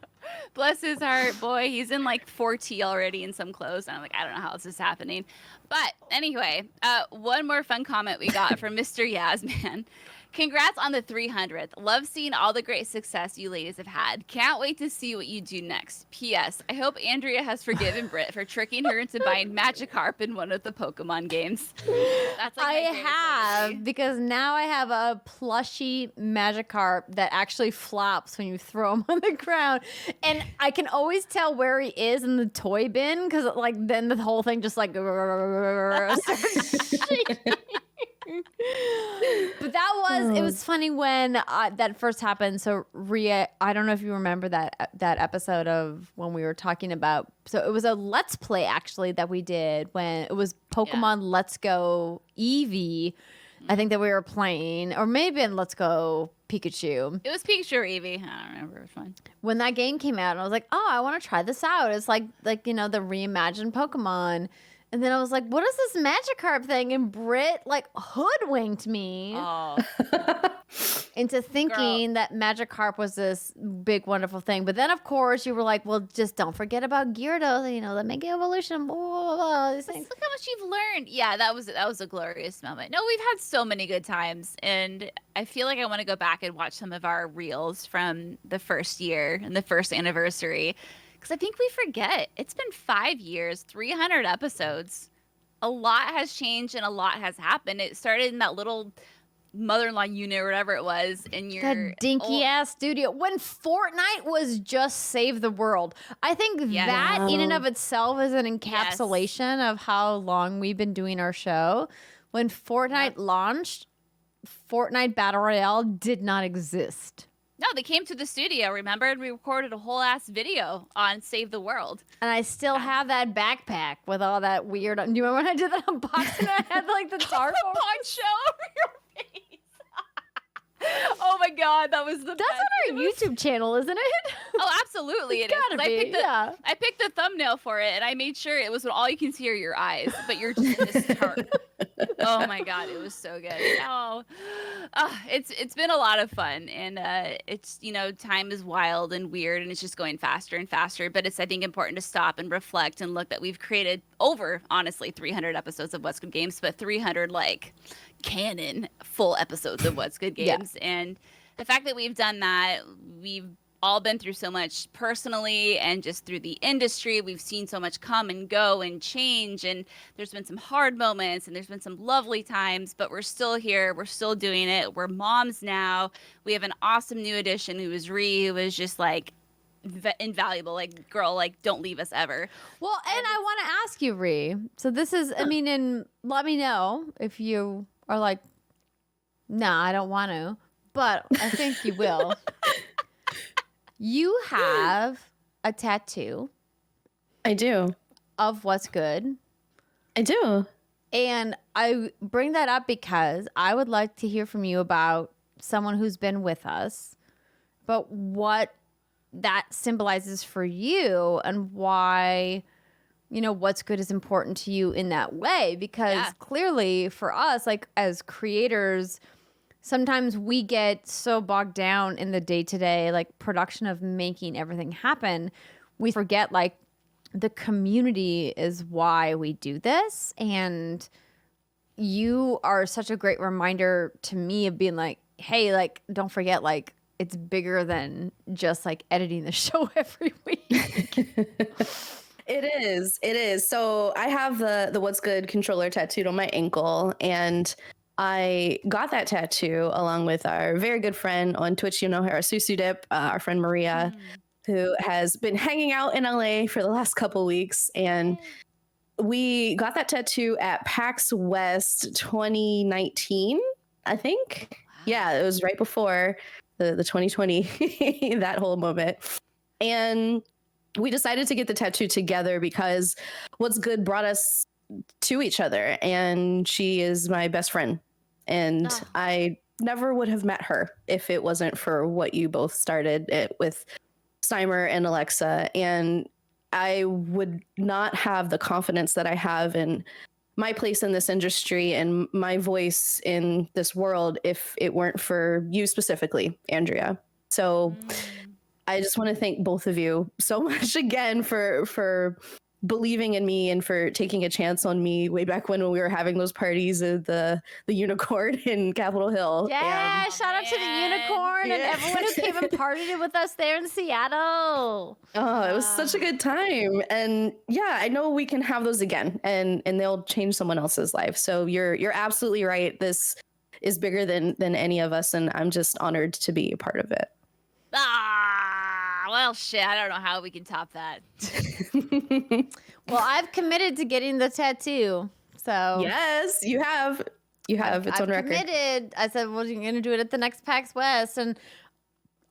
Bless his heart, boy. He's in like 4T already in some clothes. And I'm like, I don't know how this is happening. But anyway, one more fun comment we got from Mr. Yasman. Congrats on the 300th. Love seeing all the great success you ladies have had. Can't wait to see what you do next. P.S. I hope Andrea has forgiven Britt for tricking her into buying Magikarp in one of the Pokemon games. That's like I have, because now I have a plushy Magikarp that actually flops when you throw him on the ground, and I can always tell where he is in the toy bin, because like then the whole thing just like starts shaking. But it was funny when that first happened. So Ria, I don't know if you remember that episode of when we were talking about, so it was a Let's Play actually that we did when it was Pokemon Let's Go Eevee. I think that we were playing, or maybe in Let's Go Pikachu. It was Pikachu or Eevee. I don't remember which one. When that game came out, and I was like, oh, I want to try this out. It's like the reimagined Pokemon. And then I was like, what is this Magikarp thing? And Britt like hoodwinked me into thinking that Magikarp was this big, wonderful thing. But then, of course, you were like, well, just don't forget about Gyarados, the Mega Evolution, blah, blah, blah, these things. Look how much you've learned. Yeah, that was a glorious moment. No, we've had so many good times. And I feel like I want to go back and watch some of our reels from the first year and the first anniversary. Because I think we forget. It's been 5 years, 300 episodes. A lot has changed and a lot has happened. It started in that little mother-in-law unit or whatever it was in your that dinky ass studio when Fortnite was just save the world. I think that in and of itself is an encapsulation of how long we've been doing our show. When Fortnite launched, Fortnite Battle Royale did not exist. No, they came to the studio, remember? And we recorded a whole ass video on Save the World. And I still have that backpack with all that weird. Do you remember when I did that unboxing? I had like the tarp poncho over your face. Oh my God, that was the best. That's on our YouTube channel, isn't it? Oh, absolutely. It is. Gotta be, I picked the thumbnail for it, and I made sure it was when all you can see are your eyes, but you're just in this tarp. Oh my God, it was so good. Oh, it's been a lot of fun, and it's time is wild and weird, and it's just going faster and faster. But it's, I think, important to stop and reflect and look that we've created over, honestly, 300 episodes of What's Good Games, but 300 like canon full episodes of What's Good Games, and the fact that we've done that, we've all been through so much personally and just through the industry. We've seen so much come and go and change, and there's been some hard moments and there's been some lovely times, but we're still here. We're still doing it. We're moms now. We have an awesome new addition who is Ri, who is just like invaluable. Like, girl, like, don't leave us ever. Well, and I want to ask you, Ri. So this is, and let me know if you are like, nah, I don't want to. But I think you will. You have a tattoo. I do. Of What's Good. I do. And I bring that up because I would like to hear from you about someone who's been with us, but what that symbolizes for you and why, you know, What's Good is important to you in that way. Because clearly for us, like as creators, sometimes we get so bogged down in the day-to-day, like production of making everything happen. We forget like the community is why we do this. And you are such a great reminder to me of being like, hey, like, don't forget, like, it's bigger than just like editing the show every week. It is. So I have the What's Good controller tattooed on my ankle, and I got that tattoo along with our very good friend on Twitch, you know her, Susu Dip, our friend Maria, who has been hanging out in LA for the last couple weeks. And we got that tattoo at PAX West 2019, I think. Wow. Yeah, it was right before the 2020, that whole moment. And we decided to get the tattoo together because What's Good brought us to each other. And she is my best friend. And I never would have met her if it wasn't for what you both started it with Steimer and Alexa. And I would not have the confidence that I have in my place in this industry and my voice in this world if it weren't for you specifically, Andrea. So I just want to thank both of you so much again for believing in me and for taking a chance on me way back when we were having those parties at the Unicorn in Capitol Hill. Yeah, shout out to the Unicorn and everyone who came and partied with us there in Seattle. Oh, it was such a good time. And yeah, I know we can have those again and they'll change someone else's life. So you're absolutely right. This is bigger than any of us, and I'm just honored to be a part of it. Well, shit, I don't know how we can top that. Well, I've committed to getting the tattoo. So yes, you have. It's on record. I've committed. I said, well, you're going to do it at the next PAX West. And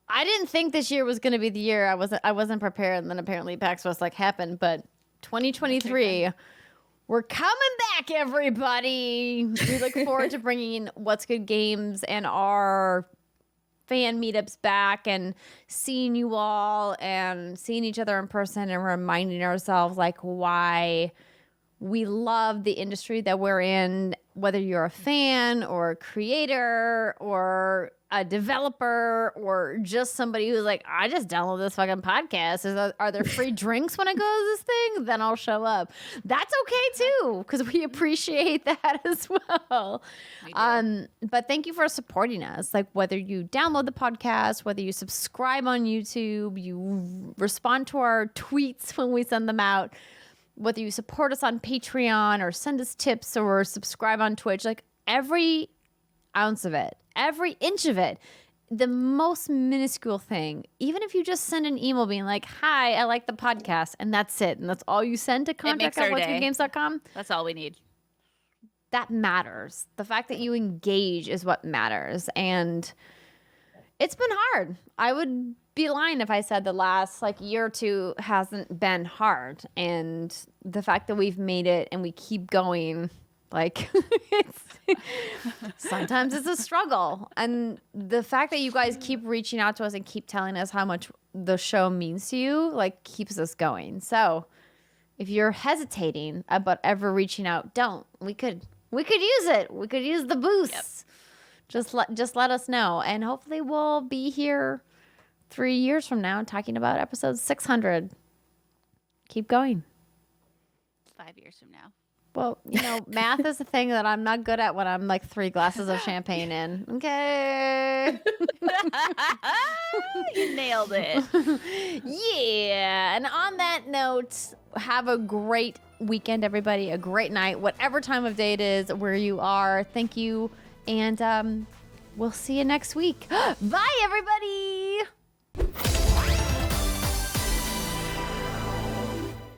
I didn't think this year was going to be the year. I wasn't prepared. And then apparently PAX West like happened. But 2023, we're coming back, everybody. We look forward to bringing What's Good games and our fan meetups back and seeing you all and seeing each other in person and reminding ourselves like why we love the industry that we're in, whether you're a fan or a creator or a developer or just somebody who's like, I just download this fucking podcast. Are there free drinks when I go to this thing? Then I'll show up. That's okay too, because we appreciate that as well. But thank you for supporting us. Like whether you download the podcast, whether you subscribe on YouTube, you respond to our tweets when we send them out, whether you support us on Patreon or send us tips or subscribe on Twitch, like every ounce of it, every inch of it, the most minuscule thing, even if you just send an email being like, hi, I like the podcast, and that's it, and that's all you send to contact@whatsgoodgames.com. That's all we need. That matters. The fact that you engage is what matters. And it's been hard. I would be lying if I said the last like year or two hasn't been hard. And the fact that we've made it and we keep going, like sometimes it's a struggle. And the fact that you guys keep reaching out to us and keep telling us how much the show means to you, like keeps us going. So if you're hesitating about ever reaching out, don't. We could use it. We could use the boost. Yep. Just let us know. And hopefully we'll be here 3 years from now talking about episode 600. Keep going. 5 years from now. Well, you know, math is a thing that I'm not good at when I'm like 3 glasses of champagne in. Okay. You nailed it. Yeah. And on that note, have a great weekend, everybody. A great night, whatever time of day it is, where you are. Thank you. And we'll see you next week. Bye, everybody.